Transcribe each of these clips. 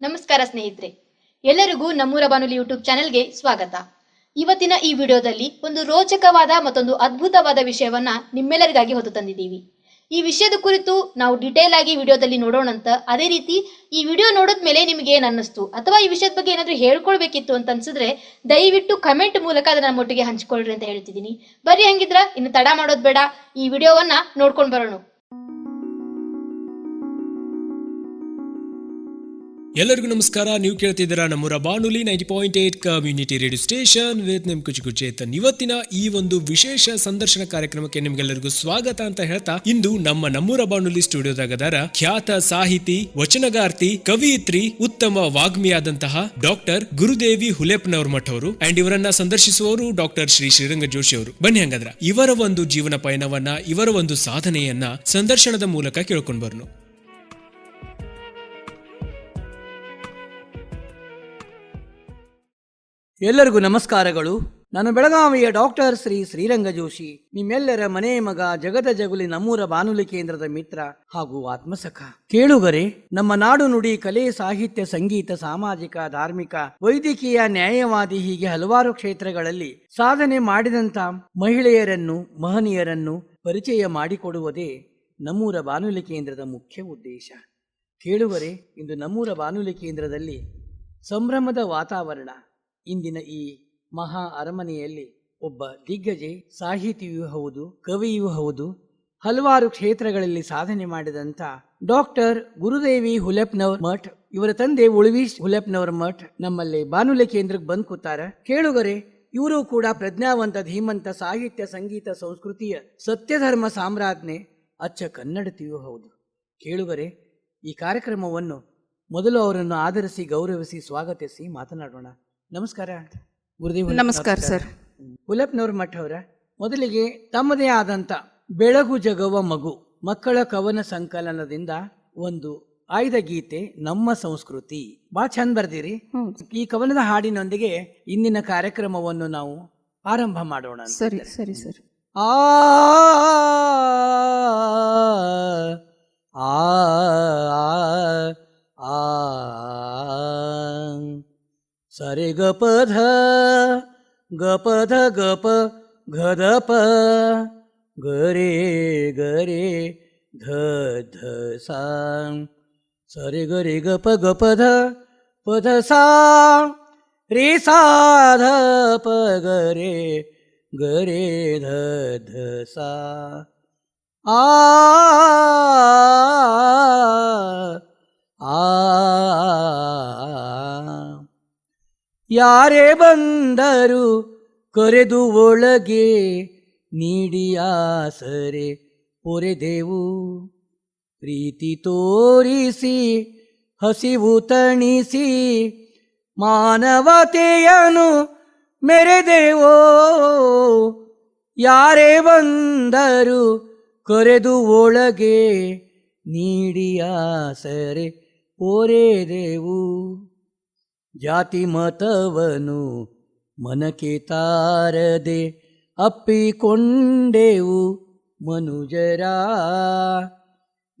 ನಮಸ್ಕಾರ ಸ್ನೇಹಿತರೆ, ಎಲ್ಲರಿಗೂ ನಮ್ಮೂರ ಬಾನುಲಿ ಯೂಟ್ಯೂಬ್ ಚಾನೆಲ್ಗೆ ಸ್ವಾಗತ. ಇವತ್ತಿನ ಈ ವಿಡಿಯೋದಲ್ಲಿ ಒಂದು ರೋಚಕವಾದ ಮತ್ತೊಂದು ಅದ್ಭುತವಾದ ವಿಷಯವನ್ನ ನಿಮ್ಮೆಲ್ಲರಿಗಾಗಿ ಹೊತ್ತು ತಂದಿದ್ದೀವಿ. ಈ ವಿಷಯದ ಕುರಿತು ನಾವು ಡಿಟೇಲ್ ಆಗಿ ವಿಡಿಯೋದಲ್ಲಿ ನೋಡೋಣಂತ. ಅದೇ ರೀತಿ ಈ ವಿಡಿಯೋ ನೋಡಿದ್ಮೇಲೆ ನಿಮಗೆ ಏನು ಅನ್ನಿಸ್ತು ಅಥವಾ ಈ ವಿಷಯದ ಬಗ್ಗೆ ಏನಾದರೂ ಹೇಳ್ಕೊಳ್ಬೇಕಿತ್ತು ಅಂತ ಅನ್ಸಿದ್ರೆ ದಯವಿಟ್ಟು ಕಮೆಂಟ್ ಮೂಲಕ ಅದನ್ನ ನಮ್ಮೊಟ್ಟಿಗೆ ಹಂಚಿಕೊಳ್ಳ್ರಿ ಅಂತ ಹೇಳ್ತಿದ್ದೀನಿ. ಬರ್ರಿ, ಹಂಗಿದ್ರ ಇನ್ನು ತಡ ಮಾಡೋದು ಬೇಡ, ಈ ವಿಡಿಯೋವನ್ನ ನೋಡ್ಕೊಂಡು ಬರೋಣ. ಎಲ್ಲರಿಗೂ ನಮಸ್ಕಾರ. ನೀವು ಕೇಳ್ತಿದ್ದೀರಾ ನಮ್ಮೂರ ಬಾನುಲಿ 90.8 ಕಮ್ಯುನಿಟಿ ರೇಡಿಯೋ ಸ್ಟೇಷನ್ ವಿತ್ ನಿಮ್ ಕುಚುಕು ಚೇತನ್. ಇವತ್ತಿನ ಈ ಒಂದು ವಿಶೇಷ ಸಂದರ್ಶನ ಕಾರ್ಯಕ್ರಮಕ್ಕೆ ನಿಮ್ಗೆಲ್ಲರಿಗೂ ಸ್ವಾಗತ ಅಂತ ಹೇಳ್ತಾ, ಇಂದು ನಮ್ಮೂರ ಬಾನುಲಿ ಸ್ಟುಡಿಯೋದಾಗದಾರ ಖ್ಯಾತ ಸಾಹಿತಿ, ವಚನಗಾರ್ತಿ, ಕವಿಯಿತ್ರಿ, ಉತ್ತಮ ವಾಗ್ಮಿಯಾದಂತಹ ಡಾಕ್ಟರ್ ಗುರುದೇವಿ ಹುಲೆಪ್ಪನವರ ಮಠ ಅವರು ಅಂಡ್ ಇವರನ್ನ ಸಂದರ್ಶಿಸುವವರು ಡಾಕ್ಟರ್ ಶ್ರೀರಂಗ ಜೋಶಿ ಅವರು. ಬನ್ನಿ ಹಂಗದ್ರ ಇವರ ಒಂದು ಜೀವನ ಪಯಣವನ್ನ, ಇವರ ಒಂದು ಸಾಧನೆಯನ್ನ ಸಂದರ್ಶನದ ಮೂಲಕ ಕೇಳ್ಕೊಂಡು ಬರೋಣ. ಎಲ್ಲರಿಗೂ ನಮಸ್ಕಾರಗಳು. ನಾನು ಬೆಳಗಾವಿಯ ಡಾಕ್ಟರ್ ಶ್ರೀರಂಗ ಜೋಶಿ, ನಿಮ್ಮೆಲ್ಲರ ಮನೆ ಮಗ, ಜಗದ ಜಗುಲಿ ನಮ್ಮೂರ ಬಾನುಲಿ ಕೇಂದ್ರದ ಮಿತ್ರ ಹಾಗೂ ಆತ್ಮಸಖ. ಕೇಳುಗರೆ, ನಮ್ಮ ನಾಡು ನುಡಿ, ಕಲೆ, ಸಾಹಿತ್ಯ, ಸಂಗೀತ, ಸಾಮಾಜಿಕ, ಧಾರ್ಮಿಕ, ವೈದ್ಯಕೀಯ, ನ್ಯಾಯವಾದಿ ಹೀಗೆ ಹಲವಾರು ಕ್ಷೇತ್ರಗಳಲ್ಲಿ ಸಾಧನೆ ಮಾಡಿದಂತ ಮಹಿಳೆಯರನ್ನು, ಮಹನೀಯರನ್ನು ಪರಿಚಯ ಮಾಡಿಕೊಡುವುದೇ ನಮ್ಮೂರ ಬಾನುಲಿ ಕೇಂದ್ರದ ಮುಖ್ಯ ಉದ್ದೇಶ. ಕೇಳುಗರೆ, ಇಂದು ನಮ್ಮೂರ ಬಾನುಲಿ ಕೇಂದ್ರದಲ್ಲಿ ಸಂಭ್ರಮದ ವಾತಾವರಣ. ಇಂದಿನ ಈ ಮಹಾ ಅರಮನೆಯಲ್ಲಿ ಒಬ್ಬ ದಿಗ್ಗಜೆ, ಸಾಹಿತಿಯೂ ಹೌದು, ಕವಿಯೂ ಹೌದು, ಹಲವಾರು ಕ್ಷೇತ್ರಗಳಲ್ಲಿ ಸಾಧನೆ ಮಾಡಿದಂಥ ಡಾಕ್ಟರ್ ಗುರುದೇವಿ ಹುಲೆಪ್ಪನವರ ಮಠ, ಇವರ ತಂದೆ ಉಳುವೀಶ್ ಹುಲೆಪ್ಪನವರ ಮಠ ನಮ್ಮಲ್ಲಿ ಬಾನುಲಿ ಕೇಂದ್ರಕ್ಕೆ ಬಂದು ಕೂತಾರ. ಕೇಳುಗರೆ, ಇವರು ಕೂಡ ಪ್ರಜ್ಞಾವಂತ, ಧೀಮಂತ, ಸಾಹಿತ್ಯ, ಸಂಗೀತ, ಸಂಸ್ಕೃತಿಯ ಸತ್ಯಧರ್ಮ ಸಾಮ್ರಾಜ್ಞೆ, ಅಚ್ಚ ಕನ್ನಡತಿಯೂ ಹೌದು. ಕೇಳುಗರೆ, ಈ ಕಾರ್ಯಕ್ರಮವನ್ನು ಮೊದಲು ಅವರನ್ನು ಆಧರಿಸಿ, ಗೌರವಿಸಿ, ಸ್ವಾಗತಿಸಿ ಮಾತನಾಡೋಣ. ನಮಸ್ಕಾರ ಗುರುದೇವ್. ನಮಸ್ಕಾರ ಸರ್. ಹುಲೆಪ್ಪನವರ ಮಠ ಅವರ ಮೊದಲಿಗೆ ತಮ್ಮದೇ ಆದಂತ ಬೆಳಗು ಜಗವ ಮಗು ಮಕ್ಕಳ ಕವನ ಸಂಕಲನದಿಂದ ಒಂದು ಆಯ್ದ ಗೀತೆ ನಮ್ಮ ಸಂಸ್ಕೃತಿ, ಬಹಳ ಚಂದ ಬರ್ದಿರಿ. ಈ ಕವನದ ಹಾಡಿನೊಂದಿಗೆ ಇಂದಿನ ಕಾರ್ಯಕ್ರಮವನ್ನು ನಾವು ಆರಂಭ ಮಾಡೋಣ. ಸರಿ ಸರಿ ಸರ್. ಆ ಆ ಆ ಸರೆ ಗಪಧ ಗಪಧ ಗಪ ಗದಪ ಗರೆ ಗರೆ ಧ ಧ ಸಾ ಸರೆ ಗರೆ ಗಪ ಗಪಧ ಪಧ ಸಾ ರೇ ಸಾ ಧ ಪ ಗರೆ ಗರೆ ಧ ಧ ಸಾ ಆ ಆ ಯಾರೇ ಬಂದರು ಕರೆದು ಒಳಗೆ ನೀಡಿ ಆಸರೆ ಪೊರೆದೆವು, ಪ್ರೀತಿ ತೋರಿಸಿ ಹಸಿವು ತಣಿಸಿ ಮಾನವತೆಯನ್ನು ಮೆರೆದೆವೋ. ಯಾರೇ ಬಂದರು ಕರೆದು ಒಳಗೆ ನೀಡಿ ಆಸರೆ ಪೊರೆದೆವು. ಜಾತಿ ಮತವನು ಮನಕ್ಕೆ ತಾರದೆ ಅಪ್ಪಿಕೊಂಡೆವು ಮನುಜರ,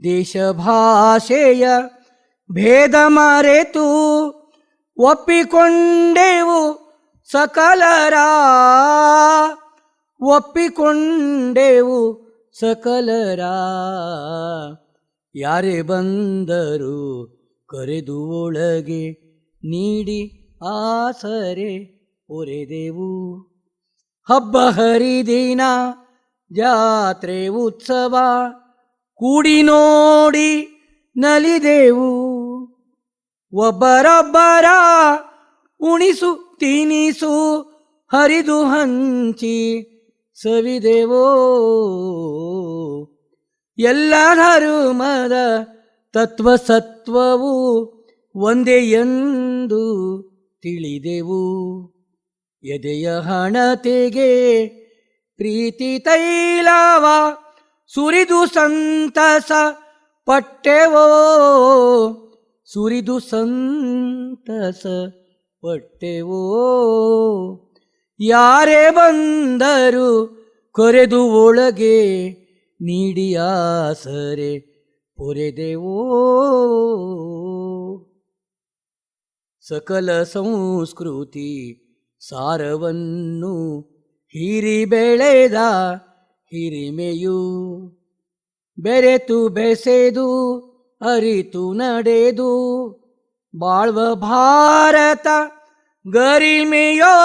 ದೇಶ ಭಾಷೆಯ ಭೇದ ಮರೆತು ಒಪ್ಪಿಕೊಂಡೆವು ಸಕಲರ, ಒಪ್ಪಿಕೊಂಡೆವು ಸಕಲರ. ಯಾರೇ ಬಂದರು ಕರೆದು ಒಳಗೆ ನೀಡಿ ಆಸರೆ ಪೊರೆದೆವು. ಹಬ್ಬ ಹರಿದಿನ ಜಾತ್ರೆ ಉತ್ಸವ ಕೂಡಿ ನೋಡಿ ನಲಿದೆವು. ಒಬ್ಬರೊಬ್ಬರ ಉಣಿಸು ತಿನಿಸು ಹರಿದು ಹಂಚಿ ಸವಿದೆವೋ. ಎಲ್ಲ ಧರ್ಮದ ತತ್ವ ಸತ್ವವು ಒಂದೇ ಎಂದು ತಿಳಿದೆವು. ಎದೆಯ ಹಣತೆಗೆ ಪ್ರೀತಿ ತೈಲವ ಸುರಿದು ಸಂತಸ ಪಟ್ಟೆವೋ, ಸುರಿದು ಸಂತಸ ಪಟ್ಟೆವೋ. ಯಾರೇ ಬಂದರು ಕೊರೆದು ಒಳಗೆ ನೀಡಿ ಆಸರೆ ಪೊರೆದೆವೋ. ಸಕಲ ಸಂಸ್ಕೃತಿ ಸಾರವನ್ನು ಹೀರಿ ಬೆಳೆದ ಹಿರಿಮೆಯು ಬೆರೆತು ಬೆಸೆದು ಅರಿತು ನಡೆದು ಬಾಳ್ವ ಭಾರತ ಗರಿಮೆಯೋ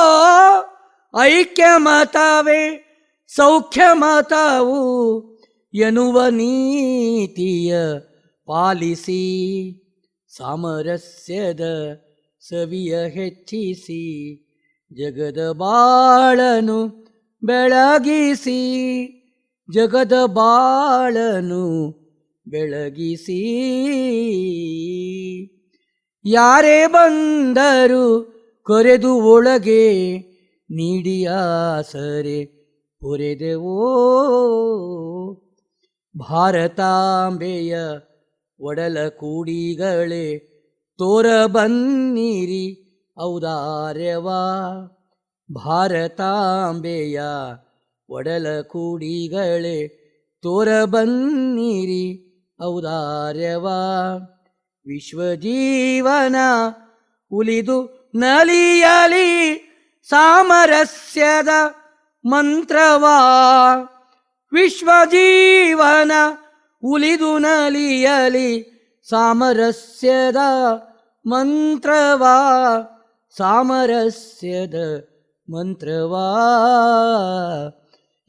ಐಕ್ಯ ಮತವೇ ಸೌಖ್ಯ ಮತವು ಎನ್ನುವ ನೀತಿಯ ಪಾಲಿಸಿ ಸಾಮರಸ್ಯದ ಸವಿಯ ಹೆಚ್ಚಿಸಿ ಜಗದ ಬಾಳನು ಬೆಳಗಿಸಿ ಜಗದ ಬಾಳನು ಬೆಳಗಿಸಿ ಯಾರೇ ಬಂದರು ಕೊರೆದು ಒಳಗೆ ನೀಡಿಯಾಸರೆ ಪೊರೆದೆವೋ ಭಾರತಾಂಬೆಯ ಒಡಲ ಕೂಡಿಗಳೇ ತೋರ ಬನ್ನಿರಿ ಔದಾರ್ಯವಾ ಭಾರತಾಂಬೆಯ ಒಡಲ ಕೂಡಿಗಳೇ ತೋರ ಬನ್ನಿರಿ ಔದಾರ್ಯವಾ ವಿಶ್ವಜೀವನ ಉಲಿದು ನಲಿಯಲಿ ಸಾಮರಸ್ಯದ ಮಂತ್ರವಾ ವಿಶ್ವಜೀವನ ಉಲಿದು ನಲಿಯಲಿ ಸಾಮರಸ್ಯದ ಮಂತ್ರವಾ ಸಾಮರಸ್ಯದ ಮಂತ್ರವಾ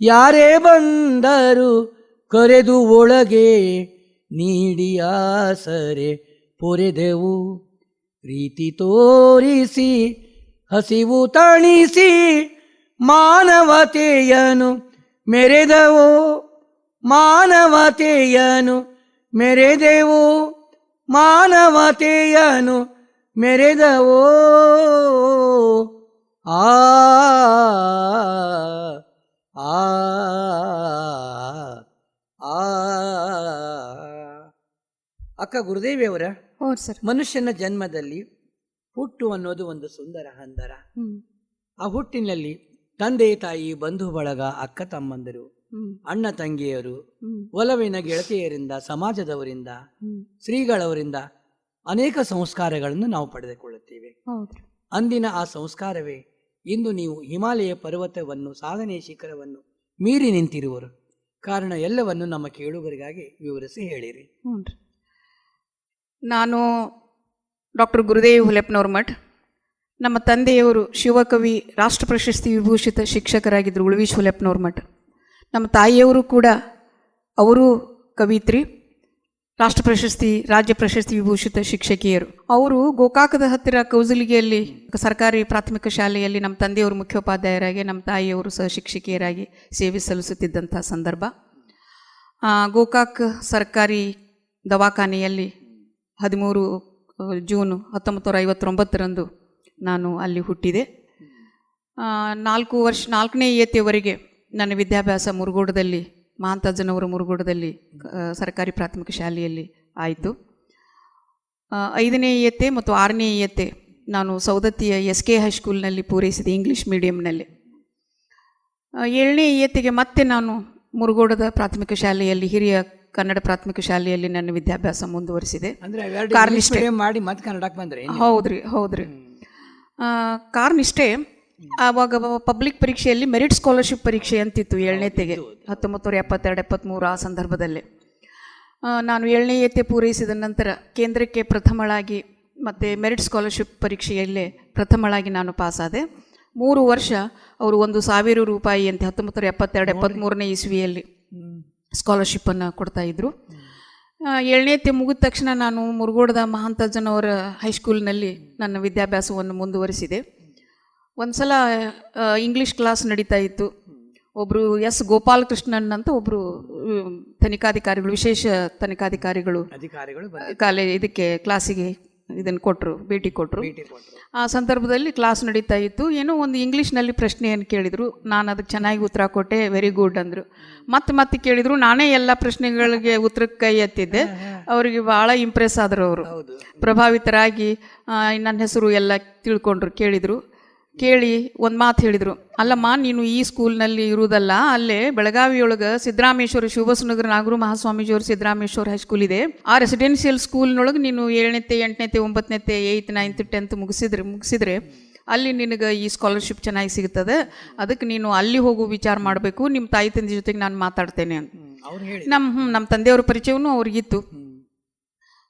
ಯಾರೇ ಬಂದರು ಕರೆದು ಒಳಗೆ ನೀಡಿಯಾಸರೆ ಪೊರೆದೆವು ಪ್ರೀತಿ ತೋರಿಸಿ ಹಸಿವು ತಣಿಸಿ ಮಾನವತೆಯನು ಮೆರೆದೆವು ಮಾನವತೆಯನು ಮೆರೆದೆವು ಮಾನವತೆಯನು ಮೆರೆದವೋ ಆ ಆ ಆ ಅಕ್ಕ ಗುರುದೇವಿಯವರ ಹೌದು ಸರ್. ಮನುಷ್ಯನ ಜನ್ಮದಲ್ಲಿ ಹುಟ್ಟು ಅನ್ನೋದು ಒಂದು ಸುಂದರ ಹಂದರ. ಆ ಹುಟ್ಟಿನಲ್ಲಿ ತಂದೆ ತಾಯಿ ಬಂಧು ಬಳಗ ಅಕ್ಕ ತಮ್ಮಂದರು ಅಣ್ಣ ತಂಗಿಯರು ಒಲವಿನ ಗೆಳತಿಯರಿಂದ ಸಮಾಜದವರಿಂದ ಶ್ರೀಗಳವರಿಂದ ಅನೇಕ ಸಂಸ್ಕಾರಗಳನ್ನು ನಾವು ಪಡೆದುಕೊಳ್ಳುತ್ತೇವೆ. ಅಂದಿನ ಆ ಸಂಸ್ಕಾರವೇ ಇಂದು ನೀವು ಹಿಮಾಲಯ ಪರ್ವತವನ್ನು ಸಾಧನೆಯ ಶಿಖರವನ್ನು ಮೀರಿ ನಿಂತಿರುವರು. ಕಾರಣ ಎಲ್ಲವನ್ನು ನಮ್ಮ ಕೇಳುಗರಿಗಾಗಿ ವಿವರಿಸಿ ಹೇಳಿರಿ. ನಾನು ಡಾಕ್ಟರ್ ಗುರುದೇವ್ ಹುಲೆಪ್ಪನವ್ರ ಮಠ್. ನಮ್ಮ ತಂದೆಯವರು ಶಿವಕವಿ ರಾಷ್ಟ್ರ ಪ್ರಶಸ್ತಿ ವಿಭೂಷಿತ ಶಿಕ್ಷಕರಾಗಿದ್ದರು ಉಳ್ವೀಶ್ ಹುಲೆಪ್ಪನವ್ರ ಮಠ. ನಮ್ಮ ತಾಯಿಯವರು ಕೂಡ ಅವರು ಕವಿತ್ರಿ, ರಾಷ್ಟ್ರ ಪ್ರಶಸ್ತಿ ರಾಜ್ಯ ಪ್ರಶಸ್ತಿ ವಿಭೂಷಿತ ಶಿಕ್ಷಕಿಯರು. ಅವರು ಗೋಕಾಕದ ಹತ್ತಿರ ಕೌಜಲಿಗೆಯಲ್ಲಿ ಸರ್ಕಾರಿ ಪ್ರಾಥಮಿಕ ಶಾಲೆಯಲ್ಲಿ ನಮ್ಮ ತಂದೆಯವರು ಮುಖ್ಯೋಪಾಧ್ಯಾಯರಾಗಿ ನಮ್ಮ ತಾಯಿಯವರು ಸಹ ಶಿಕ್ಷಕಿಯರಾಗಿ ಸೇವೆ ಸಲ್ಲಿಸುತ್ತಿದ್ದಂಥ ಸಂದರ್ಭ. ಗೋಕಾಕ್ ಸರ್ಕಾರಿ ದವಾಖಾನೆಯಲ್ಲಿ 13 ಜೂನ್ 1959 ನಾನು ಅಲ್ಲಿ ಹುಟ್ಟಿದೆ. 4ನೇ ಇಯತ್ತೆಯವರೆಗೆ ನನ್ನ ವಿದ್ಯಾಭ್ಯಾಸ ಮುರುಗೋಡದಲ್ಲಿ, ಮಹಾಂತಜ್ಜನವರ ಮುರುಗೋಡದಲ್ಲಿ ಸರ್ಕಾರಿ ಪ್ರಾಥಮಿಕ ಶಾಲೆಯಲ್ಲಿ ಆಯಿತು. 5ನೇ ಇಯತ್ತೆ ಮತ್ತು 6ನೇ ಇಯತ್ತೆ ನಾನು ಸೌದತ್ತಿಯ SK ಹೈಸ್ಕೂಲ್ನಲ್ಲಿ ಪೂರೈಸಿದೆ, ಇಂಗ್ಲೀಷ್ ಮೀಡಿಯಂನಲ್ಲಿ. 7ನೇ ಇಯತ್ತೆಗೆ ಮತ್ತೆ ನಾನು ಮುರುಗೋಡದ ಪ್ರಾಥಮಿಕ ಶಾಲೆಯಲ್ಲಿ, ಹಿರಿಯ ಕನ್ನಡ ಪ್ರಾಥಮಿಕ ಶಾಲೆಯಲ್ಲಿ ನನ್ನ ವಿದ್ಯಾಭ್ಯಾಸ ಮುಂದುವರಿಸಿದೆ. ಮಾಡಿ ಮತ್ತೆ ಕನ್ನಡಕ್ಕೆ ಬಂದ್ರೆ? ಹೌದ್ರಿ. ಕಾರಣಿಷ್ಟೇ ಆವಾಗ ಪಬ್ಲಿಕ್ ಪರೀಕ್ಷೆಯಲ್ಲಿ ಮೆರಿಟ್ ಸ್ಕಾಲರ್ಶಿಪ್ ಪರೀಕ್ಷೆ ಅಂತಿತ್ತು 7ನೇತೆಗೆ, 1972-73 ಆ ಸಂದರ್ಭದಲ್ಲಿ. ನಾನು 7ನೇ ಇಯತ್ತೆ ಪೂರೈಸಿದ ನಂತರ ಕೇಂದ್ರಕ್ಕೆ ಪ್ರಥಮಳಾಗಿ ಮತ್ತು ಮೆರಿಟ್ ಸ್ಕಾಲರ್ಶಿಪ್ ಪರೀಕ್ಷೆಯಲ್ಲೇ ಪ್ರಥಮಳಾಗಿ ನಾನು ಪಾಸಾದೆ. 3 ವರ್ಷ ಅವರು 1,000 ರೂಪಾಯಿ ಅಂತ 1972-73ನೇ ಇಸ್ವಿಯಲ್ಲಿ ಸ್ಕಾಲರ್ಶಿಪ್ಪನ್ನು ಕೊಡ್ತಾಯಿದ್ರು. 7ನೇತೆ ಮುಗಿದ ತಕ್ಷಣ ನಾನು ಮುರುಗೋಡದ ಮಹಾಂತಜ್ಜನವರ ಹೈಸ್ಕೂಲ್ನಲ್ಲಿ ನನ್ನ ವಿದ್ಯಾಭ್ಯಾಸವನ್ನು ಮುಂದುವರಿಸಿದೆ. ಒಂದು ಸಲ ಇಂಗ್ಲೀಷ್ ಕ್ಲಾಸ್ ನಡೀತಾ ಇತ್ತು. ಒಬ್ಬರು S. ಗೋಪಾಲಕೃಷ್ಣನ್ ಅಂತ ಒಬ್ಬರು ತನಿಖಾಧಿಕಾರಿಗಳು, ವಿಶೇಷ ತನಿಖಾಧಿಕಾರಿಗಳು ಇದಕ್ಕೆ ಕ್ಲಾಸಿಗೆ ಭೇಟಿ ಕೊಟ್ಟರು. ಆ ಸಂದರ್ಭದಲ್ಲಿ ಕ್ಲಾಸ್ ನಡೀತಾ ಇತ್ತು. ಏನೋ ಒಂದು ಇಂಗ್ಲೀಷ್ನಲ್ಲಿ ಪ್ರಶ್ನೆಯನ್ನು ಕೇಳಿದರು. ನಾನು ಅದಕ್ಕೆ ಚೆನ್ನಾಗಿ ಉತ್ತರ ಕೊಟ್ಟೆ, ವೆರಿ ಗುಡ್ ಅಂದರು. ಮತ್ತೆ ಕೇಳಿದರು. ನಾನೇ ಎಲ್ಲ ಪ್ರಶ್ನೆಗಳಿಗೆ ಉತ್ತರಕ್ಕೆ ಕೈ ಎತ್ತಿದ್ದೆ. ಅವರಿಗೆ ಭಾಳ ಇಂಪ್ರೆಸ್ ಆದರು. ಅವರು ಪ್ರಭಾವಿತರಾಗಿ ನನ್ನ ಹೆಸರು ಎಲ್ಲ ತಿಳ್ಕೊಂಡ್ರು, ಕೇಳಿದರು. ಕೇಳಿ ಒಂದು ಮಾತು ಹೇಳಿದರು, ಅಲ್ಲಮ್ಮ ನೀನು ಈ ಸ್ಕೂಲ್ನಲ್ಲಿ ಇರುವುದಲ್ಲ, ಅಲ್ಲೇ ಬೆಳಗಾವಿಯೊಳಗೆ ಸಿದ್ದರಾಮೇಶ್ವರ ಶಿವಬಸನಗರ ನಾಗರು ಮಹಾಸ್ವಾಮೀಜಿಯವರು ಸಿದ್ದರಾಮೇಶ್ವರ ಹೈಸ್ಕೂಲ್ ಇದೆ. ಆ ರೆಸಿಡೆನ್ಷಿಯಲ್ ಸ್ಕೂಲ್ನೊಳಗೆ ನೀನು 7ನೇ 8ನೇ 9ನೇ 8th 9th 10th ಮುಗಿಸಿದ್ರೆ ಅಲ್ಲಿ ನಿನಗೆ ಈ ಸ್ಕಾಲರ್ಶಿಪ್ ಚೆನ್ನಾಗಿ ಸಿಗ್ತದೆ. ಅದಕ್ಕೆ ನೀನು ಅಲ್ಲಿ ಹೋಗೋ ವಿಚಾರ ಮಾಡಬೇಕು. ನಿಮ್ಮ ತಾಯಿ ತಂದೆ ಜೊತೆಗೆ ನಾನು ಮಾತಾಡ್ತೇನೆ ಅಂತ. ನಮ್ಮ ತಂದೆಯವ್ರ ಪರಿಚಯವೂ ಅವ್ರಿಗಿತ್ತು.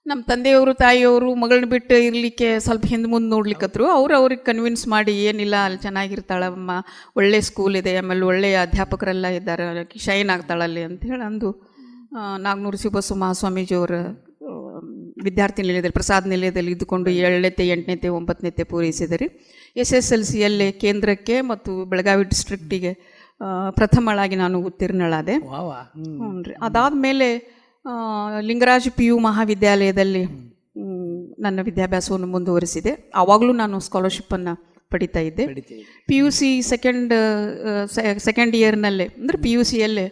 ನಮ್ಮ ತಂದೆಯವರು ತಾಯಿಯವರು ಮಗಳನ್ನ ಬಿಟ್ಟು ಇರಲಿಕ್ಕೆ ಸ್ವಲ್ಪ ಹಿಂದೆ ಮುಂದೆ ನೋಡ್ಲಿಕ್ಕತ್ರು. ಅವ್ರಿಗೆ ಕನ್ವಿನ್ಸ್ ಮಾಡಿ, ಏನಿಲ್ಲ ಅಲ್ಲಿ ಚೆನ್ನಾಗಿರ್ತಾಳಮ್ಮ, ಒಳ್ಳೆ ಸ್ಕೂಲ್ ಇದೆ, ಆಮೇಲೆ ಒಳ್ಳೆಯ ಅಧ್ಯಾಪಕರೆಲ್ಲ ಇದ್ದಾರೆ, ಶೈನ್ ಆಗ್ತಾಳಲ್ಲಿ ಅಂತ ಹೇಳಿ ಅಂದು ನಾಗನೂರು ಶಿವಬಸವ ಮಹಾಸ್ವಾಮೀಜಿಯವರ ವಿದ್ಯಾರ್ಥಿ ನಿಲಯದಲ್ಲಿ ಪ್ರಸಾದ ನಿಲಯದಲ್ಲಿ ಇದ್ದುಕೊಂಡು 7ನೇ 8ನೇ 9ನೇ ಪೂರೈಸಿದರೆ. SSLCಯಲ್ಲೇ ಕೇಂದ್ರಕ್ಕೆ ಮತ್ತು ಬೆಳಗಾವಿ ಡಿಸ್ಟ್ರಿಕ್ಟಿಗೆ ಪ್ರಥಮಳಾಗಿ ನಾನು ಉತ್ತೀರ್ಣಳಾದೆ. ಹ್ಞೂ ರೀ. ಅದಾದಮೇಲೆ ಲಿಂಗರಾಜ್ PU ಮಹಾವಿದ್ಯಾಲಯದಲ್ಲಿ ನನ್ನ ವಿದ್ಯಾಭ್ಯಾಸವನ್ನು ಮುಂದುವರಿಸಿದೆ. ಆವಾಗಲೂ ನಾನು ಸ್ಕಾಲರ್ಶಿಪ್ಪನ್ನು ಪಡಿತಾ ಇದ್ದೆ. PUC ಸೆಕೆಂಡ್ ಇಯರ್ನಲ್ಲೇ ಅಂದರೆ PUCಯಲ್ಲೇ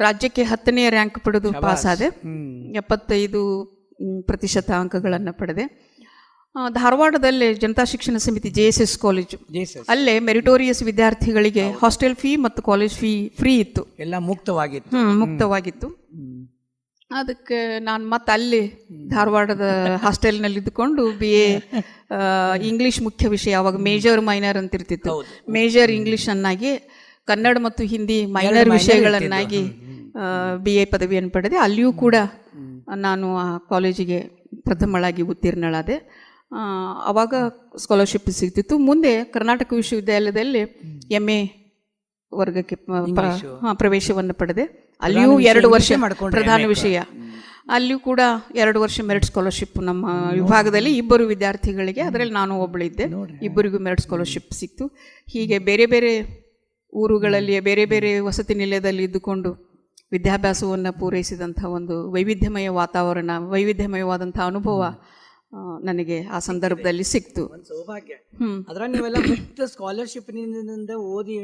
ರಾಜ್ಯಕ್ಕೆ 10ನೇ ರ್ಯಾಂಕ್ ಪಡೆದು ಪಾಸಾದೆ. 75% ಅಂಕಗಳನ್ನು ಪಡೆದೆ. ಧಾರವಾಡದಲ್ಲೇ ಜನತಾ ಶಿಕ್ಷಣ ಸಮಿತಿ JSS ಕಾಲೇಜು, ಅಲ್ಲೇ ಮೆರಿಟೋರಿಯಸ್ ವಿದ್ಯಾರ್ಥಿಗಳಿಗೆ ಹಾಸ್ಟೆಲ್ ಫೀ ಮತ್ತು ಕಾಲೇಜ್ ಫೀ ಫ್ರೀ ಇತ್ತು, ಎಲ್ಲ ಮುಕ್ತವಾಗಿತ್ತು. ಮುಕ್ತವಾಗಿತ್ತು. ಅದಕ್ಕೆ ನಾನು ಮತ್ತೆ ಅಲ್ಲಿ ಧಾರವಾಡದ ಹಾಸ್ಟೆಲ್ನಲ್ಲಿ ಇದ್ದುಕೊಂಡು BA ಇಂಗ್ಲೀಷ್ ಮುಖ್ಯ ವಿಷಯ, ಅವಾಗ ಮೇಜರ್ ಮೈನರ್ ಅಂತ ಇರ್ತಿತ್ತು, ಮೇಜರ್ ಇಂಗ್ಲೀಷನ್ನಾಗಿ ಕನ್ನಡ ಮತ್ತು ಹಿಂದಿ ಮೈನರ್ ವಿಷಯಗಳನ್ನಾಗಿ BA ಪದವಿಯನ್ನು ಪಡೆದೆ. ಅಲ್ಲಿಯೂ ಕೂಡ ನಾನು ಆ ಕಾಲೇಜಿಗೆ ಪ್ರಥಮಳಾಗಿ ಉತ್ತೀರ್ಣಳಾದೆ. ಆವಾಗ ಸ್ಕಾಲರ್ಶಿಪ್ ಸಿಗ್ತಿತ್ತು. ಮುಂದೆ ಕರ್ನಾಟಕ ವಿಶ್ವವಿದ್ಯಾಲಯದಲ್ಲಿ MA ವರ್ಗಕ್ಕೆ ಪ್ರವೇಶವನ್ನು ಪಡೆದೆ. ಅಲ್ಲಿಯೂ 2 ವರ್ಷ ಪ್ರಧಾನ ವಿಷಯ, ಅಲ್ಲಿಯೂ ಕೂಡ 2 ವರ್ಷ ಮೆರಿಟ್ ಸ್ಕಾಲರ್ಶಿಪ್ ನಮ್ಮ ವಿಭಾಗದಲ್ಲಿ 2 ವಿದ್ಯಾರ್ಥಿಗಳಿಗೆ, ಅದರಲ್ಲಿ ನಾನು ಒಬ್ಬಳಿದ್ದೆ, 2 ಮೆರಿಟ್ ಸ್ಕಾಲರ್ಶಿಪ್ ಸಿಕ್ತು. ಹೀಗೆ ಬೇರೆ ಬೇರೆ ಊರುಗಳಲ್ಲಿ ಬೇರೆ ಬೇರೆ ವಸತಿ ನಿಲಯದಲ್ಲಿ ಇದ್ದುಕೊಂಡು ವಿದ್ಯಾಭ್ಯಾಸವನ್ನು ಪೂರೈಸಿದಂಥ ಒಂದು ವೈವಿಧ್ಯಮಯ ವಾತಾವರಣ, ವೈವಿಧ್ಯಮಯವಾದಂಥ ಅನುಭವ ನನಗೆ ಆ ಸಂದರ್ಭದಲ್ಲಿ ಸಿಕ್ತು. ಸೌಭಾಗ್ಯ. ಅದರ ನೀವೆಲ್ಲ ಮುಕ್ತ ಸ್ಕಾಲರ್ಶಿಪ್ನಿಂದ ಓದಿ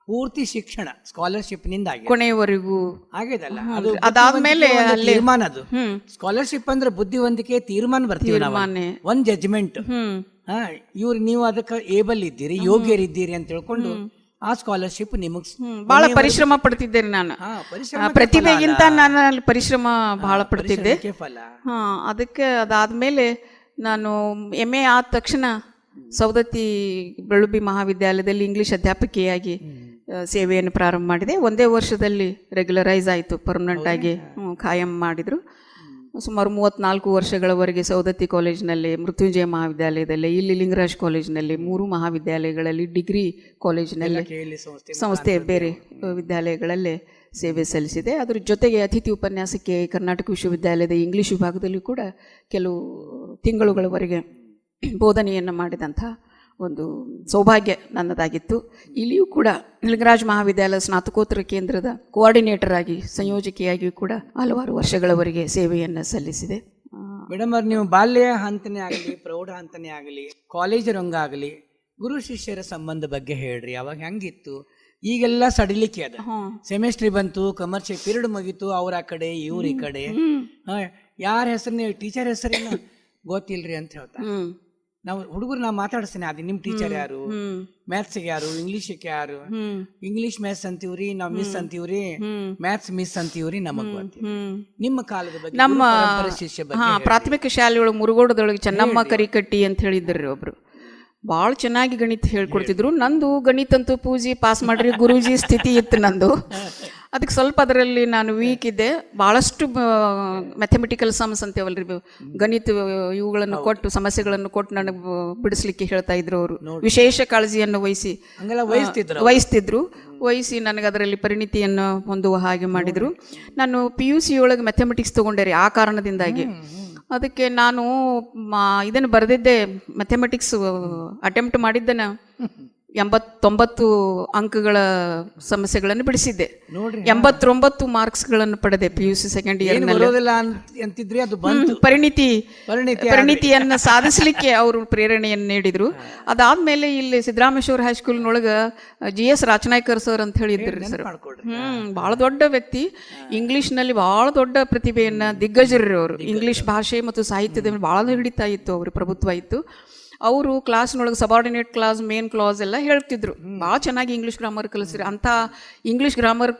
ಪೂರ್ತಿ ಶಿಕ್ಷಣ ಸ್ಕಾಲರ್ಶಿಪ್ನಿಂದ ಕೊನೆಯವರೆಗೂ ಆಗಿದಲ್ಲ. ಅದಾದ್ಮೇಲೆ ತೀರ್ಮಾನ, ಅದು ಸ್ಕಾಲರ್ಶಿಪ್ ಅಂದ್ರೆ ಬುದ್ಧಿವಂತಿಕೆ ತೀರ್ಮಾನ ಬರ್ತೀವಿ, ಒಂದ್ ಜಡ್ಜ್ಮೆಂಟ್. ನೀವು ಅದಕ್ಕೆ ಏಬಲ್ ಇದ್ದೀರಿ, ಯೋಗ್ಯರಿದ್ದೀರಿ ಅಂತ ತಿಳ್ಕೊಂಡು ಆ ಸ್ಕಾಲರ್ಶಿಪ್ ನಿಮಗ್ ಬಹಳ ಪರಿಶ್ರಮ ಪಡ್ತಿದ್ದೇನೆ ನಾನು. ಪ್ರತಿಭೆಗಿಂತ ನಾನು ಅಲ್ಲಿ ಪರಿಶ್ರಮ ಬಹಳ ಪಡ್ತಿದ್ದೆ. ಅದಕ್ಕೆ ಅದಾದ್ಮೇಲೆ ನಾನು MA ಆದ ತಕ್ಷಣ ಸವದತ್ತಿ ಬೆಳುಬಿ ಮಹಾವಿದ್ಯಾಲಯದಲ್ಲಿ ಇಂಗ್ಲಿಷ್ ಅಧ್ಯಾಪಕಿಯಾಗಿ ಸೇವೆಯನ್ನು ಪ್ರಾರಂಭ ಮಾಡಿದೆ. 1 ವರ್ಷದಲ್ಲಿ ರೆಗ್ಯುಲರೈಸ್ ಆಯಿತು, ಪರ್ಮನೆಂಟ್ ಆಗಿ ಖಾಯಂ ಮಾಡಿದರು. ಸುಮಾರು 34 ವರ್ಷಗಳವರೆಗೆ ಸವದತ್ತಿ ಕಾಲೇಜಿನಲ್ಲಿ, ಮೃತ್ಯುಂಜಯ ಮಹಾವಿದ್ಯಾಲಯದಲ್ಲಿ, ಇಲ್ಲಿ ಲಿಂಗರಾಜ್ ಕಾಲೇಜಿನಲ್ಲಿ, 3 ಮಹಾವಿದ್ಯಾಲಯಗಳಲ್ಲಿ, ಡಿಗ್ರಿ ಕಾಲೇಜಿನಲ್ಲಿ, ಸಂಸ್ಥೆ ಬೇರೆ ವಿದ್ಯಾಲಯಗಳಲ್ಲೇ ಸೇವೆ ಸಲ್ಲಿಸಿದೆ. ಅದರ ಜೊತೆಗೆ ಅತಿಥಿ ಉಪನ್ಯಾಸಕ್ಕೆ ಕರ್ನಾಟಕ ವಿಶ್ವವಿದ್ಯಾಲಯದ ಇಂಗ್ಲೀಷ್ ವಿಭಾಗದಲ್ಲೂ ಕೂಡ ಕೆಲವು ತಿಂಗಳುಗಳವರೆಗೆ ಬೋಧನೆಯನ್ನು ಮಾಡಿದಂಥ ಒಂದು ಸೌಭಾಗ್ಯ ನನ್ನದಾಗಿತ್ತು. ಇಲ್ಲಿಯೂ ಕೂಡ ಲಿಂಗರಾಜ್ ಮಹಾವಿದ್ಯಾಲಯ ಸ್ನಾತಕೋತ್ತರ ಕೇಂದ್ರದ ಕೋಆರ್ಡಿನೇಟರ್ ಆಗಿ, ಸಂಯೋಜಕಿಯಾಗಿಯೂ ಕೂಡ ಹಲವಾರು ವರ್ಷಗಳವರೆಗೆ ಸೇವೆಯನ್ನು ಸಲ್ಲಿಸಿದೆ. ಮೇಡಮ್ ಅವ್ರು, ನೀವು ಬಾಲ್ಯ ಹಂತನೇ ಆಗಲಿ, ಪ್ರೌಢ ಹಂತನೇ ಆಗಲಿ, ಕಾಲೇಜ್ ರಂಗ ಆಗಲಿ, ಗುರು ಶಿಷ್ಯರ ಸಂಬಂಧ ಬಗ್ಗೆ ಹೇಳ್ರಿ. ಅವಾಗ ಹೆಂಗಿತ್ತು? ಈಗೆಲ್ಲ ಸಡಿಲಿಕ್ಕೆ ಅದ, ಸೆಮಿಸ್ಟ್ರಿ ಬಂತು, ಕಮರ್ಷಿಯಲ್ ಪೀರಿಯಡ್ ಮುಗೀತು, ಅವ್ರ ಆ ಕಡೆ ಇವ್ರ ಈ ಕಡೆ, ಯಾರ ಹೆಸರು ಟೀಚರ್ ಹೆಸರೇನು ಗೊತ್ತಿಲ್ರಿ ಅಂತ ಹೇಳ್ತಾರೆ. ನಾವು ಹುಡುಗರು ನಾವು ಮಾತಾಡಿಸ್ತೀನಿ, ಅದು ನಿಮ್ಮ ಟೀಚರ್ ಯಾರು, ಮ್ಯಾಥ್ಸ್ಗೆ ಯಾರು, ಇಂಗ್ಲೀಷ್ಗೆ ಯಾರು, ಇಂಗ್ಲೀಷ್ ಮ್ಯಾಥ್ಸ್ ಅಂತೀವ್ರಿ ನಾವು, ಮಿಸ್ ಅಂತೀವ್ರಿ, ಮ್ಯಾಥ್ಸ್ ಮಿಸ್ ಅಂತೀವ್ರಿ, ನಮಗ್ ನಿಮ್ಮ ಕಾಲದ ಬಗ್ಗೆ, ನಮ್ಮ ಶಿಷ್ಯ ಬಗ್ಗೆ. ಪ್ರಾಥಮಿಕ ಶಾಲೆಯೊಳಗೆ ಮುರುಗೋಡದೊಳಗೆ ಚೆನ್ನಮ್ಮ ಕರಿಕಟ್ಟಿ ಅಂತ ಹೇಳಿದ್ರಿ ಒಬ್ರು, ಭಾಳ ಚೆನ್ನಾಗಿ ಗಣಿತ ಹೇಳ್ಕೊಡ್ತಿದ್ರು. ನಂದು ಗಣಿತ ಅಂತೂ ಪೂಜಿ ಪಾಸ್ ಮಾಡ್ರಿ ಗುರೂಜಿ ಸ್ಥಿತಿ ಇತ್ತು ನಂದು. ಅದಕ್ಕೆ ಸ್ವಲ್ಪ ಅದರಲ್ಲಿ ನಾನು ವೀಕ್ ಇದ್ದೆ. ಭಾಳಷ್ಟು ಮ್ಯಾಥಮೆಟಿಕಲ್ ಸಮ್ಸ್ ಅಂತೇವಲ್ರಿ, ಗಣಿತ ಇವುಗಳನ್ನು ಕೊಟ್ಟು, ಸಮಸ್ಯೆಗಳನ್ನು ಕೊಟ್ಟು ನನಗೆ ಬಿಡಿಸ್ಲಿಕ್ಕೆ ಹೇಳ್ತಾ ಇದ್ರು ಅವರು. ವಿಶೇಷ ಕಾಳಜಿಯನ್ನು ವಹಿಸಿ ನನಗೆ ಅದರಲ್ಲಿ ಪರಿಣಿತಿಯನ್ನು ಹೊಂದುವ ಹಾಗೆ ಮಾಡಿದರು. ನಾನು PUC ಒಳಗೆ ಮ್ಯಾಥಮೆಟಿಕ್ಸ್ ತೊಗೊಂಡೆ ರೀ, ಆ ಕಾರಣದಿಂದಾಗಿ. ಅದಕ್ಕೆ ನಾನು ಇದನ್ನು ಬರೆದಿದ್ದೆ, ಮ್ಯಾಥಮೆಟಿಕ್ಸ್ ಅಟೆಂಪ್ಟ್ ಮಾಡಿದ್ದನ 89 ಅಂಕಗಳ ಸಮಸ್ಯೆಗಳನ್ನು ಬಿಡಿಸಿದ್ದೆ. 89 ಮಾರ್ಕ್ಸ್ಗಳನ್ನು ಪಡೆದೆ PUC ಸೆಕೆಂಡ್ ಇಯರ್ನಲ್ಲಿ. ಪರಿಣಿತಿಯನ್ನು ಸಾಧಿಸಲಿಕ್ಕೆ ಅವರು ಪ್ರೇರಣೆಯನ್ನು ನೀಡಿದರು. ಅದಾದ್ಮೇಲೆ ಇಲ್ಲಿ ಸಿದ್ದರಾಮೇಶ್ವರ ಹೈಸ್ಕೂಲ್ನೊಳಗೆ GS ರಾಚನಾಯ್ಕರ್ ಸರ್ ಅಂತ ಹೇಳಿದ್ರು ಸರ್. ಭಾಳ ದೊಡ್ಡ ವ್ಯಕ್ತಿ, ಇಂಗ್ಲೀಷ್ನಲ್ಲಿ ಭಾಳ ದೊಡ್ಡ ಪ್ರತಿಭೆಯನ್ನು, ದಿಗ್ಗಜರು ಅವರು. ಇಂಗ್ಲೀಷ್ ಭಾಷೆ ಮತ್ತು ಸಾಹಿತ್ಯದ ಭಾಳ ಹಿಡಿತಾ ಇತ್ತು, ಅವರು ಪ್ರಭುತ್ವ ಇತ್ತು. ಅವರು ಕ್ಲಾಸ್ನೊಳಗೆ ಸಬಾರ್ಡಿನೇಟ್ ಕ್ಲಾಸ್, ಮೇನ್ ಕ್ಲಾಸ್ ಎಲ್ಲ ಹೇಳ್ತಿದ್ರು. ಭಾಳ ಚೆನ್ನಾಗಿ ಇಂಗ್ಲೀಷ್ ಗ್ರಾಮರ್ ಕಲಿಸ್ರಿ. ಅಂಥ ಇಂಗ್ಲೀಷ್ ಗ್ರಾಮರ್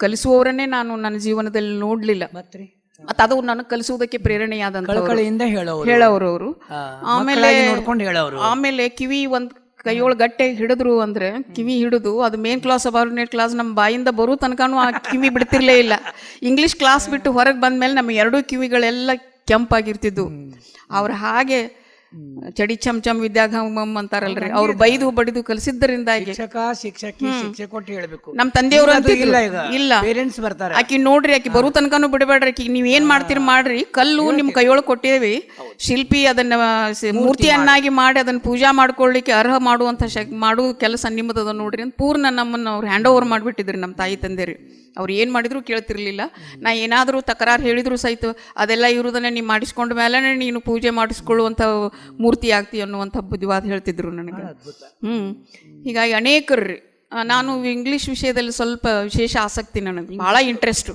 ಕಲಿಸುವವರನ್ನೇ ನಾನು ನನ್ನ ಜೀವನದಲ್ಲಿ ನೋಡಲಿಲ್ಲ. ಮತ್ತು ಅದು ನನಗೆ ಕಲಿಸುವುದಕ್ಕೆ ಪ್ರೇರಣೆಯಾದಂಥ ಹೇಳೋರು ಅವರು. ಆಮೇಲೆ ಕಿವಿ ಒಂದು ಕೈಯೊಳಗೆ ಗಟ್ಟೆ ಹಿಡಿದ್ರು ಅಂದರೆ ಕಿವಿ ಹಿಡಿದು ಅದು ಮೇನ್ ಕ್ಲಾಸ್ ಸಬಾರ್ಡಿನೇಟ್ ಕ್ಲಾಸ್ ನಮ್ಮ ಬಾಯಿಂದ ಬರೋ ತನಕನೂ ಆ ಕಿವಿ ಬಿಡ್ತಿರ್ಲೇ ಇಲ್ಲ. ಇಂಗ್ಲೀಷ್ ಕ್ಲಾಸ್ ಬಿಟ್ಟು ಹೊರಗೆ ಬಂದಮೇಲೆ ನಮ್ಮ ಎರಡೂ ಕಿವಿಗಳೆಲ್ಲ ಕೆಂಪಾಗಿರ್ತಿದ್ವು. ಅವ್ರು ಹಾಗೆ ಚಡಿ ಚಮ್ ಚಮ್ ವಿದ್ಯಾಗಮಂ ಅಂತಾರಲ್ರಿ, ಅವ್ರು ಬೈದು ಬಡಿದು ಕಲಿಸಿದ್ದರಿಂದಾಗಿ ನಮ್ಮ ತಂದೆಯವರು ಇಲ್ಲ ಆಕಿ ನೋಡ್ರಿ, ಆಕಿ ಬರೋ ತನಕನೂ ಬಿಡಬೇಡ್ರಿ, ಆಕಿ ನೀವ್ ಏನ್ ಮಾಡ್ತೀರಿ ಮಾಡ್ರಿ, ಕಲ್ಲು ನಿಮ್ ಕೈಯೊಳಗೆ ಕೊಟ್ಟೇವಿ, ಶಿಲ್ಪಿ ಅದನ್ನ ಮೂರ್ತಿಯನ್ನಾಗಿ ಮಾಡಿ ಅದನ್ನ ಪೂಜಾ ಮಾಡ್ಕೊಳ್ಳಿಕ್ಕೆ ಅರ್ಹ ಮಾಡುವಂತ ಮಾಡು ಕೆಲಸ ನಿಮ್ಮದ ನೋಡ್ರಿ ಅಂತ ಪೂರ್ಣ ನಮ್ಮನ್ನ ಅವ್ರು ಹ್ಯಾಂಡ್ ಓವರ್ ಮಾಡ್ಬಿಟ್ಟಿದ್ರಿ ನಮ್ಮ ತಾಯಿ ತಂದೆರಿ. ಅವ್ರು ಏನು ಮಾಡಿದ್ರು ಕೇಳ್ತಿರ್ಲಿಲ್ಲ. ನಾ ಏನಾದರೂ ತಕರಾರು ಹೇಳಿದ್ರು ಸಹಿತ ಅದೆಲ್ಲ ಇರುವುದನ್ನೇ ನೀವು ಮಾಡಿಸ್ಕೊಂಡ ಮೇಲೆ ನೀನು ಪೂಜೆ ಮಾಡಿಸ್ಕೊಳ್ಳುವಂಥ ಮೂರ್ತಿ ಆಗ್ತಿ ಅನ್ನುವಂಥ ಬುದ್ಧಿವಾದ ಹೇಳ್ತಿದ್ರು ನನಗೆ. ಹೀಗಾಗಿ ಅನೇಕರ್ರಿ ನಾನು ಇಂಗ್ಲೀಷ್ ವಿಷಯದಲ್ಲಿ ಸ್ವಲ್ಪ ವಿಶೇಷ ಆಸಕ್ತಿ, ನನಗೆ ಭಾಳ ಇಂಟ್ರೆಸ್ಟ್.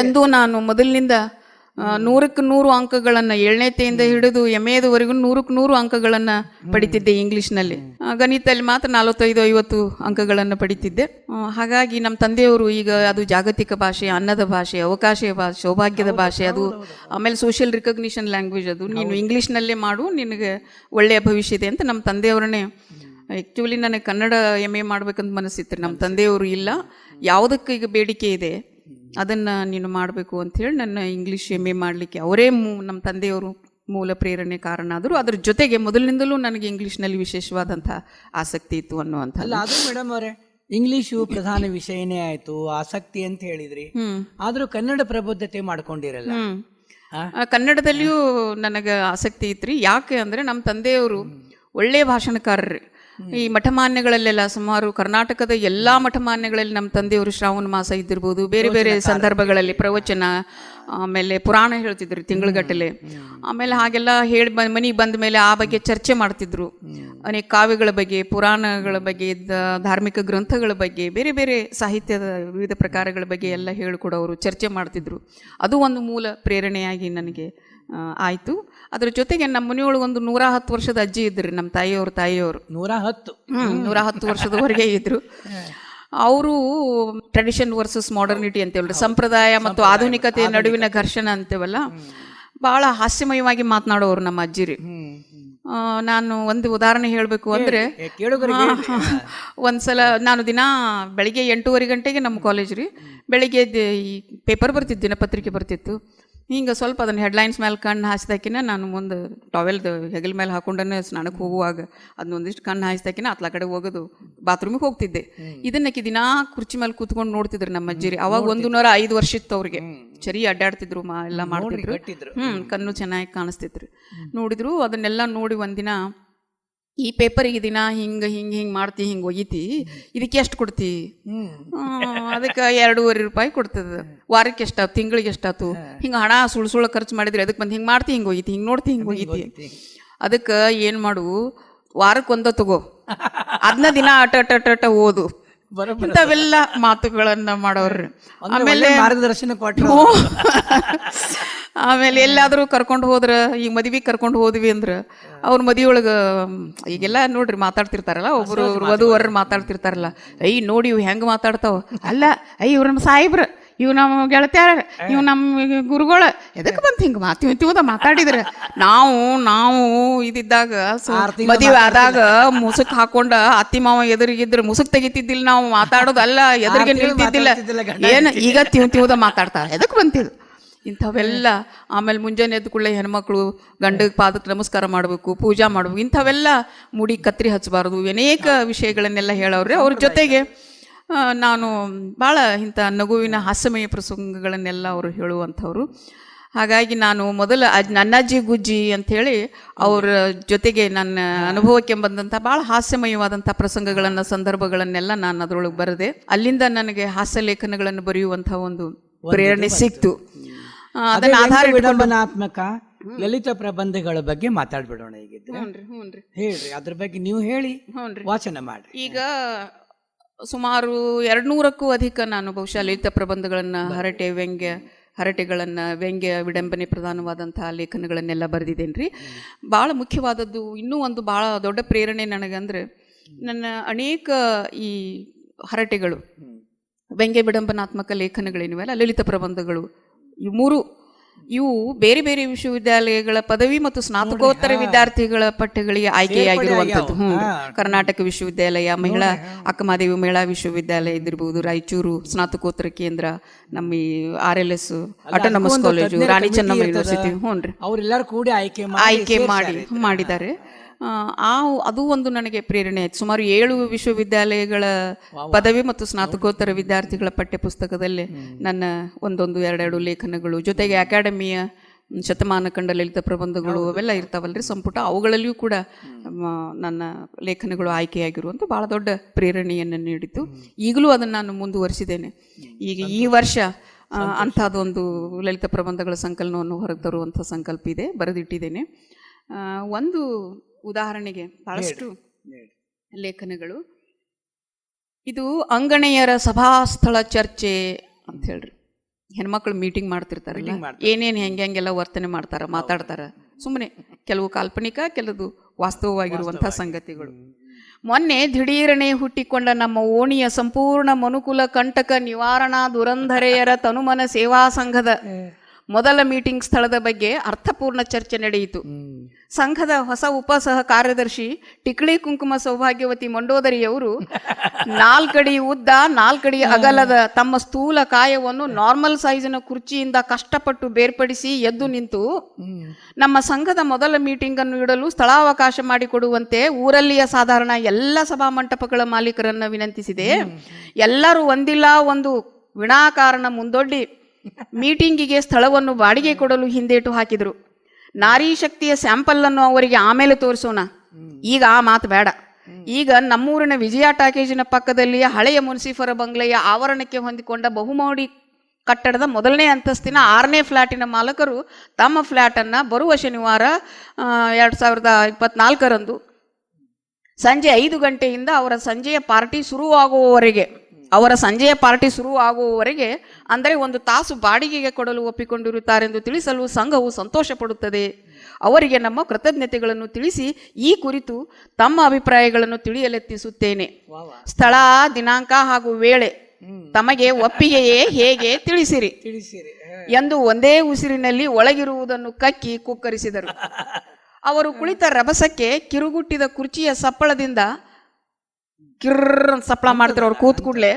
ಎಂದೂ ನಾನು ಮೊದಲಿನಿಂದ 100ಕ್ಕೆ 100 ಅಂಕಗಳನ್ನು 7ನೇತೆಯಿಂದ ಹಿಡಿದು MA-ವರೆಗೂ 100ಕ್ಕೆ 100 ಅಂಕಗಳನ್ನು ಪಡಿತಿದ್ದೆ ಇಂಗ್ಲೀಷ್ನಲ್ಲಿ. ಗಣಿತದಲ್ಲಿ ಮಾತ್ರ 45-50 ಅಂಕಗಳನ್ನು ಪಡಿತಿದ್ದೆ. ಹಾಗಾಗಿ ನಮ್ಮ ತಂದೆಯವರು ಈಗ ಅದು ಜಾಗತಿಕ ಭಾಷೆ, ಅನ್ನದ ಭಾಷೆ, ಅವಕಾಶ ಭಾಷೆ, ಸೌಭಾಗ್ಯದ ಭಾಷೆ, ಅದು ಆಮೇಲೆ ಸೋಷಿಯಲ್ ರಿಕಗ್ನಿಷನ್ ಲ್ಯಾಂಗ್ವೇಜ್, ಅದು ನೀನು ಇಂಗ್ಲೀಷ್ನಲ್ಲೇ ಮಾಡು, ನಿನಗೆ ಒಳ್ಳೆಯ ಭವಿಷ್ಯ ಇದೆ ಅಂತ ನಮ್ಮ ತಂದೆಯವರನ್ನೇ. ಆ್ಯಕ್ಚುಲಿ ನನಗೆ ಕನ್ನಡ MA ಮಾಡ್ಬೇಕಂತ ಮನಸ್ಸಿತ್ತು. ನಮ್ಮ ತಂದೆಯವರು ಇಲ್ಲ, ಯಾವುದಕ್ಕೆ ಈಗ ಬೇಡಿಕೆ ಇದೆ ಅದನ್ನು ನೀನು ಮಾಡಬೇಕು ಅಂಥೇಳಿ ನನ್ನ ಇಂಗ್ಲೀಷ್ MA ಮಾಡಲಿಕ್ಕೆ ಅವರೇ ನಮ್ಮ ತಂದೆಯವರು ಮೂಲ ಪ್ರೇರಣೆ ಕಾರಣ ಆದರು. ಅದ್ರ ಜೊತೆಗೆ ಮೊದಲಿನಿಂದಲೂ ನನಗೆ ಇಂಗ್ಲೀಷ್ನಲ್ಲಿ ವಿಶೇಷವಾದಂಥ ಆಸಕ್ತಿ ಇತ್ತು ಅನ್ನುವಂಥ. ಅಲ್ಲ ಅದು ಮೇಡಮ್ ಅವರೇ, ಇಂಗ್ಲೀಷು ಪ್ರಧಾನ ವಿಷಯನೇ ಆಯಿತು, ಆಸಕ್ತಿ ಅಂತ ಹೇಳಿದ್ರಿ, ಆದರೂ ಕನ್ನಡ ಪ್ರಬುದ್ಧತೆ ಮಾಡ್ಕೊಂಡಿರಲ್ಲ. ಕನ್ನಡದಲ್ಲಿಯೂ ನನಗೆ ಆಸಕ್ತಿ ಇತ್ತು. ಯಾಕೆ ಅಂದರೆ ನಮ್ಮ ತಂದೆಯವರು ಒಳ್ಳೆಯ ಭಾಷಣಕಾರರು. ಈ ಮಠಮಾನ್ಯಗಳಲ್ಲೆಲ್ಲ ಸುಮಾರು ಕರ್ನಾಟಕದ ಎಲ್ಲ ಮಠಮಾನ್ಯಗಳಲ್ಲಿ ನಮ್ಮ ತಂದೆಯವರು ಶ್ರಾವಣ ಮಾಸ ಇದ್ದಿರ್ಬೋದು, ಬೇರೆ ಬೇರೆ ಸಂದರ್ಭಗಳಲ್ಲಿ ಪ್ರವಚನ, ಆಮೇಲೆ ಪುರಾಣ ಹೇಳ್ತಿದ್ರು ತಿಂಗಳಗಟ್ಟಲೆ. ಆಮೇಲೆ ಹಾಗೆಲ್ಲ ಹೇಳಿ ಮನೆಗೆ ಬಂದ ಮೇಲೆ ಆ ಬಗ್ಗೆ ಚರ್ಚೆ ಮಾಡ್ತಿದ್ರು. ಅನೇಕ ಕಾವ್ಯಗಳ ಬಗ್ಗೆ, ಪುರಾಣಗಳ ಬಗ್ಗೆ, ಧಾರ್ಮಿಕ ಗ್ರಂಥಗಳ ಬಗ್ಗೆ, ಬೇರೆ ಬೇರೆ ಸಾಹಿತ್ಯದ ವಿವಿಧ ಪ್ರಕಾರಗಳ ಬಗ್ಗೆ ಎಲ್ಲ ಹೇಳಿಕೊಡೋರು, ಚರ್ಚೆ ಮಾಡ್ತಿದ್ರು. ಅದು ಒಂದು ಮೂಲ ಪ್ರೇರಣೆಯಾಗಿ ನನಗೆ ಆಯಿತು. ಅದ್ರ ಜೊತೆಗೆ ನಮ್ಮ ಮನೆಯೊಳಗೆ ಒಂದು 110 ವರ್ಷದ ಅಜ್ಜಿ ಇದ್ರಿ, ನಮ್ಮ ತಾಯಿಯವರು 110 ವರ್ಷದವರೆಗೆ ಇದ್ರು. ಅವರು ಟ್ರೆಡಿಷನ್ ವರ್ಸಸ್ ಮಾಡರ್ನಿಟಿ ಅಂತೇಳಿ, ಸಂಪ್ರದಾಯ ಮತ್ತು ಆಧುನಿಕತೆ ನಡುವಿನ ಘರ್ಷಣೆ ಅಂತೇವಲ್ಲ, ಭಾಳ ಹಾಸ್ಯಮಯವಾಗಿ ಮಾತನಾಡೋರು ನಮ್ಮ ಅಜ್ಜಿರಿ. ನಾನು ಒಂದು ಉದಾಹರಣೆ ಹೇಳಬೇಕು ಅಂದರೆ, ಒಂದ್ಸಲ ನಾನು ದಿನ ಬೆಳಿಗ್ಗೆ 8:30 ಗಂಟೆಗೆ ನಮ್ಮ ಕಾಲೇಜ್ ರೀ, ಬೆಳಿಗ್ಗೆ ಈ ಪೇಪರ್ ಬರ್ತಿತ್ತು, ದಿನಪತ್ರಿಕೆ ಬರ್ತಿತ್ತು. ಹಿಂಗೆ ಸ್ವಲ್ಪ ಅದನ್ನು ಹೆಡ್ಲೈನ್ಸ್ ಮೇಲೆ ಕಣ್ಣು ಹಾಸಿದಾಕಿನ ನಾನು ಮುಂದೆ ಟಾವೆಲ್ದು ಹೆಗಲ ಮೇಲೆ ಹಾಕೊಂಡೇ ಸ್ನಾನಕ್ಕೆ ಹೋಗುವಾಗ ಅದನ್ನೊಂದಿಷ್ಟು ಕಣ್ಣು ಹಾಯಿಸ್ದಾಕಿನ ಅತ್ಲ ಕಡೆ ಹೋಗೋದು, ಬಾತ್ರೂಮಿಗೆ ಹೋಗ್ತಿದ್ದೆ. ಇದನ್ನಕ್ಕೆ ದಿನಾ ಕುರ್ಚಿ ಮೇಲೆ ಕೂತ್ಕೊಂಡು ನೋಡ್ತಿದ್ರು ನಮ್ಮ ಅಜ್ಜಿರಿ. ಅವಾಗ 105 ವರ್ಷ ಇತ್ತು ಅವ್ರಿಗೆ. ಸರಿ ಅಡ್ಡಾಡ್ತಿದ್ರು, ಎಲ್ಲ ಮಾಡ್ತಿದ್ರು, ಕಣ್ಣು ಚೆನ್ನಾಗಿ ಕಾಣಿಸ್ತಿದ್ರು. ನೋಡಿದ್ರು ಅದನ್ನೆಲ್ಲ ನೋಡಿ ಒಂದಿನ, ಈ ಪೇಪರಿಗೆ ದಿನ ಹಿಂಗೆ ಹಿಂಗೆ ಹಿಂಗೆ ಮಾಡ್ತಿ, ಹಿಂಗೆ ಒಗಿತಿ, ಇದಕ್ಕೆ ಎಷ್ಟು ಕೊಡ್ತಿ? ಅದಕ್ಕೆ 2.5 ರೂಪಾಯಿ ಕೊಡ್ತದೆ. ವಾರಕ್ಕೆ ಎಷ್ಟಾಯ್ತು, ತಿಂಗಳಿಗೆ ಎಷ್ಟಾಯ್ತು? ಹಿಂಗೆ ಹಣ ಸುಳ್ಳು ಖರ್ಚು ಮಾಡಿದ್ರೆ ಅದಕ್ಕೆ ಬಂದು ಹಿಂಗೆ ಮಾಡ್ತಿ, ಹಿಂಗೆ ಒಗಿತಿ, ಹಿಂಗೆ ನೋಡ್ತಿ, ಹಿಂಗೆ ಒಗಿತಿ. ಅದಕ್ಕೆ ಏನು ಮಾಡು, ವಾರಕ್ಕೆ ಒಂದ ತಗೋ, ಅದನ್ನ ದಿನ ಅಟ ಓದು, ಇಂಥವೆಲ್ಲ ಮಾತುಗಳನ್ನ ಮಾಡೋರ್ರಿ. ಆಮೇಲೆ ಮಾರ್ಗದರ್ಶನ ಕೊಟ್ಟರು. ಆಮೇಲೆ ಎಲ್ಲಾದರೂ ಕರ್ಕೊಂಡು ಹೋದ್ರೆ, ಈಗ ಮದುವೆಗೆ ಕರ್ಕೊಂಡು ಹೋದ್ವಿ ಅಂದ್ರೆ ಅವ್ರ ಮದುವೆಯೊಳಗೆ ಈಗೆಲ್ಲ ನೋಡ್ರಿ ಮಾತಾಡ್ತಿರ್ತಾರಲ್ಲ, ಒಬ್ಬರು ವಧುವರರು ಮಾತಾಡ್ತಿರ್ತಾರಲ್ಲ, ನೋಡಿ ಇವು ಹೆಂಗೆ ಮಾತಾಡ್ತಾವ, ಅಲ್ಲ ಇವ್ರ ನಮ್ಮ ಸಾಹೇಬ್ರ, ಇವು ನಮ್ಮ ಗೆಳತ್ಯಾರ, ಇವು ನಮ್ಮ ಗುರುಗಳ, ಎದಕ್ಕೆ ಬಂತು ಹಿಂಗೆ ತಿವದ ಮಾತಾಡಿದ್ರೆ? ನಾವು ಇದಿದ್ದಾಗ ಮದುವೆ ಆದಾಗ ಮುಸುಕ್ ಹಾಕೊಂಡ ಅತ್ತಿ ಮಾವ ಎದುರಿಗಿದ್ರೆ ಮುಸುಕ್ ತೆಗಿತಿದ್ದಿಲ್ಲ, ನಾವು ಮಾತಾಡೋದಲ್ಲ, ಎದುರಿಗೆ ನಿಲ್ತಿದ್ದಿಲ್ಲ. ಏನು ಈಗ ತಿವದ ಮಾತಾಡ್ತಾರ, ಎದಕ್ಕೆ ಬಂತಿದ್ದು ಇಂಥವೆಲ್ಲ. ಆಮೇಲೆ ಮುಂಜಾನೆ ಎದ್ದು ಕೂಡಲೇ ಹೆಣ್ಮಕ್ಳು ಗಂಡಗೆ ಪಾದಕ್ಕೆ ನಮಸ್ಕಾರ ಮಾಡಬೇಕು, ಪೂಜಾ ಮಾಡಬೇಕು, ಇಂಥವೆಲ್ಲ ಮುಡಿ ಕತ್ರಿ ಹಚ್ಚಬಾರ್ದು, ಅನೇಕ ವಿಷಯಗಳನ್ನೆಲ್ಲ ಹೇಳೋವ್ರೆ. ಅವ್ರ ಜೊತೆಗೆ ನಾನು ಭಾಳ ಇಂಥ ನಗುವಿನ ಹಾಸ್ಯಮಯ ಪ್ರಸಂಗಗಳನ್ನೆಲ್ಲ ಅವರು ಹೇಳುವಂಥವ್ರು. ಹಾಗಾಗಿ ನಾನು ಮೊದಲು ನನ್ನಜ್ಜಿ ಗುಜ್ಜಿ ಅಂಥೇಳಿ ಅವ್ರ ಜೊತೆಗೆ ನನ್ನ ಅನುಭವಕ್ಕೆ ಬಂದಂಥ ಭಾಳ ಹಾಸ್ಯಮಯವಾದಂಥ ಪ್ರಸಂಗಗಳನ್ನು, ಸಂದರ್ಭಗಳನ್ನೆಲ್ಲ ನಾನು ಅದರೊಳಗೆ ಬರೆದೆ. ಅಲ್ಲಿಂದ ನನಗೆ ಹಾಸ್ಯ ಲೇಖನಗಳನ್ನು ಬರೆಯುವಂಥ ಒಂದು ಪ್ರೇರಣೆ ಸಿಕ್ತು. ಅದನ್ನ ಆಧಾರ ವಿಡಂಬನಾತ್ಮಕ ಲಲಿತ ಪ್ರಬಂಧಗಳ ಬಗ್ಗೆ ಮಾತಾಡ್ಬಿಡೋಣ ಈಗಿದ್ರೆ. ಹೇಳ್ರಿ, ಅದ್ರ ಬಗ್ಗೆ ನೀವು ಹೇಳಿ, ವಾಚನ ಮಾಡಿ. ಈಗ ಸುಮಾರು 200ಕ್ಕೂ ಅಧಿಕ ನಾನು ಬಹುಶಃ ಲಲಿತ ಪ್ರಬಂಧಗಳನ್ನು, ಹರಟೆ, ವ್ಯಂಗ್ಯ, ಹರಟೆಗಳನ್ನು, ವ್ಯಂಗ್ಯ ವಿಡಂಬನೆ ಪ್ರಧಾನವಾದಂತಹ ಲೇಖನಗಳನ್ನೆಲ್ಲ ಬರೆದಿದ್ದೇನೆ ರೀ. ಭಾಳ ಮುಖ್ಯವಾದದ್ದು ಇನ್ನೂ ಒಂದು ಭಾಳ ದೊಡ್ಡ ಪ್ರೇರಣೆ ನನಗಂದ್ರೆ, ನನ್ನ ಅನೇಕ ಈ ಹರಟೆಗಳು, ವ್ಯಂಗ್ಯ ವಿಡಂಬನಾತ್ಮಕ ಲೇಖನಗಳೇನಿವೆಲ್ಲ, ಲಲಿತ ಪ್ರಬಂಧಗಳು, ಇವು ಬೇರೆ ಬೇರೆ ವಿಶ್ವವಿದ್ಯಾಲಯಗಳ ಪದವಿ ಮತ್ತು ಸ್ನಾತಕೋತ್ತರ ವಿದ್ಯಾರ್ಥಿಗಳ ಪಠ್ಯಗಳಿಗೆ ಆಯ್ಕೆಯಾಗಿರುವಂಥದ್ದು. ಕರ್ನಾಟಕ ವಿಶ್ವವಿದ್ಯಾಲಯ, ಮಹಿಳಾ ಅಕ್ಕಮಹಾದೇವಿ ಮಹಿಳಾ ವಿಶ್ವವಿದ್ಯಾಲಯ ಇದಿರ್ಬೋದು, ರಾಯಚೂರು ಸ್ನಾತಕೋತ್ತರ ಕೇಂದ್ರ, ನಮ್ಮ ಈ RLS autonomous college, Rani Chennamma university, ಹ್ಞೂ, ಅವರೆಲ್ಲರೂ ಕೂಡಿ ಆಯ್ಕೆ ಮಾಡಿದ್ದಾರೆ. ಅದು ಒಂದು ನನಗೆ ಪ್ರೇರಣೆ ಆಯ್ತು. ಸುಮಾರು 7 ವಿಶ್ವವಿದ್ಯಾಲಯಗಳ ಪದವಿ ಮತ್ತು ಸ್ನಾತಕೋತ್ತರ ವಿದ್ಯಾರ್ಥಿಗಳ ಪಠ್ಯಪುಸ್ತಕದಲ್ಲಿ ನನ್ನ ಒಂದೊಂದು 2 ಲೇಖನಗಳು, ಜೊತೆಗೆ ಅಕಾಡೆಮಿಯ ಶತಮಾನ ಕಂಡ ಲಲಿತ ಪ್ರಬಂಧಗಳು ಅವೆಲ್ಲ ಇರ್ತಾವಲ್ರಿ ಸಂಪುಟ, ಅವುಗಳಲ್ಲಿಯೂ ಕೂಡ ನನ್ನ ಲೇಖನಗಳು ಆಯ್ಕೆಯಾಗಿರುವಂಥ ಭಾಳ ದೊಡ್ಡ ಪ್ರೇರಣೆಯನ್ನು ನೀಡಿತು. ಈಗಲೂ ಅದನ್ನು ನಾನು ಮುಂದುವರಿಸಿದ್ದೇನೆ. ಈಗ ಈ ವರ್ಷ ಅಂಥದ್ದೊಂದು ಲಲಿತ ಪ್ರಬಂಧಗಳ ಸಂಕಲನವನ್ನು ಹೊರಗೆ ತರುವಂಥ ಸಂಕಲ್ಪ ಇದೆ, ಬರೆದಿಟ್ಟಿದ್ದೇನೆ. ಒಂದು ಉದಾಹರಣೆಗೆ ಬಹಳಷ್ಟು ಲೇಖನಗಳು. ಇದು ಅಂಗಣೆಯರ ಸಭಾಸ್ಥಳ ಚರ್ಚೆ ಅಂತ ಹೇಳ್ರಿ. ಹೆಣ್ಮಕ್ಳು ಮೀಟಿಂಗ್ ಮಾಡ್ತಿರ್ತಾರೆ, ಏನೇನು ಹೆಂಗೆಲ್ಲ ವರ್ತನೆ ಮಾತಾಡ್ತಾರ, ಸುಮ್ಮನೆ ಕೆಲವು ಕಾಲ್ಪನಿಕ, ಕೆಲವು ವಾಸ್ತವವಾಗಿರುವಂಥ ಸಂಗತಿಗಳು. ಮೊನ್ನೆ ದಿಢೀರನೆ ಹುಟ್ಟಿಕೊಂಡ ನಮ್ಮ ಓಣಿಯ ಸಂಪೂರ್ಣ ಮನುಕುಲ ಕಂಟಕ ನಿವಾರಣಾ ದುರಂಧರೆಯರ ತನುಮನ ಸೇವಾ ಸಂಘದ ಮೊದಲ ಮೀಟಿಂಗ್ ಸ್ಥಳದ ಬಗ್ಗೆ ಅರ್ಥಪೂರ್ಣ ಚರ್ಚೆ ನಡೆಯಿತು. ಸಂಘದ ಹೊಸ ಉಪಸಹ ಕಾರ್ಯದರ್ಶಿ ಟಿಕ್ಳಿ ಕುಂಕುಮ ಸೌಭಾಗ್ಯವತಿ ಮಂಡೋದರಿಯವರು 4 ಅಡಿ ಉದ್ದ 4 ಅಡಿ ಅಗಲದ ತಮ್ಮ ಸ್ಥೂಲ ಕಾಯವನ್ನು ನಾರ್ಮಲ್ ಸೈಜಿನ ಕುರ್ಚಿಯಿಂದ ಕಷ್ಟಪಟ್ಟು ಬೇರ್ಪಡಿಸಿ ಎದ್ದು ನಿಂತು ನಮ್ಮ ಸಂಘದ ಮೊದಲ ಮೀಟಿಂಗ್ ಅನ್ನು ಇಡಲು ಸ್ಥಳಾವಕಾಶ ಮಾಡಿಕೊಡುವಂತೆ ಊರಲ್ಲಿಯ ಸಾಧಾರಣ ಎಲ್ಲ ಸಭಾ ಮಂಟಪಗಳ ಮಾಲೀಕರನ್ನು ವಿನಂತಿಸಿದೆ. ಎಲ್ಲರೂ ಒಂದಿಲ್ಲ ಒಂದು ವಿನಾಕಾರಣ ಮುಂದೊಡ್ಡಿ ಮೀಟಿಂಗಿಗೆ ಸ್ಥಳವನ್ನು ಬಾಡಿಗೆ ಕೊಡಲು ಹಿಂದೇಟು ಹಾಕಿದರು. ನಾರಿ ಶಕ್ತಿಯ ಸ್ಯಾಂಪಲ್ ಅನ್ನು ಅವರಿಗೆ ಆಮೇಲೆ ತೋರಿಸೋಣ, ಈಗ ಆ ಮಾತು ಬೇಡ. ಈಗ ನಮ್ಮೂರಿನ ವಿಜಯ ಟಾಕೇಜಿನ ಪಕ್ಕದಲ್ಲಿಯ ಹಳೆಯ ಮುನ್ಸಿಫರ ಬಂಗ್ಲೆಯ ಆವರಣಕ್ಕೆ ಹೊಂದಿಕೊಂಡ ಬಹುಮಹಡಿ ಕಟ್ಟಡದ ಮೊದಲನೇ ಅಂತಸ್ತಿನ 6ನೇ ಫ್ಲ್ಯಾಟಿನ ಮಾಲಕರು ತಮ್ಮ ಫ್ಲ್ಯಾಟನ್ನು ಬರುವ ಶನಿವಾರ 2024ರಂದು ಸಂಜೆ 5 ಗಂಟೆಯಿಂದ ಅವರ ಸಂಜೆಯ ಪಾರ್ಟಿ ಶುರುವಾಗುವವರೆಗೆ ಅಂದರೆ 1 ತಾಸು ಬಾಡಿಗೆಗೆ ಕೊಡಲು ಒಪ್ಪಿಕೊಂಡಿರುತ್ತಾರೆಂದು ತಿಳಿಸಲು ಸಂಘವು ಸಂತೋಷ ಪಡುತ್ತದೆ. ಅವರಿಗೆ ನಮ್ಮ ಕೃತಜ್ಞತೆಗಳನ್ನು ತಿಳಿಸಿ ಈ ಕುರಿತು ತಮ್ಮ ಅಭಿಪ್ರಾಯಗಳನ್ನು ತಿಳಿಯಲೆತ್ತಿಸುತ್ತೇನೆ. ಸ್ಥಳ, ದಿನಾಂಕ ಹಾಗೂ ವೇಳೆ ತಮಗೆ ಒಪ್ಪಿಗೆಯೇ ಹೇಗೆ ತಿಳಿಸಿರಿ ಎಂದು ಒಂದೇ ಉಸಿರಿನಲ್ಲಿ ಒಳಗಿರುವುದನ್ನು ಕಕ್ಕಿ ಕುಕ್ಕರಿಸಿದರು. ಅವರು ಕುಳಿತ ರಭಸಕ್ಕೆ ಕಿರುಗುಟ್ಟಿದ ಕುರ್ಚಿಯ ಸಪ್ಪಳದಿಂದ ಕಿರ್ರ ಸಪ್ಪಳ ಮಾಡಿದ್ರು. ಅವ್ರು ಕೂತ್ ಕೂಡ್ಲೆ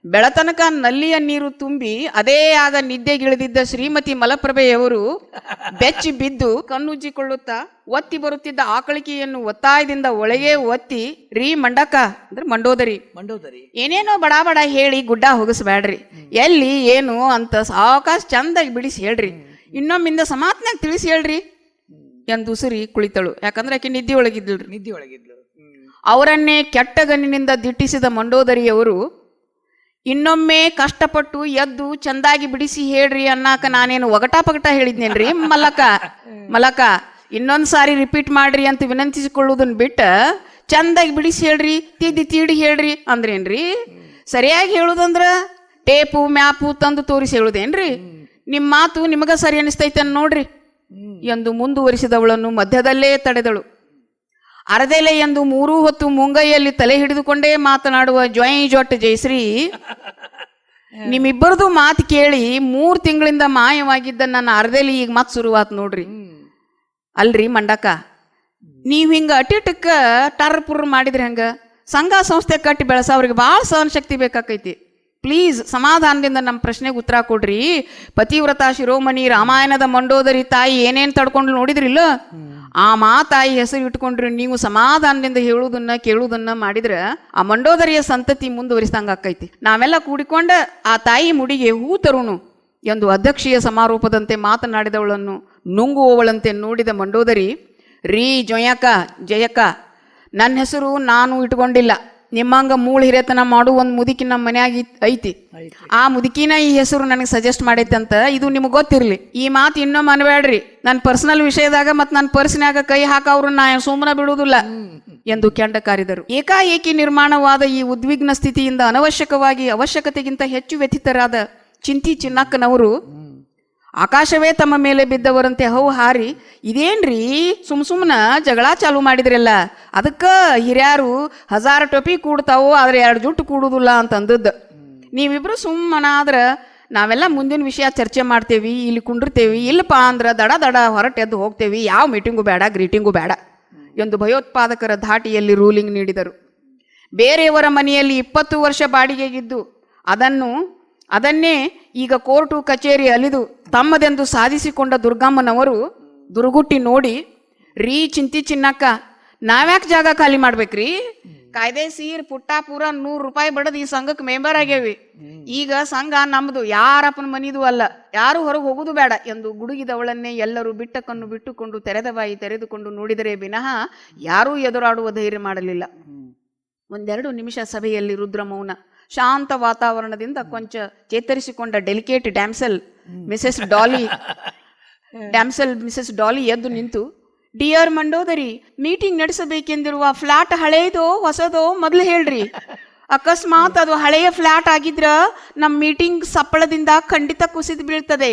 ಬೆಳತನಕ ನಲ್ಲಿಯ ನೀರು ತುಂಬಿ ಅದೇ ಆಗ ನಿದ್ದೆಗಿಳಿದಿದ್ದ ಶ್ರೀಮತಿ ಮಲಪ್ರಭೆಯವರು ಬೆಚ್ಚಿ ಬಿದ್ದು ಕಣ್ಣುಜ್ಜಿಕೊಳ್ಳುತ್ತಾ ಒತ್ತಿ ಬರುತ್ತಿದ್ದ ಆಕಳಿಕೆಯನ್ನು ಒತ್ತಾಯದಿಂದ ಒಳಗೆ ಒತ್ತಿ, ರೀ ಮಂಡಕ್ಕ ಅಂದ್ರೆ ಮಂಡೋದರಿ ಏನೇನೋ ಬಡ ಬಡ ಹೇಳಿ ಗುಡ್ಡ ಹೋಗಿಸ್ಬೇಡ್ರಿ, ಎಲ್ಲಿ ಏನು ಅಂತ ಸಾವಕಾಶ ಚಂದಾಗಿ ಬಿಡಿಸಿ ಹೇಳ್ರಿ, ಇನ್ನೊಮ್ಮಿಂದ ಸಮಾತ್ನಾಗ ತಿಳಿಸಿ ಹೇಳ್ರಿ ಎಂದು ಉಸಿರಿ ಕುಳಿತಳು. ಯಾಕಂದ್ರೆ ಆಕೆ ನಿದ್ದೆ ಒಳಗಿದ್ಲು. ಅವರನ್ನೇ ಕೆಟ್ಟಗಣ್ಣಿನಿಂದ ದಿಟ್ಟಿಸಿದ ಮಂಡೋದರಿಯವರು, ಇನ್ನೊಮ್ಮೆ ಕಷ್ಟಪಟ್ಟು ಎದ್ದು ಚಂದಾಗಿ ಬಿಡಿಸಿ ಹೇಳ್ರಿ ಅನ್ನಾಕ ನಾನೇನು ಒಗಟ ಪಗಟ ಹೇಳಿದ್ನೇನ್ರಿ ಮಲಕ ಇನ್ನೊಂದು ಸಾರಿ ರಿಪೀಟ್ ಮಾಡ್ರಿ ಅಂತ ವಿನಂತಿಸಿಕೊಳ್ಳುವುದನ್ನು ಬಿಟ್ಟ ಚಂದಾಗಿ ಬಿಡಿಸಿ ಹೇಳ್ರಿ, ತೀಡಿ ಹೇಳ್ರಿ ಅಂದ್ರೇನ್ರಿ? ಸರಿಯಾಗಿ ಹೇಳುದಂದ್ರ ಟೇಪು ಮ್ಯಾಪು ತಂದು ತೋರಿಸಿ ಹೇಳುದೇನ್ರಿ? ನಿಮ್ಮ ಮಾತು ನಿಮಗ ಸರಿ ಅನಿಸ್ತೈತೆ ನೋಡ್ರಿ ಎಂದು ಮುಂದುವರಿಸಿದವಳನ್ನು ಮಧ್ಯದಲ್ಲೇ ತಡೆದಳು. ಅರದೆಲೆ ಎಂದು 3 ಹೊತ್ತು ಮುಂಗೈಯಲ್ಲಿ ತಲೆ ಹಿಡಿದುಕೊಂಡೇ ಮಾತನಾಡುವ ಜೊಟ್ ಜಯಶ್ರೀ, ನಿಮ್ಮಿಬ್ಬರದು ಮಾತು ಕೇಳಿ 3 ತಿಂಗಳಿಂದ ಮಾಯವಾಗಿದ್ದ ನನ್ನ ಅರದೆಲೆ ಈಗ ಮತ್ತೆ ಶುರುವಾತ್ ನೋಡ್ರಿ. ಅಲ್ರಿ ಮಂಡಕ್ಕ, ನೀವು ಹಿಂಗ ಅಟಿಟಕ್ಕ ಟರ್ಪುರ್ ಮಾಡಿದ್ರಿ ಹಂಗ ಸಂಘ ಸಂಸ್ಥೆ ಕಟ್ಟಿ ಬೆಳೆಸೋವ್ರಿಗೆ ಭಾಳ ಸಹನ ಶಕ್ತಿ ಬೇಕಾಕೈತಿ. ಪ್ಲೀಸ್ ಸಮಾಧಾನದಿಂದ ನಮ್ಮ ಪ್ರಶ್ನೆಗೆ ಉತ್ತರ ಕೊಡ್ರಿ. ಪತಿವ್ರತ ಶಿರೋಮಣಿ ರಾಮಾಯಣದ ಮಂಡೋದರಿ ತಾಯಿ ಏನೇನು ತಡ್ಕೊಂಡು ನೋಡಿದ್ರಿಲ್ಲ, ಆ ತಾಯಿ ಹೆಸರು ಇಟ್ಕೊಂಡ್ರಿ ನೀವು ಸಮಾಧಾನದಿಂದ ಹೇಳುವುದನ್ನ ಕೇಳುವುದನ್ನ ಮಾಡಿದ್ರೆ ಆ ಮಂಡೋದರಿಯ ಸಂತತಿ ಮುಂದುವರಿಸಿದಂಗ ಆಕೈತಿ. ನಾವೆಲ್ಲ ಕೂಡಿಕೊಂಡ ಆ ತಾಯಿ ಮುಡಿಗೆ ಹೂ ತರುಣು ಎಂದು ಅಧ್ಯಕ್ಷೀಯ ಸಮಾರೋಪದಂತೆ ಮಾತನಾಡಿದವಳನ್ನು ನುಂಗುವವಳಂತೆ ನೋಡಿದ ಮಂಡೋದರಿ, ರೀ ಜಯಕ್ಕ, ನನ್ನ ಹೆಸರು ನಾನು ಇಟ್ಕೊಂಡಿಲ್ಲ. ನಿಮ್ಮಂಗ ಮೂಳ ಹಿರೇತನ ಮಾಡು ಒಂದು ಮುದುಕಿ ನಮ್ಮ ಮನ್ಯಾಗ ಐತಿ. ಆ ಮುದುಕಿನ ಈ ಹೆಸರು ನನಗೆ ಸಜೆಸ್ಟ್ ಮಾಡೈತೆ ಅಂತ ಇದು ನಿಮಗೆ ಗೊತ್ತಿರಲಿ. ಈ ಮಾತು ಇನ್ನೊಮ್ಮೆ ಅನ್ಬೇಡ್ರಿ. ನನ್ನ ಪರ್ಸನಲ್ ವಿಷಯದಾಗ ಮತ್ತು ನನ್ನ ಪರ್ಸ್ನ್ಯಾಗ ಕೈ ಹಾಕವ್ರು ನಾ ಸುಮ್ಮನೆ ಬಿಡುವುದಿಲ್ಲ ಎಂದು ಕೆಂಡ ಕಾರಿದರು. ಏಕಾಏಕಿ ನಿರ್ಮಾಣವಾದ ಈ ಉದ್ವಿಗ್ನ ಸ್ಥಿತಿಯಿಂದ ಅವಶ್ಯಕತೆಗಿಂತ ಹೆಚ್ಚು ವ್ಯಥಿತರಾದ ಚಿಂತಿ ಚಿನ್ನಕ್ಕನವರು ಆಕಾಶವೇ ತಮ್ಮ ಮೇಲೆ ಬಿದ್ದವರಂತೆ ಹೌ ಹಾರಿ ಇದೇನ್ರಿ ಸುಮ್ಮನೆ ಜಗಳ ಚಾಲು ಮಾಡಿದ್ರಲ್ಲ, ಅದಕ್ಕೆ ಹಿರಿಯರು 1000 ಟೊಪಿ ಕೂಡ್ತಾವು ಆದ್ರೆ 2 ಜುಟ್ಟು ಕೂಡುದಿಲ್ಲ ಅಂತಂದದ್ದು. ನೀವಿಬ್ರು ಸುಮ್ಮನಾದ್ರೆ ನಾವೆಲ್ಲ ಮುಂದಿನ ವಿಷಯ ಚರ್ಚೆ ಮಾಡ್ತೇವಿ, ಇಲ್ಲಿ ಕುಂಡಿರ್ತೇವಿ, ಇಲ್ಲಪ್ಪ ಅಂದ್ರೆ ದಡ ದಡ ಹೊರಟೆದ್ದು ಹೋಗ್ತೇವಿ, ಯಾವ ಮೀಟಿಂಗು ಬೇಡ ಗ್ರೀಟಿಂಗು ಬೇಡ ಎಂದು ಭಯೋತ್ಪಾದಕರ ಧಾಟಿಯಲ್ಲಿ ರೂಲಿಂಗ್ ನೀಡಿದರು. ಬೇರೆಯವರ ಮನೆಯಲ್ಲಿ 20 ವರ್ಷ ಬಾಡಿಗೆಗಿದ್ದು ಅದನ್ನೇ ಈಗ ಕೋರ್ಟು ಕಚೇರಿ ಅಲಿದು ತಮ್ಮದೆಂದು ಸಾಧಿಸಿಕೊಂಡ ದುರ್ಗಮ್ಮನವರು ದುರ್ಗುಟ್ಟಿ ನೋಡಿ, ರೀ ಚಿಂತಿ ಚಿನ್ನಕ್ಕ, ನಾವ್ಯಾಕೆ ಜಾಗ ಖಾಲಿ ಮಾಡ್ಬೇಕ್ರಿ? ಕಾಯ್ದೆ ಸೀರ್ ಪುಟ್ಟ ಪೂರ 100 ರೂಪಾಯಿ ಬಡದು ಈ ಸಂಘಕ್ಕೆ ಮೆಂಬರ್ ಆಗ್ಯಾವಿ. ಈಗ ಸಂಘ ನಮ್ದು, ಯಾರಪ್ಪನ ಮನಿದು ಅಲ್ಲ, ಯಾರು ಹೊರಗೆ ಹೋಗುದು ಬೇಡ ಎಂದು ಗುಡುಗಿದವಳನ್ನೇ ಎಲ್ಲರೂ ಬಿಟ್ಟ ಕಣ್ಣು ಬಿಟ್ಟುಕೊಂಡು ತೆರೆದ ಬಾಯಿ ತೆರೆದುಕೊಂಡು ನೋಡಿದರೆ ವಿನಃ ಯಾರೂ ಎದುರಾಡುವ ಧೈರ್ಯ ಮಾಡಲಿಲ್ಲ. 1-2 ನಿಮಿಷ ಸಭೆಯಲ್ಲಿ ರುದ್ರ ಮೌನ. ಶಾಂತ ವಾತಾವರಣದಿಂದ ಕೊಂಚ ಚೇತರಿಸಿಕೊಂಡ ಡೆಲಿಕೇಟ್ ಡ್ಯಾಮ್ಸೆಲ್ ಮಿಸೆಸ್ ಡಾಲಿ ಎದ್ದು ನಿಂತು, ಡಿಯರ್ ಮಂಡೋದರಿ, ಮೀಟಿಂಗ್ ನಡೆಸಬೇಕೆಂದಿರುವ ಫ್ಲಾಟ್ ಹಳೇದೋ ಹೊಸದೋ ಮೊದಲು ಹೇಳ್ರಿ. ಅಕಸ್ಮಾತ್ ಅದು ಹಳೆಯ ಫ್ಲಾಟ್ ಆಗಿದ್ರ ನಮ್ಮ ಮೀಟಿಂಗ್ ಸಪ್ಪಳದಿಂದ ಖಂಡಿತ ಕುಸಿದು ಬೀಳ್ತದೆ.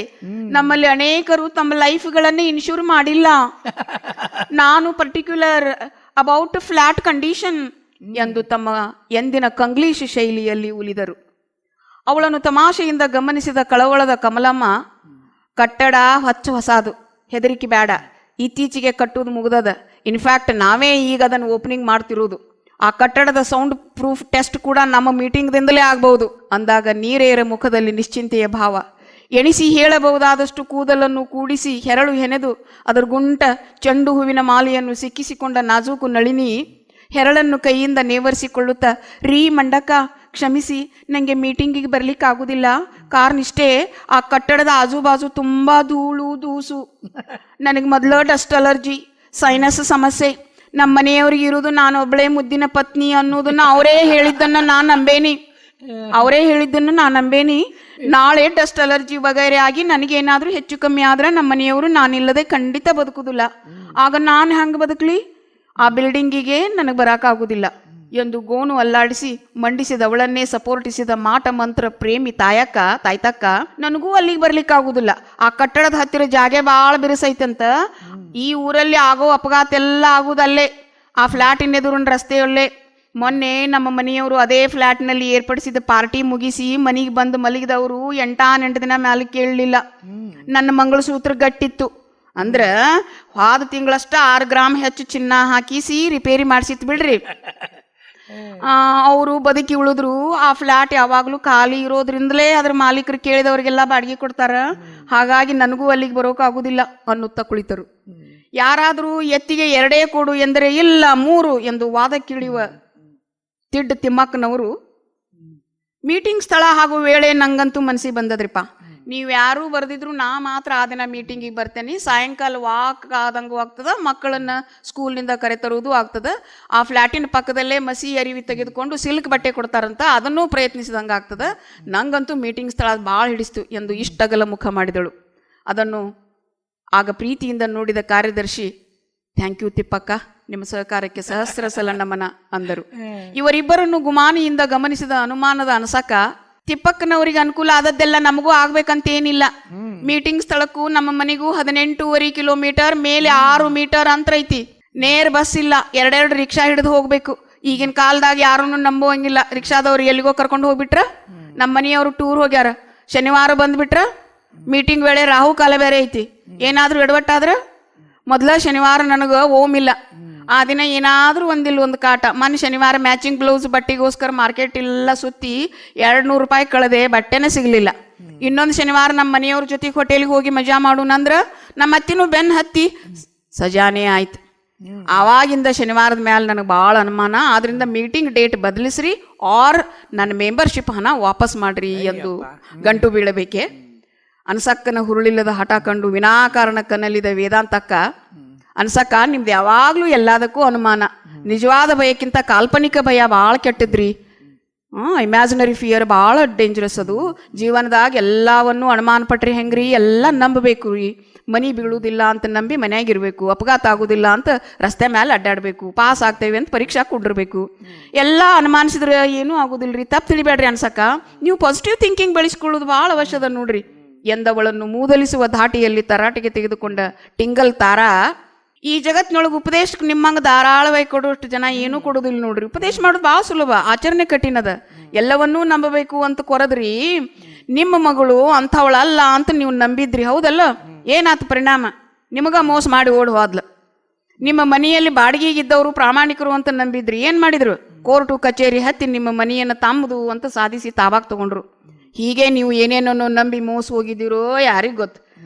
ನಮ್ಮಲ್ಲಿ ಅನೇಕರು ತಮ್ಮ ಲೈಫ್ಗಳನ್ನೇ ಇನ್ಶೂರ್ ಮಾಡಿಲ್ಲ. ನಾನು ಪರ್ಟಿಕ್ಯುಲರ್ ಅಬೌಟ್ ಫ್ಲಾಟ್ ಕಂಡೀಷನ್ ಎಂದು ತಮ್ಮ ಎಂದಿನ ಕಂಗ್ಲೀಷ್ ಶೈಲಿಯಲ್ಲಿ ಉಲಿದರು. ಅವಳನ್ನು ತಮಾಷೆಯಿಂದ ಗಮನಿಸಿದ ಕಳವಳದ ಕಮಲಮ್ಮ, ಕಟ್ಟಡ ಹೊಸಾದು, ಹೆದರಿಕೆ ಬೇಡ, ಇತ್ತೀಚೆಗೆ ಕಟ್ಟುವುದು ಮುಗ್ದದ. ಇನ್ಫ್ಯಾಕ್ಟ್ ನಾವೇ ಈಗ ಅದನ್ನು ಓಪನಿಂಗ್ ಮಾಡ್ತಿರೋದು. ಆ ಕಟ್ಟಡದ ಸೌಂಡ್ ಪ್ರೂಫ್ ಟೆಸ್ಟ್ ಕೂಡ ನಮ್ಮ ಮೀಟಿಂಗ್ದಿಂದಲೇ ಆಗ್ಬಹುದು ಅಂದಾಗ ನೀರೇರ ಮುಖದಲ್ಲಿ ನಿಶ್ಚಿಂತೆಯ ಭಾವ. ಎಣಿಸಿ ಹೇಳಬಹುದಾದಷ್ಟು ಕೂದಲನ್ನು ಕೂಡಿಸಿ ಹೆರಳು ಹೆಣೆದು ಅದರ ಗುಂಟ ಚೆಂಡು ಹೂವಿನ ಮಾಲೆಯನ್ನು ಸಿಕ್ಕಿಸಿಕೊಂಡ ನಾಜೂಕು ನಳಿನಿ ಹೆರಳನ್ನು ಕೈಯಿಂದ ನೇವರಿಸಿಕೊಳ್ಳುತ್ತಾ, ರೀ ಮಂಡಕ್ಕ, ಕ್ಷಮಿಸಿ, ನನಗೆ ಮೀಟಿಂಗಿಗೆ ಬರ್ಲಿಕ್ಕಾಗೋದಿಲ್ಲ. ಕಾರ್ನಿಷ್ಟೇ ಆ ಕಟ್ಟಡದ ಆಜುಬಾಜು ತುಂಬ ಧೂಳು ದೂಸು. ನನಗೆ ಮೊದಲು ಡಸ್ಟ್ ಅಲರ್ಜಿ, ಸೈನಸ್ ಸಮಸ್ಯೆ. ನಮ್ಮ ಮನೆಯವ್ರಿಗೆ ಇರೋದು ನಾನು ಒಬ್ಬಳೇ ಮುದ್ದಿನ ಪತ್ನಿ ಅನ್ನೋದನ್ನ ಅವರೇ ಹೇಳಿದ್ದನ್ನು ನಾನು ನಂಬೇನಿ. ನಾಳೆ ಡಸ್ಟ್ ಅಲರ್ಜಿ ವಗೈರೆ ಆಗಿ ನನಗೇನಾದರೂ ಹೆಚ್ಚು ಕಮ್ಮಿ ಆದ್ರೆ ನಮ್ಮ ಮನೆಯವರು ನಾನಿಲ್ಲದೆ ಖಂಡಿತ ಬದುಕುದಿಲ್ಲ. ಆಗ ನಾನು ಹೆಂಗೆ ಬದುಕಲಿ? ಆ ಬಿಲ್ಡಿಂಗಿಗೆ ನನಗೆ ಬರೋಕ್ಕಾಗೋದಿಲ್ಲ ಎಂದು ಗೋನು ಅಲ್ಲಾಡಿಸಿ ಮಂಡಿಸಿದವಳನ್ನೇ ಸಪೋರ್ಟಿಸಿದ ಮಾಟ ಮಂತ್ರ ಪ್ರೇಮಿ ತಾಯ್ತಕ್ಕ, ನನಗೂ ಅಲ್ಲಿಗೆ ಬರ್ಲಿಕ್ಕಾಗುದಿಲ್ಲ. ಆ ಕಟ್ಟಡದ ಹತ್ತಿರ ಜಾಗೆ ಭಾಳ ಬಿರುಸೈತಂತ. ಈ ಊರಲ್ಲಿ ಆಗೋ ಅಪಘಾತ ಎಲ್ಲ ಆಗುದಲ್ಲೇ, ಆ ಫ್ಲ್ಯಾಟಿನ ಎದುರಿನ ರಸ್ತೆಯಲ್ಲೇ. ಮೊನ್ನೆ ನಮ್ಮ ಮನೆಯವರು ಅದೇ ಫ್ಲ್ಯಾಟ್ನಲ್ಲಿ ಏರ್ಪಡಿಸಿದ ಪಾರ್ಟಿ ಮುಗಿಸಿ ಮನೆಗೆ ಬಂದು ಮಲಗಿದವರು 8 ದಿನ ಮ್ಯಾಲೆ ಕೇಳಲಿಲ್ಲ. ನನ್ನ ಮಂಗಳಸೂತ್ರ ಗಟ್ಟಿತ್ತು. ಅಂದ್ರೆ ಹೋದ ತಿಂಗಳಷ್ಟ 6 ಗ್ರಾಮ್ ಹೆಚ್ಚು ಚಿನ್ನ ಹಾಕಿಸಿ ರಿಪೇರಿ ಮಾಡಿಸಿತ್ತು ಬಿಡ್ರಿ. ಅವರು ಬದುಕಿ ಉಳಿದ್ರು. ಆ ಫ್ಲ್ಯಾಟ್ ಯಾವಾಗಲೂ ಖಾಲಿ ಇರೋದ್ರಿಂದಲೇ ಅದ್ರ ಮಾಲೀಕರು ಕೇಳಿದವ್ರಿಗೆಲ್ಲ ಬಾಡಿಗೆ ಕೊಡ್ತಾರ. ಹಾಗಾಗಿ ನನಗೂ ಅಲ್ಲಿಗೆ ಬರೋಕ್ಕಾಗೋದಿಲ್ಲ ಅನ್ನುತ್ತಾ ಕುಳಿತರು. ಯಾರಾದರೂ ಎತ್ತಿಗೆ 2 ಕೊಡು ಎಂದರೆ ಇಲ್ಲ 3 ಎಂದು ವಾದಕ್ಕಿಳಿಯುವ ತಿಡ್ಡು ತಿಮ್ಮಕ್ಕನವರು, ಮೀಟಿಂಗ್ ಸ್ಥಳ ಹಾಗೂ ವೇಳೆ ನಂಗಂತೂ ಮನಸ್ಸಿಗೆ ಬಂದದ್ರಿಪ್ಪ. ನೀವು ಯಾರೂ ಬರೆದಿದ್ರು ನಾ ಮಾತ್ರ ಆ ದಿನ ಮೀಟಿಂಗಿಗೆ ಬರ್ತೇನೆ. ಸಾಯಂಕಾಲ ವಾಕ್ ಆದಂಗೂ ಆಗ್ತದೆ, ಮಕ್ಕಳನ್ನ ಸ್ಕೂಲ್ನಿಂದ ಕರೆತರುವುದು ಆಗ್ತದೆ. ಆ ಫ್ಲ್ಯಾಟಿನ ಪಕ್ಕದಲ್ಲೇ ಮಸಿ ಅರಿವಿ ತೆಗೆದುಕೊಂಡು ಸಿಲ್ಕ್ ಬಟ್ಟೆ ಕೊಡ್ತಾರಂತ, ಅದನ್ನೂ ಪ್ರಯತ್ನಿಸಿದಂಗೆ ಆಗ್ತದೆ. ನಂಗಂತೂ ಮೀಟಿಂಗ್ ಸ್ಥಳ ಭಾಳ ಹಿಡಿಸ್ತು ಎಂದು ಇಷ್ಟಗಲ ಮುಖ ಮಾಡಿದಳು. ಅದನ್ನು ಆಗ ಪ್ರೀತಿಯಿಂದ ನೋಡಿದ ಕಾರ್ಯದರ್ಶಿ, ಥ್ಯಾಂಕ್ ಯು ತಿಪ್ಪಕ್ಕ, ನಿಮ್ಮ ಸಹಕಾರಕ್ಕೆ ಸಹಸ್ರ ಸಲ ನಮನ ಅಂದರು. ಇವರಿಬ್ಬರನ್ನು ಗುಮಾನಿಯಿಂದ ಗಮನಿಸಿದ ಅನುಮಾನದ ಅನಸಕ, ತಿಪ್ಪಕ್ಕನವರಿಗೆ ಅನುಕೂಲ ಆದದ್ದೆಲ್ಲ ನಮಗೂ ಆಗ್ಬೇಕಂತೇನಿಲ್ಲ. ಮೀಟಿಂಗ್ ಸ್ಥಳಕ್ಕೂ ನಮ್ಮ ಮನೆಗೂ 18.5 ಕಿಲೋಮೀಟರ್, ಮೇಲೆ 6 ಮೀಟರ್ ಅಂತರ ಐತಿ. ನೇರ ಬಸ್ ಇಲ್ಲ, 2 ರಿಕ್ಷಾ ಹಿಡಿದು ಹೋಗ್ಬೇಕು. ಈಗಿನ ಕಾಲದಾಗ ಯಾರನ್ನು ನಂಬೋಂಗಿಲ್ಲ. ರಿಕ್ಷಾದವ್ರು ಎಲ್ಲಿಗೋ ಕರ್ಕೊಂಡು ಹೋಗ್ಬಿಟ್ರ. ನಮ್ಮ ಮನೆಯವರು ಟೂರ್ ಹೋಗ್ಯಾರ, ಶನಿವಾರ ಬಂದ್ಬಿಟ್ರ. ಮೀಟಿಂಗ್ ವೇಳೆ ರಾಹು ಕಾಲ ಬೇರೆ ಐತಿ. ಏನಾದ್ರೂ ಎಡವಟ್ಟಾದ್ರ ಮೊದಲ ಶನಿವಾರ ನನಗೆ ಓಮಿಲ್ಲ. ಆ ದಿನ ಏನಾದರೂ ಒಂದು ಕಾಟ. ಮೊನ್ನೆ ಶನಿವಾರ ಮ್ಯಾಚಿಂಗ್ ಬ್ಲೌಸ್ ಬಟ್ಟೆಗೋಸ್ಕರ ಮಾರ್ಕೆಟ್ ಎಲ್ಲ ಸುತ್ತಿ 200 ರೂಪಾಯಿ ಕಳೆದೆ, ಬಟ್ಟೆನೇ ಸಿಗಲಿಲ್ಲ. ಇನ್ನೊಂದು ಶನಿವಾರ ನಮ್ಮ ಮನೆಯವ್ರ ಜೊತೆಗೆ ಹೋಟೆಲ್ಗೆ ಹೋಗಿ ಮಜಾ ಮಾಡೋಣಂದ್ರೆ ನಮ್ಮ ಅತ್ತಿನೂ ಬೆನ್ನು ಹತ್ತಿ ಸಜಾನೇ ಆಯ್ತು. ಆವಾಗಿಂದ ಶನಿವಾರದ ಮೇಲೆ ನನಗೆ ಭಾಳ ಅನುಮಾನ. ಆದ್ರಿಂದ ಮೀಟಿಂಗ್ ಡೇಟ್ ಬದಲಿಸ್ರಿ ಆರ್ ನನ್ನ ಮೆಂಬರ್ಶಿಪ್ ಹಣ ವಾಪಸ್ ಮಾಡ್ರಿ ಎಂದು ಗಂಟು ಬೀಳಬೇಕೆ. ಅನ್ಸಕ್ಕನ ಹುರುಳಿಲ್ಲದ ಹಠ ಕಂಡು ವಿನಾಕಾರಣ ಕನ್ನಲಿದ ವೇದಾಂತಕ್ಕ, ಅನ್ಸಕ್ಕ, ನಿಮ್ದು ಯಾವಾಗಲೂ ಎಲ್ಲದಕ್ಕೂ ಅನುಮಾನ. ನಿಜವಾದ ಭಯಕ್ಕಿಂತ ಕಾಲ್ಪನಿಕ ಭಯ ಭಾಳ ಕೆಟ್ಟದ್ರಿ. ಇಮ್ಯಾಜಿನರಿ ಫಿಯರ್ ಭಾಳ ಡೇಂಜರಸ್. ಅದು ಜೀವನದಾಗ ಎಲ್ಲವನ್ನೂ ಅನುಮಾನ ಪಟ್ರಿ ಹೆಂಗ್ರಿ? ಎಲ್ಲ ನಂಬಬೇಕು ರೀ. ಮನಿ ಬೀಳುವುದಿಲ್ಲ ಅಂತ ನಂಬಿ ಮನ್ಯಾಗಿರ್ಬೇಕು. ಅಪಘಾತ ಆಗೋದಿಲ್ಲ ಅಂತ ರಸ್ತೆ ಮೇಲೆ ಅಡ್ಡಾಡಬೇಕು. ಪಾಸ್ ಆಗ್ತೇವೆ ಅಂತ ಪರೀಕ್ಷಾ ಕೊಟ್ಟಿರ್ಬೇಕು. ಎಲ್ಲ ಅನುಮಾನಿಸಿದ್ರೆ ಏನೂ ಆಗೋದಿಲ್ಲ ರೀ. ತಪ್ಪು ತಿಳಿಬೇಡ್ರಿ ಅನ್ಸಕ್ಕ. ನೀವು ಪಾಸಿಟಿವ್ ಥಿಂಕಿಂಗ್ ಬೆಳೆಸ್ಕೊಳ್ಳೋದು ಭಾಳ ಅವಶ್ಯದ ನೋಡ್ರಿ ಎಂದವಳನ್ನು ಮೂದಲಿಸುವ ಧಾಟಿಯಲ್ಲಿ ತರಾಟೆಗೆ ತೆಗೆದುಕೊಂಡ ಟಿಂಗಲ್ ತಾರಾ, ಈ ಜಗತ್ತಿನೊಳಗೆ ಉಪದೇಶಕ್ಕೆ ನಿಮ್ಮಂಗೆ ಧಾರಾಳವಾಗಿ ಕೊಡುವಷ್ಟು ಜನ ಏನೂ ಕೊಡೋದಿಲ್ಲ ನೋಡ್ರಿ. ಉಪದೇಶ ಮಾಡೋದು ಭಾಳ ಸುಲಭ, ಆಚರಣೆ ಕಠಿಣದ. ಎಲ್ಲವನ್ನೂ ನಂಬಬೇಕು ಅಂತ ಕೊರದ್ರಿ. ನಿಮ್ಮ ಮಗಳು ಅಂಥವಳಲ್ಲ ಅಂತ ನೀವು ನಂಬಿದ್ರಿ, ಹೌದಲ್ಲ? ಏನಾಯ್ತು ಪರಿಣಾಮ? ನಿಮಗ ಮೋಸ ಮಾಡಿ ಓಡ್ ಹೋದ್ಲು. ನಿಮ್ಮ ಮನೆಯಲ್ಲಿ ಬಾಡಿಗೆಗಿದ್ದವರು ಪ್ರಾಮಾಣಿಕರು ಅಂತ ನಂಬಿದ್ರಿ, ಏನು ಮಾಡಿದ್ರು? ಕೋರ್ಟು ಕಚೇರಿ ಹತ್ತಿ ನಿಮ್ಮ ಮನೆಯನ್ನು ತಮ್ಮದು ಅಂತ ಸಾಧಿಸಿ ತಾವಾಗ್ ತಗೊಂಡ್ರು. ಹೀಗೆ ನೀವು ಏನೇನನ್ನು ನಂಬಿ ಮೋಸ ಹೋಗಿದ್ದೀರೋ ಯಾರಿಗೆ ಗೊತ್ತು.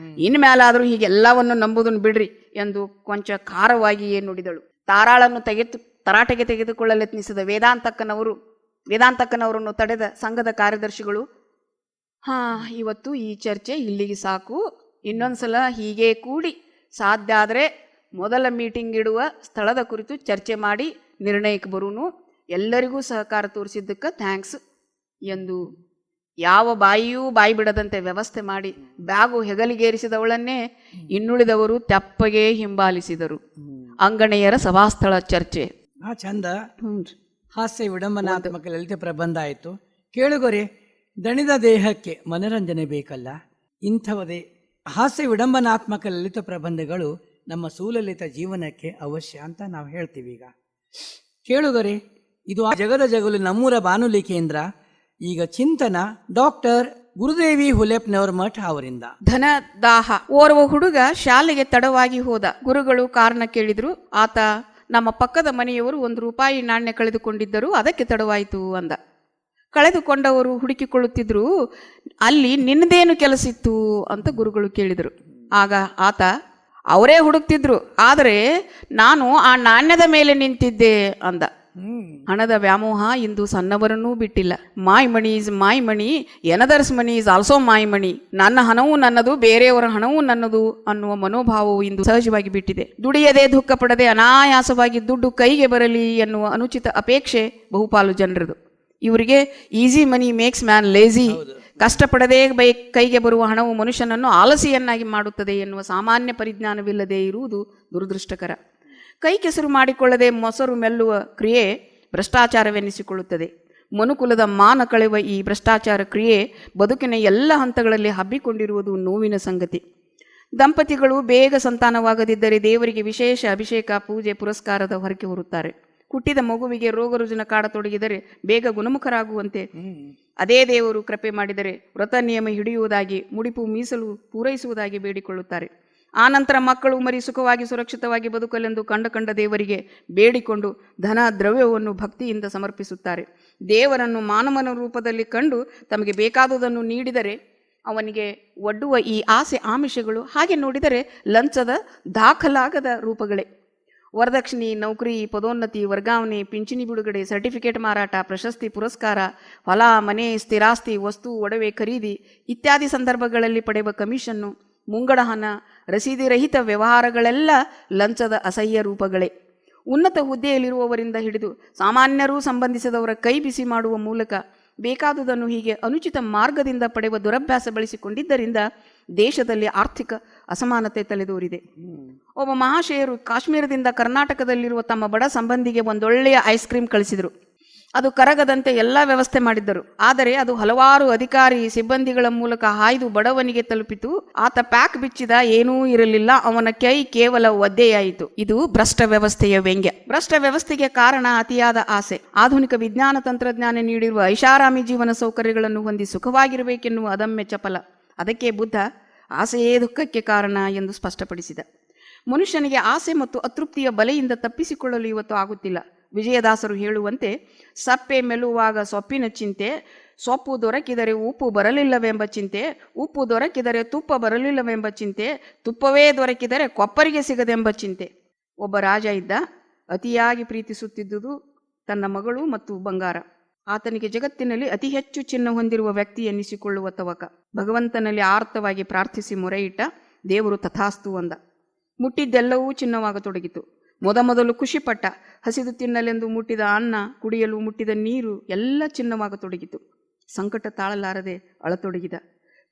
ಇನ್ಮೇಲಾದರೂ ಹೀಗೆಲ್ಲವನ್ನು ನಂಬುದನ್ನು ಬಿಡ್ರಿ ಎಂದು ಕೊಂಚ ಖಾರವಾಗಿಯೇ ನುಡಿದಳು. ತಾರಾಳನ್ನು ತರಾಟೆಗೆ ತೆಗೆದುಕೊಳ್ಳಲೆತ್ನಿಸಿದ ವೇದಾಂತಕ್ಕನವರನ್ನು ತಡೆದ ಸಂಘದ ಕಾರ್ಯದರ್ಶಿಗಳು, ಇವತ್ತು ಈ ಚರ್ಚೆ ಇಲ್ಲಿಗೆ ಸಾಕು. ಇನ್ನೊಂದ್ಸಲ ಹೀಗೆ ಕೂಡಿ ಸಾಧ್ಯ ಆದರೆ ಮೊದಲ ಮೀಟಿಂಗ್ ಇಡುವ ಸ್ಥಳದ ಕುರಿತು ಚರ್ಚೆ ಮಾಡಿ ನಿರ್ಣಯಕ್ಕೆ ಬರುನು. ಎಲ್ಲರಿಗೂ ಸಹಕಾರ ತೋರಿಸಿದ್ದಕ್ಕೆ ಥ್ಯಾಂಕ್ಸ್ ಎಂದು ಯಾವ ಬಾಯಿಯೂ ಬಾಯಿ ಬಿಡದಂತೆ ವ್ಯವಸ್ಥೆ ಮಾಡಿ ಬ್ಯಾಗು ಹೆಗಲಿಗೇರಿಸಿದವಳನ್ನೇ ಇನ್ನುಳಿದವರು ತೆಪ್ಪಗೆ ಹಿಂಬಾಲಿಸಿದರು. ಅಂಗಣೆಯರ ಸಭಾಸ್ಥಳ ಚರ್ಚೆ. ಚಂದ. ಹಾಸ್ಯ ವಿಡಂಬನಾತ್ಮಕ ಲಲಿತ ಪ್ರಬಂಧ ಆಯಿತು. ಕೇಳುಗರೆ, ದಣಿದ ದೇಹಕ್ಕೆ ಮನರಂಜನೆ ಬೇಕಲ್ಲ. ಇಂಥವದೇ ಹಾಸ್ಯ ವಿಡಂಬನಾತ್ಮಕ ಲಲಿತ ಪ್ರಬಂಧಗಳು ನಮ್ಮ ಸುಲಲಿತ ಜೀವನಕ್ಕೆ ಅವಶ್ಯ ಅಂತ ನಾವು ಹೇಳ್ತೀವಿ. ಈಗ ಕೇಳುಗರೆ, ಇದು ಜಗದ ಜಗಲು ನಮ್ಮೂರ ಬಾನುಲಿ ಕೇಂದ್ರ. ಈಗ ಚಿಂತನ ಡಾಕ್ಟರ್ ಗುರುದೇವಿ ಹುಲೆಪ್ನವರ್ ಮಠ ಅವರಿಂದ. ಧನ ದಾಹ. ಓರ್ವ ಹುಡುಗ ಶಾಲೆಗೆ ತಡವಾಗಿ ಹೋದ. ಗುರುಗಳು ಕಾರಣ ಕೇಳಿದ್ರು. ಆತ, ನಮ್ಮ ಪಕ್ಕದ ಮನೆಯವರು ₹1 ನಾಣ್ಯ ಕಳೆದುಕೊಂಡಿದ್ದರು, ಅದಕ್ಕೆ ತಡವಾಯಿತು ಅಂದ. ಕಳೆದುಕೊಂಡವರು ಹುಡುಕಿಕೊಳ್ಳುತ್ತಿದ್ರು. ಅಲ್ಲಿ ನಿನ್ನದೇನು ಕೆಲಸ ಇತ್ತು ಅಂತ ಗುರುಗಳು ಕೇಳಿದರು. ಆಗ ಆತ, ಅವರೇ ಹುಡುಕ್ತಿದ್ರು, ಆದರೆ ನಾನು ಆ ನಾಣ್ಯದ ಮೇಲೆ ನಿಂತಿದ್ದೆ ಅಂದ. ಹಣದ ವ್ಯಾಮೋಹ ಇಂದು ಸಣ್ಣವರನ್ನೂ ಬಿಟ್ಟಿಲ್ಲ. My money is my money, another's money is also my money. ನನ್ನ ಹಣವೂ ನನ್ನದು, ಬೇರೆಯವರ ಹಣವೂ ನನ್ನದು ಅನ್ನುವ ಮನೋಭಾವವು ಇಂದು ಸಹಜವಾಗಿ ಬಿಟ್ಟಿದೆ. ದುಡಿಯದೆ ದುಃಖ ಪಡದೆ ಅನಾಯಾಸವಾಗಿ ದುಡ್ಡು ಕೈಗೆ ಬರಲಿ ಎನ್ನುವ ಅನುಚಿತ ಅಪೇಕ್ಷೆ ಬಹುಪಾಲು ಜನರದು. ಇವರಿಗೆ easy money makes man lazy. ಕಷ್ಟಪಡದೆ ಕೈಗೆ ಬರುವ ಹಣವು ಮನುಷ್ಯನನ್ನು ಆಲಸಿಯನ್ನಾಗಿ ಮಾಡುತ್ತದೆ ಎನ್ನುವ ಸಾಮಾನ್ಯ ಪರಿಜ್ಞಾನವಿಲ್ಲದೆ ಇರುವುದು ದುರದೃಷ್ಟಕರ. ಕೈ ಕೆಸರು ಮಾಡಿಕೊಳ್ಳದೆ ಮೊಸರು ಮೆಲ್ಲುವ ಕ್ರಿಯೆ ಭ್ರಷ್ಟಾಚಾರವೆನ್ನಿಸಿಕೊಳ್ಳುತ್ತದೆ. ಮನುಕುಲದ ಮಾನ ಕಳೆಯುವ ಈ ಭ್ರಷ್ಟಾಚಾರ ಕ್ರಿಯೆ ಬದುಕಿನ ಎಲ್ಲ ಹಂತಗಳಲ್ಲಿ ಹಬ್ಬಿಕೊಂಡಿರುವುದು ನೋವಿನ ಸಂಗತಿ. ದಂಪತಿಗಳು ಬೇಗ ಸಂತಾನವಾಗದಿದ್ದರೆ ದೇವರಿಗೆ ವಿಶೇಷ ಅಭಿಷೇಕ, ಪೂಜೆ, ಪುರಸ್ಕಾರದ ಹೊರಕೆ ಹೊರುತ್ತಾರೆ. ಹುಟ್ಟಿದ ಮಗುವಿಗೆ ರೋಗ ರುಜಿನ ಕಾಡತೊಡಗಿದರೆ ಬೇಗ ಗುಣಮುಖರಾಗುವಂತೆ ಅದೇ ದೇವರು ಕೃಪೆ ಮಾಡಿದರೆ ವ್ರತ ನಿಯಮ ಹಿಡಿಯುವುದಾಗಿ, ಮುಡಿಪು ಮೀಸಲು ಪೂರೈಸುವುದಾಗಿ ಬೇಡಿಕೊಳ್ಳುತ್ತಾರೆ. ಆನಂತರ ಮಕ್ಕಳು ಮರಿ ಸುಖವಾಗಿ ಸುರಕ್ಷಿತವಾಗಿ ಬದುಕಲೆಂದು ಕಂಡ ದೇವರಿಗೆ ಬೇಡಿಕೊಂಡು ಧನ ದ್ರವ್ಯವನ್ನು ಭಕ್ತಿಯಿಂದ ಸಮರ್ಪಿಸುತ್ತಾರೆ. ದೇವರನ್ನು ಮಾನವನ ರೂಪದಲ್ಲಿ ಕಂಡು ತಮಗೆ ಬೇಕಾದುದನ್ನು ನೀಡಿದರೆ ಅವನಿಗೆ ಒಡ್ಡುವ ಈ ಆಸೆ ಆಮಿಷಗಳು ಹಾಗೆ ನೋಡಿದರೆ ಲಂಚದ ದಾಖಲಾಗದ ರೂಪಗಳೇ. ವರದಕ್ಷಿಣೆ, ನೌಕರಿ, ಪದೋನ್ನತಿ, ವರ್ಗಾವಣೆ, ಪಿಂಚಣಿ ಬಿಡುಗಡೆ, ಸರ್ಟಿಫಿಕೇಟ್ ಮಾರಾಟ, ಪ್ರಶಸ್ತಿ, ಪುರಸ್ಕಾರ, ಹೊಲ, ಮನೆ, ಸ್ಥಿರಾಸ್ತಿ, ವಸ್ತು, ಒಡವೆ ಖರೀದಿ ಇತ್ಯಾದಿ ಸಂದರ್ಭಗಳಲ್ಲಿ ಪಡೆಯುವ ಕಮಿಷನ್ನು, ಮುಂಗಡ ಹಣ, ರಸೀದಿ ರಹಿತ ವ್ಯವಹಾರಗಳೆಲ್ಲ ಲಂಚದ ಅಸಹ್ಯ ರೂಪಗಳೇ. ಉನ್ನತ ಹುದ್ದೆಯಲ್ಲಿರುವವರಿಂದ ಹಿಡಿದು ಸಾಮಾನ್ಯರೂ ಸಂಬಂಧಿಸಿದವರ ಕೈ ಬಿಸಿ ಮಾಡುವ ಮೂಲಕ ಬೇಕಾದುದನ್ನು ಹೀಗೆ ಅನುಚಿತ ಮಾರ್ಗದಿಂದ ಪಡೆಯುವ ದುರಭ್ಯಾಸ ಬೆಳೆಸಿಕೊಂಡಿದ್ದರಿಂದ ದೇಶದಲ್ಲಿ ಆರ್ಥಿಕ ಅಸಮಾನತೆ ತಲೆದೋರಿದೆ. ಒಬ್ಬ ಮಹಾಶಯರು ಕಾಶ್ಮೀರದಿಂದ ಕರ್ನಾಟಕದಲ್ಲಿರುವ ತಮ್ಮ ಬಡ ಸಂಬಂಧಿಗೆ ಒಂದೊಳ್ಳೆಯ ಐಸ್ ಕ್ರೀಮ್ ಕಳಿಸಿದರು. ಅದು ಕರಗದಂತೆ ಎಲ್ಲ ವ್ಯವಸ್ಥೆ ಮಾಡಿದ್ದರು. ಆದರೆ ಅದು ಹಲವಾರು ಅಧಿಕಾರಿ ಸಿಬ್ಬಂದಿಗಳ ಮೂಲಕ ಹಾಯ್ದು ಬಡವನಿಗೆ ತಲುಪಿತು. ಆತ ಪ್ಯಾಕ್ ಬಿಚ್ಚಿದ, ಏನೂ ಇರಲಿಲ್ಲ. ಅವನ ಕೈ ಕೇವಲ ಒದ್ದೆಯಾಯಿತು. ಇದು ಭ್ರಷ್ಟ ವ್ಯವಸ್ಥೆಯ ವ್ಯಂಗ್ಯ. ಭ್ರಷ್ಟ ವ್ಯವಸ್ಥೆಗೆ ಕಾರಣ ಅತಿಯಾದ ಆಸೆ. ಆಧುನಿಕ ವಿಜ್ಞಾನ ತಂತ್ರಜ್ಞಾನ ನೀಡಿರುವ ಐಷಾರಾಮಿ ಜೀವನ ಸೌಕರ್ಯಗಳನ್ನು ಹೊಂದಿ ಸುಖವಾಗಿರಬೇಕೆನ್ನುವ ಅದಮ್ಯ ಚಪಲ. ಅದಕ್ಕೆ ಬುದ್ಧ ಆಸೆಯೇ ದುಃಖಕ್ಕೆ ಕಾರಣ ಎಂದು ಸ್ಪಷ್ಟಪಡಿಸಿದ. ಮನುಷ್ಯನಿಗೆ ಆಸೆ ಮತ್ತು ಅತೃಪ್ತಿಯ ಬಲೆಯಿಂದ ತಪ್ಪಿಸಿಕೊಳ್ಳಲು ಇವತ್ತು ಆಗುತ್ತಿಲ್ಲ. ವಿಜಯದಾಸರು ಹೇಳುವಂತೆ, ಸಪ್ಪೆ ಮೆಲ್ಲುವಾಗ ಸೊಪ್ಪಿನ ಚಿಂತೆ, ಸೊಪ್ಪು ದೊರಕಿದರೆ ಉಪ್ಪು ಬರಲಿಲ್ಲವೆಂಬ ಚಿಂತೆ, ಉಪ್ಪು ದೊರಕಿದರೆ ತುಪ್ಪ ಬರಲಿಲ್ಲವೆಂಬ ಚಿಂತೆ, ತುಪ್ಪವೇ ದೊರಕಿದರೆ ಕೊಪ್ಪರಿಗೆ ಸಿಗದೆಂಬ ಚಿಂತೆ. ಒಬ್ಬ ರಾಜ ಇದ್ದ. ಅತಿಯಾಗಿ ಪ್ರೀತಿಸುತ್ತಿದ್ದುದು ತನ್ನ ಮಗಳು ಮತ್ತು ಬಂಗಾರ. ಆತನಿಗೆ ಜಗತ್ತಿನಲ್ಲಿ ಅತಿ ಹೆಚ್ಚು ಚಿನ್ನ ಹೊಂದಿರುವ ವ್ಯಕ್ತಿ ಎನ್ನಿಸಿಕೊಳ್ಳುವ ತವಕ. ಭಗವಂತನಲ್ಲಿ ಆರ್ತವಾಗಿ ಪ್ರಾರ್ಥಿಸಿ ಮೊರೆಯಿಟ್ಟ. ದೇವರು ತಥಾಸ್ತು ಅಂದ. ಮುಟ್ಟಿದ್ದೆಲ್ಲವೂ ಚಿನ್ನವಾಗತೊಡಗಿತು. ಮೊದಲು ಖುಷಿಪಟ್ಟ. ಹಸಿದು ತಿನ್ನಲೆಂದು ಮುಟ್ಟಿದ ಅನ್ನ, ಕುಡಿಯಲು ಮುಟ್ಟಿದ ನೀರು ಎಲ್ಲ ಚಿನ್ನವಾಗತೊಡಗಿತು. ಸಂಕಟ ತಾಳಲಾರದೆ ಅಳತೊಡಗಿದ.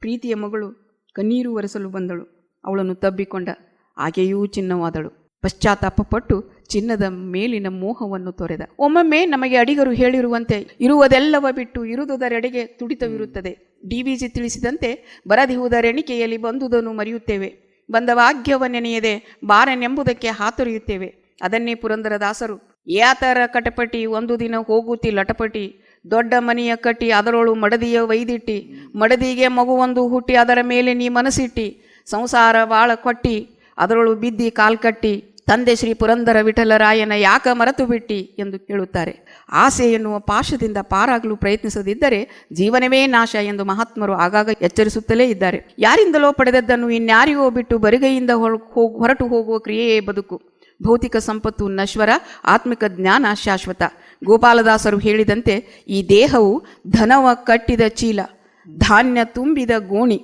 ಪ್ರೀತಿಯ ಮಗಳು ಕಣ್ಣೀರು ಒರೆಸಲು ಬಂದಳು. ಅವಳನ್ನು ತಬ್ಬಿಕೊಂಡ. ಆಕೆಯೂ ಚಿನ್ನವಾದಳು. ಪಶ್ಚಾತ್ತಾಪಪಟ್ಟು ಚಿನ್ನದ ಮೇಲಿನ ಮೋಹವನ್ನು ತೊರೆದ. ಒಮ್ಮೊಮ್ಮೆ ನಮಗೆ ಅಡಿಗರು ಹೇಳಿರುವಂತೆ, ಇರುವುದೆಲ್ಲವ ಬಿಟ್ಟು ಇರುವುದರೆಡೆಗೆ ತುಡಿತವಿರುತ್ತದೆ. DVG ತಿಳಿಸಿದಂತೆ ಬರದಿಹುದರೆಣಿಕೆಯಲ್ಲಿ ಬಂದುದನ್ನು ಮರೆಯುತ್ತೇವೆ. ಬಂದ ಭಾಗ್ಯವನ್ನೆನೆಯದೆ ಬಾರನೆಂಬುದಕ್ಕೆ ಹಾತೊರೆಯುತ್ತೇವೆ. ಅದನ್ನೇ ಪುರಂದರದಾಸರು ಯಾತರ ಕಟಪಟಿ ಒಂದು ದಿನ ಹೋಗುತ್ತಿ ಲಟಪಟಿ ದೊಡ್ಡ ಮನೆಯ ಕಟ್ಟಿ ಅದರೊಳು ಮಡದಿಯ ವೈದಿಟ್ಟಿ ಮಡದಿಗೆ ಮಗುವೊಂದು ಹುಟ್ಟಿ ಅದರ ಮೇಲೆ ನೀ ಮನಸ್ಸಿಟ್ಟಿ ಸಂಸಾರ ಬಾಳ ಕೊಟ್ಟಿ ಅದರೊಳು ಬಿದ್ದಿ ಕಾಲ್ಕಟ್ಟಿ ತಂದೆ ಶ್ರೀ ಪುರಂದರ ವಿಠಲರಾಯನ ಯಾಕ ಮರೆತು ಬಿಟ್ಟಿ ಎಂದು ಕೇಳುತ್ತಾರೆ. ಆಸೆ ಎನ್ನುವ ಪಾಶದಿಂದ ಪಾರಾಗಲು ಪ್ರಯತ್ನಿಸದಿದ್ದರೆ ಜೀವನವೇ ನಾಶ ಎಂದು ಮಹಾತ್ಮರು ಆಗಾಗ ಎಚ್ಚರಿಸುತ್ತಲೇ ಇದ್ದಾರೆ. ಯಾರಿಂದಲೋ ಪಡೆದದ್ದನ್ನು ಇನ್ಯಾರಿಗೋ ಬಿಟ್ಟು ಬರಿಗೈಯಿಂದ ಹೊರಟು ಹೋಗುವ ಕ್ರಿಯೆಯೇ ಬದುಕು. ಭೌತಿಕ ಸಂಪತ್ತು ನಶ್ವರ, ಆತ್ಮಿಕ ಜ್ಞಾನ ಶಾಶ್ವತ. ಗೋಪಾಲದಾಸರು ಹೇಳಿದಂತೆ ಈ ದೇಹವು ಧನವ ಕಟ್ಟಿದ ಚೀಲ, ಧಾನ್ಯ ತುಂಬಿದ ಗೋಣಿ.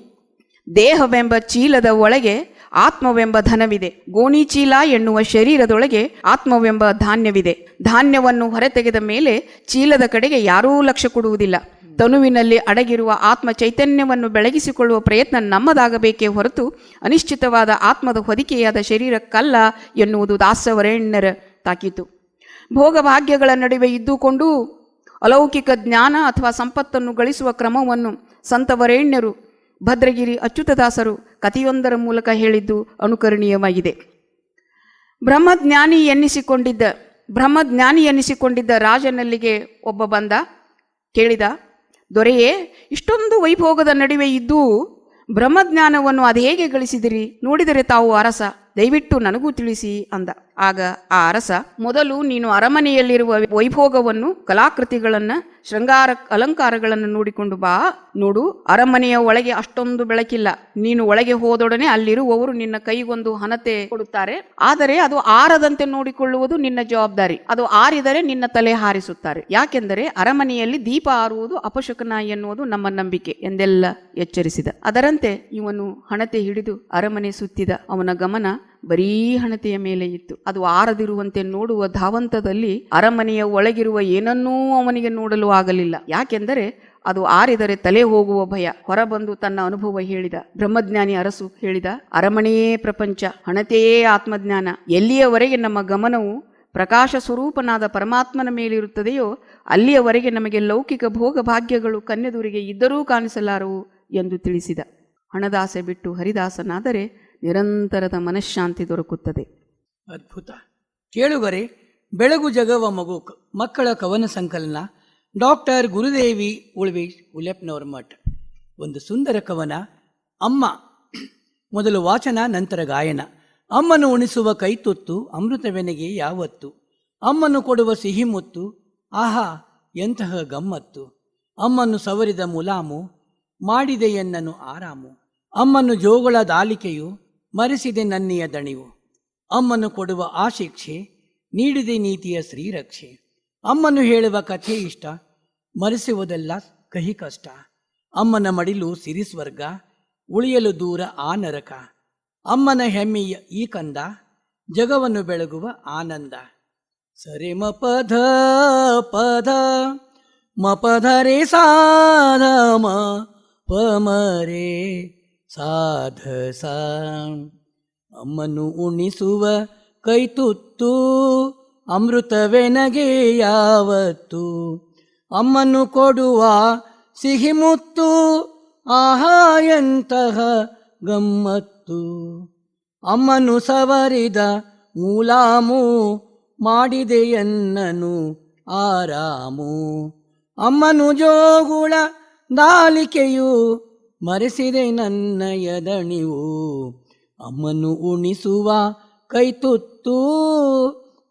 ದೇಹವೆಂಬ ಚೀಲದ ಒಳಗೆ ಆತ್ಮವೆಂಬ ಧನವಿದೆ. ಗೋಣಿ ಚೀಲ ಎನ್ನುವ ಶರೀರದೊಳಗೆ ಆತ್ಮವೆಂಬ ಧಾನ್ಯವಿದೆ. ಧಾನ್ಯವನ್ನು ಹೊರತೆಗೆದ ಮೇಲೆ ಚೀಲದ ಕಡೆಗೆ ಯಾರೂ ಲಕ್ಷ್ಯ ಕೊಡುವುದಿಲ್ಲ. ತನುವಿನಲ್ಲಿ ಅಡಗಿರುವ ಆತ್ಮ ಚೈತನ್ಯವನ್ನು ಬೆಳಗಿಸಿಕೊಳ್ಳುವ ಪ್ರಯತ್ನ ನಮ್ಮದಾಗಬೇಕೇ ಹೊರತು ಅನಿಶ್ಚಿತವಾದ ಆತ್ಮದ ಹೊದಿಕೆಯಾದ ಶರೀರಕ್ಕಲ್ಲ ಎನ್ನುವುದು ದಾಸವರೇಣ್ಯರ ತಾಕೀತು. ಭೋಗಭಾಗ್ಯಗಳ ನಡುವೆ ಇದ್ದುಕೊಂಡು ಅಲೌಕಿಕ ಜ್ಞಾನ ಅಥವಾ ಸಂಪತ್ತನ್ನು ಗಳಿಸುವ ಕ್ರಮವನ್ನು ಸಂತವರೇಣ್ಯರು ಭದ್ರಗಿರಿ ಅಚ್ಯುತದಾಸರು ಕಥೆಯೊಂದರ ಮೂಲಕ ಹೇಳಿದ್ದು ಅನುಕರಣೀಯವಾಗಿದೆ. ಬ್ರಹ್ಮಜ್ಞಾನಿ ಎನ್ನಿಸಿಕೊಂಡಿದ್ದ ರಾಜನಲ್ಲಿಗೆ ಒಬ್ಬ ಬಂದ. ಕೇಳಿದ, ದೊರೆಯೇ, ಇಷ್ಟೊಂದು ವೈಭೋಗದ ನಡುವೆ ಇದ್ದೂ ಬ್ರಹ್ಮಜ್ಞಾನವನ್ನು ಅದು ಹೇಗೆ ಗಳಿಸಿದಿರಿ? ನೋಡಿದರೆ ತಾವು ಅರಸ, ದಯವಿಟ್ಟು ನನಗೂ ತಿಳಿಸಿ ಅಂದ. ಆಗ ಆ ಅರಸ, ಮೊದಲು ನೀನು ಅರಮನೆಯಲ್ಲಿರುವ ವೈಭೋಗವನ್ನು, ಕಲಾಕೃತಿಗಳನ್ನು, ಶೃಂಗಾರ ಅಲಂಕಾರಗಳನ್ನು ನೋಡಿಕೊಂಡು ಬಾ. ನೋಡು, ಅರಮನೆಯ ಒಳಗೆ ಅಷ್ಟೊಂದು ಬೆಳಕಿಲ್ಲ. ನೀನು ಒಳಗೆ ಹೋದೊಡನೆ ಅಲ್ಲಿರುವವರು ನಿನ್ನ ಕೈಗೊಂದು ಹಣತೆ ಕೊಡುತ್ತಾರೆ. ಆದರೆ ಅದು ಆರದಂತೆ ನೋಡಿಕೊಳ್ಳುವುದು ನಿನ್ನ ಜವಾಬ್ದಾರಿ. ಅದು ಆರಿದರೆ ನಿನ್ನ ತಲೆ ಹಾರಿಸುತ್ತಾರೆ. ಯಾಕೆಂದರೆ ಅರಮನೆಯಲ್ಲಿ ದೀಪ ಆರುವುದು ಅಪಶಕನ ಎನ್ನುವುದು ನಮ್ಮ ನಂಬಿಕೆ ಎಂದೆಲ್ಲ ಎಚ್ಚರಿಸಿದ. ಅದರಂತೆ ಇವನು ಹಣತೆ ಹಿಡಿದು ಅರಮನೆ ಸುತ್ತಿದ. ಅವನ ಗಮನ ಬರೀ ಹಣತೆಯ ಮೇಲೆ ಇತ್ತು. ಅದು ಆರದಿರುವಂತೆ ನೋಡುವ ಧಾವಂತದಲ್ಲಿ ಅರಮನೆಯ ಒಳಗಿರುವ ಏನನ್ನೂ ಅವನಿಗೆ ನೋಡಲು ಆಗಲಿಲ್ಲ. ಯಾಕೆಂದರೆ ಅದು ಆರಿದರೆ ತಲೆ ಹೋಗುವ ಭಯ. ಹೊರಬಂದು ತನ್ನ ಅನುಭವ ಹೇಳಿದ. ಬ್ರಹ್ಮಜ್ಞಾನಿ ಅರಸು ಹೇಳಿದ, ಅರಮನೆಯೇ ಪ್ರಪಂಚ, ಹಣತೆಯೇ ಆತ್ಮಜ್ಞಾನ. ಎಲ್ಲಿಯವರೆಗೆ ನಮ್ಮ ಗಮನವು ಪ್ರಕಾಶ ಸ್ವರೂಪನಾದ ಪರಮಾತ್ಮನ ಮೇಲಿರುತ್ತದೆಯೋ ಅಲ್ಲಿಯವರೆಗೆ ನಮಗೆ ಲೌಕಿಕ ಭೋಗ ಭಾಗ್ಯಗಳು ಕನ್ನೆದುರಿಗೆ ಇದ್ದರೂ ಕಾಣಿಸಲಾರವು ಎಂದು ತಿಳಿಸಿದ. ಹಣದಾಸೆ ಬಿಟ್ಟು ಹರಿದಾಸನಾದರೆ ನಿರಂತರದ ಮನಃಶಾಂತಿ ದೊರಕುತ್ತದೆ. ಅದ್ಭುತ. ಕೇಳುಗರೆ, ಬೆಳಗು ಜಗವ ಮಗು ಮಕ್ಕಳ ಕವನ ಸಂಕಲನ, ಡಾಕ್ಟರ್ ಗುರುದೇವಿ ಉಳ್ವಿ ಉಲೆಪ್ನವರ ಮಠ. ಒಂದು ಸುಂದರ ಕವನ. ಅಮ್ಮ. ಮೊದಲು ವಾಚನ, ನಂತರ ಗಾಯನ. ಅಮ್ಮನು ಉಣಿಸುವ ಕೈತುತ್ತು ಅಮೃತವೆನಗೆ ಯಾವತ್ತು. ಅಮ್ಮನು ಕೊಡುವ ಸಿಹಿ ಮುತ್ತು, ಆಹಾ ಎಂತಹ ಗಮ್ಮತ್ತು. ಅಮ್ಮನ್ನು ಸವರಿದ ಮುಲಾಮು, ಮಾಡಿದೆ ಎನ್ನನು ಆರಾಮು. ಅಮ್ಮನ್ನು ಜೋಗಳ ದಾಲಿಕೆಯು, ಮರೆಸಿದೆ ನನ್ನೆಯ ದಣಿವು. ಅಮ್ಮನು ಕೊಡುವ ಆ ಶಿಕ್ಷೆ, ನೀಡಿದೆ ನೀತಿಯ ಶ್ರೀರಕ್ಷೆ. ಅಮ್ಮನು ಹೇಳುವ ಕಥೆ ಇಷ್ಟ, ಮರೆಸುವುದೆಲ್ಲ ಕಹಿ ಕಷ್ಟ. ಅಮ್ಮನ ಮಡಿಲು ಸಿರಿಸ್ವರ್ಗ, ಉಳಿಯಲು ದೂರ ಆ ನರಕ. ಅಮ್ಮನ ಹೆಮ್ಮೆಯ ಈ ಕಂದ, ಜಗವನ್ನು ಬೆಳಗುವ ಆನಂದ. ಸರೆ ಮಪಧ ಪಧ ಮಪಧರೆ ಸಾಧ ಮ ಪಮರೆ ಸಾಧ ಸಾ. ಅಮ್ಮನು ಉಣಿಸುವ ಕೈತುತ್ತು ಅಮೃತವೆನಗೆ ಯಾವತ್ತು. ಅಮ್ಮನು ಕೊಡುವ ಸಿಹಿ ಮುತ್ತು, ಆಹಾ ಎಂತಹ ಗಮ್ಮತ್ತು. ಅಮ್ಮನು ಸವರಿದ ಮೂಲಾಮು, ಮಾಡಿದೆ ಎನ್ನನು ಆರಾಮು. ಅಮ್ಮನು ಜೋಗುಳ ದಾಲಿಕೆಯು, ಮರೆಸಿದೆ ನನ್ನಯ ದಣಿವು. ಅಮ್ಮನು ಉಣಿಸುವ ಕೈತುತ್ತು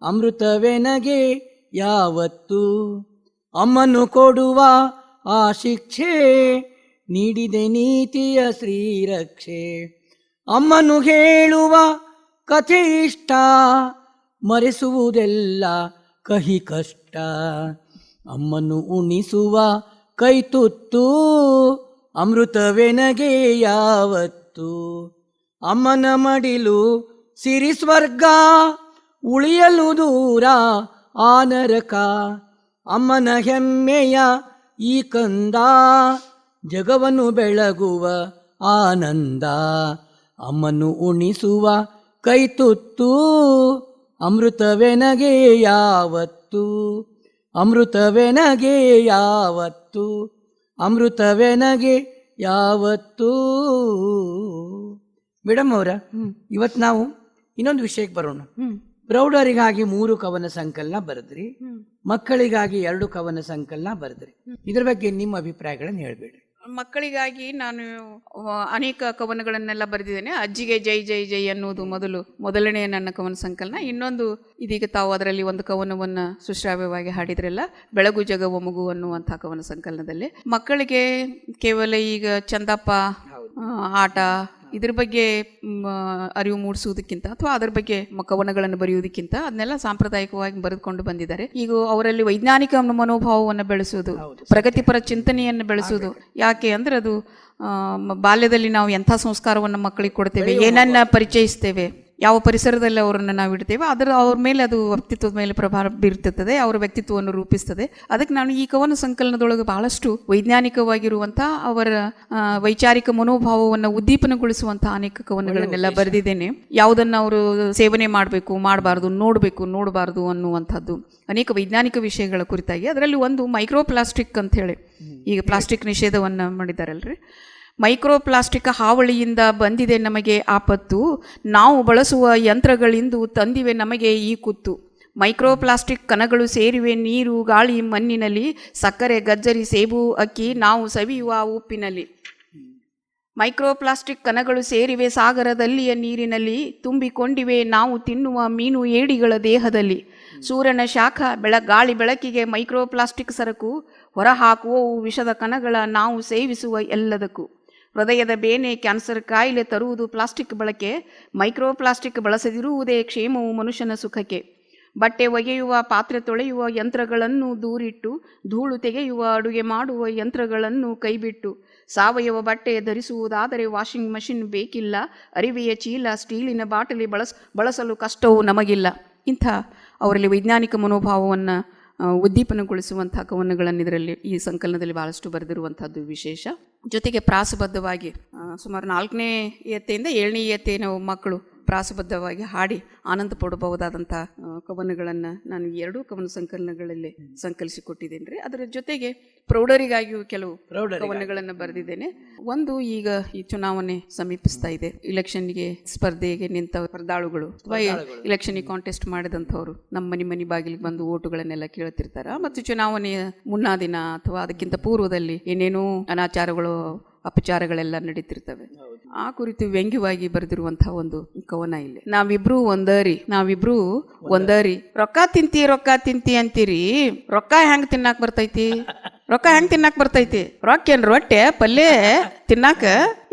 ಅಮೃತವೆನಗೆ ಯಾವತ್ತು. ಅಮ್ಮನು ಕೊಡುವ ಆ ಶಿಕ್ಷೆ, ನೀಡಿದೆ ನೀತಿಯ ಶ್ರೀರಕ್ಷೆ. ಅಮ್ಮನು ಹೇಳುವ ಕಥೆ ಇಷ್ಟ, ಮರೆಸುವುದೆಲ್ಲ ಕಹಿ ಕಷ್ಟ. ಅಮ್ಮನು ಉಣಿಸುವ ಕೈತುತ್ತು ಅಮೃತವೆನಗೆ ಯಾವತ್ತು. ಅಮ್ಮನ ಮಡಿಲು ಸಿರಿಸ್ವರ್ಗ, ಉಳಿಯಲು ದೂರ ಆ ನರಕ. ಅಮ್ಮನ ಹೆಮ್ಮೆಯ ಈ ಕಂದ, ಜಗವನ್ನು ಬೆಳಗುವ ಆನಂದ. ಅಮ್ಮನು ಉಣಿಸುವ ಕೈತುತ್ತು ಅಮೃತವೆನಗೆ ಯಾವತ್ತು. ಅಮೃತವೆನಗೆ ಯಾವತ್ತು. ಅಮೃತವೆನಗೆ ಯಾವತ್ತೂ. ಮೇಡಮ್ ಅವರ, ಇವತ್ತು ನಾವು ಇನ್ನೊಂದು ವಿಷಯಕ್ಕೆ ಬರೋಣ. ಪ್ರೌಢರಿಗಾಗಿ 3 ಕವನ ಸಂಕಲನ ಬರೆದ್ರಿ, ಮಕ್ಕಳಿಗಾಗಿ 2 ಕವನ ಸಂಕಲನ ಬರೆದ್ರಿ. ಇದ್ರ ಬಗ್ಗೆ ನಿಮ್ಮ ಅಭಿಪ್ರಾಯಗಳನ್ನು ಹೇಳ್ಬೇಡಿ. ಮಕ್ಕಳಿಗಾಗಿ ನಾನು ಅನೇಕ ಕವನಗಳನ್ನೆಲ್ಲ ಬರೆದಿದ್ದೇನೆ. ಅಜ್ಜಿಗೆ ಜೈ ಜೈ ಜೈ ಅನ್ನುವುದು ಮೊದಲನೇ ನನ್ನ ಕವನ ಸಂಕಲನ. ಇನ್ನೊಂದು ಇದೀಗ ತಾವು ಅದರಲ್ಲಿ ಒಂದು ಕವನವನ್ನು ಸುಶ್ರಾವ್ಯವಾಗಿ ಹಾಡಿದ್ರಲ್ಲ, ಬೆಳಗು ಜಗವ ಮಗು ಅನ್ನುವಂಥ ಕವನ ಸಂಕಲನದಲ್ಲಿ ಮಕ್ಕಳಿಗೆ ಕೇವಲ ಈಗ ಚಂದಪ್ಪ ಆಟ ಇದ್ರ ಬಗ್ಗೆ ಅರಿವು ಮೂಡಿಸುವುದಕ್ಕಿಂತ ಅಥವಾ ಅದರ ಬಗ್ಗೆ ಕವನಗಳನ್ನು ಬರೆಯುವುದಕ್ಕಿಂತ ಅದನ್ನೆಲ್ಲ ಸಾಂಪ್ರದಾಯಿಕವಾಗಿ ಬರೆದುಕೊಂಡು ಬಂದಿದ್ದಾರೆ. ಈಗ ಅವರಲ್ಲಿ ವೈಜ್ಞಾನಿಕ ಮನೋಭಾವವನ್ನು ಬೆಳೆಸುವುದು, ಪ್ರಗತಿಪರ ಚಿಂತನೆಯನ್ನು ಬೆಳೆಸುವುದು. ಯಾಕೆ ಅಂದ್ರೆ ಅದು ಬಾಲ್ಯದಲ್ಲಿ ನಾವು ಎಂಥ ಸಂಸ್ಕಾರವನ್ನು ಮಕ್ಕಳಿಗೆ ಕೊಡ್ತೇವೆ, ಏನನ್ನ ಪರಿಚಯಿಸ್ತೇವೆ, ಯಾವ ಪರಿಸರದಲ್ಲಿ ಅವರನ್ನು ನಾವು ಇಡ್ತೇವೆ, ಅವ್ರ ಮೇಲೆ ಅದು ವ್ಯಕ್ತಿತ್ವದ ಮೇಲೆ ಪ್ರಭಾವ ಬೀರುತ್ತದೆ, ಅವರ ವ್ಯಕ್ತಿತ್ವವನ್ನು ರೂಪಿಸ್ತದೆ. ಅದಕ್ಕೆ ನಾನು ಈ ಕವನ ಸಂಕಲನದೊಳಗೆ ಬಹಳಷ್ಟು ವೈಜ್ಞಾನಿಕವಾಗಿರುವಂಥ ಅವರ ವೈಚಾರಿಕ ಮನೋಭಾವವನ್ನು ಉದ್ದೀಪನಗೊಳಿಸುವಂಥ ಅನೇಕ ಕವನಗಳನ್ನೆಲ್ಲ ಬರೆದಿದ್ದೇನೆ. ಯಾವುದನ್ನು ಅವರು ಸೇವನೆ ಮಾಡಬೇಕು, ಮಾಡಬಾರ್ದು, ನೋಡಬಾರ್ದು ಅನ್ನುವಂಥದ್ದು ಅನೇಕ ವೈಜ್ಞಾನಿಕ ವಿಷಯಗಳ ಕುರಿತಾಗಿ. ಅದರಲ್ಲಿ ಒಂದು ಮೈಕ್ರೋ ಪ್ಲಾಸ್ಟಿಕ್ ಅಂತ ಹೇಳಿ, ಈಗ ಪ್ಲಾಸ್ಟಿಕ್ ನಿಷೇಧವನ್ನು ಮಾಡಿದ್ದಾರಲ್ರಿ. ಮೈಕ್ರೋ ಪ್ಲಾಸ್ಟಿಕ್ ಹಾವಳಿಯಿಂದ ಬಂದಿದೆ ನಮಗೆ ಆಪತ್ತು, ನಾವು ಬಳಸುವ ಯಂತ್ರಗಳಿಂದ ತಂದಿವೆ ನಮಗೆ ಈ ಕುತ್ತು. ಮೈಕ್ರೋ ಪ್ಲಾಸ್ಟಿಕ್ ಕಣಗಳು ಸೇರಿವೆ ನೀರು ಗಾಳಿ ಮಣ್ಣಿನಲ್ಲಿ, ಸಕ್ಕರೆ ಗಜ್ಜರಿ ಸೇಬು ಅಕ್ಕಿ ನಾವು ಸವಿಯುವ ಉಪ್ಪಿನಲ್ಲಿ. ಮೈಕ್ರೋ ಪ್ಲಾಸ್ಟಿಕ್ ಕಣಗಳು ಸೇರಿವೆ ಸಾಗರದಲ್ಲಿಯ ನೀರಿನಲ್ಲಿ, ತುಂಬಿಕೊಂಡಿವೆ ನಾವು ತಿನ್ನುವ ಮೀನು ಏಡಿಗಳ ದೇಹದಲ್ಲಿ. ಸೂರ್ಯನ ಶಾಖ ಗಾಳಿ ಬೆಳಕಿಗೆ ಮೈಕ್ರೋ ಪ್ಲಾಸ್ಟಿಕ್ ಸರಕು, ಹೊರಹಾಕುವವು ವಿಷದ ಕಣಗಳ ನಾವು ಸೇವಿಸುವ ಎಲ್ಲದಕ್ಕೂ. ಹೃದಯದ ಬೇನೆ ಕ್ಯಾನ್ಸರ್ ಕಾಯಿಲೆ ತರುವುದು ಪ್ಲಾಸ್ಟಿಕ್ ಬಳಕೆ, ಮೈಕ್ರೋ ಪ್ಲಾಸ್ಟಿಕ್ ಬಳಸದಿರುವುದೇ ಕ್ಷೇಮವು ಮನುಷ್ಯನ ಸುಖಕ್ಕೆ. ಬಟ್ಟೆ ಒಗೆಯುವ ಪಾತ್ರೆ ತೊಳೆಯುವ ಯಂತ್ರಗಳನ್ನು ದೂರಿಟ್ಟು, ಧೂಳು ತೆಗೆಯುವ ಅಡುಗೆ ಮಾಡುವ ಯಂತ್ರಗಳನ್ನು ಕೈಬಿಟ್ಟು, ಸಾವಯವ ಬಟ್ಟೆ ಧರಿಸುವುದಾದರೆ ವಾಷಿಂಗ್ ಮಷಿನ್ ಬೇಕಿಲ್ಲ, ಅರಿವೆಯ ಚೀಲ ಸ್ಟೀಲಿನ ಬಾಟಲಿ ಬಳಸಲು ಕಷ್ಟವೂ ನಮಗಿಲ್ಲ. ಇಂಥ ಅವರಲ್ಲಿ ವೈಜ್ಞಾನಿಕ ಮನೋಭಾವವನ್ನು ಉದ್ದೀಪನಗೊಳಿಸುವಂಥ ಕವನಗಳನ್ನು ಇದರಲ್ಲಿ ಈ ಸಂಕಲನದಲ್ಲಿ ಬಹಳಷ್ಟು ಬರೆದಿರುವಂಥದ್ದು ವಿಶೇಷ. ಜೊತೆಗೆ ಪ್ರಾಸಬದ್ಧವಾಗಿ ಸುಮಾರು 4ನೇ ಇಯತ್ತೆಯಿಂದ 7ನೇ ಇಯತ್ತೆಯ ಮಕ್ಕಳು ಪ್ರಾಸಬದ್ಧವಾಗಿ ಹಾಡಿ ಆನಂದ ಪಡಬಹುದಾದಂಥ ಕವನಗಳನ್ನು ನಾನು 2 ಕವನ ಸಂಕಲನಗಳಲ್ಲಿ ಸಂಕಲಿಸಿಕೊಟ್ಟಿದ್ದೇನೆ ರೀ. ಅದರ ಜೊತೆಗೆ ಪ್ರೌಢರಿಗಾಗಿಯೂ ಕೆಲವು ಕವನಗಳನ್ನು ಬರೆದಿದ್ದೇನೆ. ಒಂದು, ಈಗ ಈ ಚುನಾವಣೆ ಸಮೀಪಿಸ್ತಾ ಇದೆ, ಇಲೆಕ್ಷನ್ಗೆ ಸ್ಪರ್ಧೆಗೆ ನಿಂತ ಸ್ಪರ್ಧಾಳುಗಳು ಅಥವಾ ಇಲೆಕ್ಷನ್ಗೆ ಕಾಂಟೆಸ್ಟ್ ಮಾಡಿದಂಥವ್ರು ನಮ್ಮ ಮನೆ ಬಾಗಿಲಿಗೆ ಬಂದು ಓಟುಗಳನ್ನೆಲ್ಲ ಕೇಳ್ತಿರ್ತಾರ. ಮತ್ತು ಚುನಾವಣೆಯ ಮುನ್ನಾ ದಿನ ಅಥವಾ ಅದಕ್ಕಿಂತ ಪೂರ್ವದಲ್ಲಿ ಏನೇನೋ ಅನಾಚಾರಗಳು ಅಪಚಾರಗಳೆಲ್ಲ ನಡೀತಿರ್ತವೆ. ಆ ಕುರಿತು ವ್ಯಂಗ್ಯವಾಗಿ ಬರೆದಿರುವಂತಹ ಒಂದು ಕವನ ಇಲ್ಲಿ. ನಾವಿಬ್ರು ಒಂದರಿ ರೊಕ್ಕ ತಿಂತಿ ಅಂತೀರಿ, ರೊಕ್ಕ ಹೆಂಗ್ ತಿನ್ನಾಕ್ ಬರ್ತೈತಿ? ರೊಕ್ಕ ಏನ್ ರೊಟ್ಟೆ ಪಲ್ಯ ತಿನ್ನಾಕ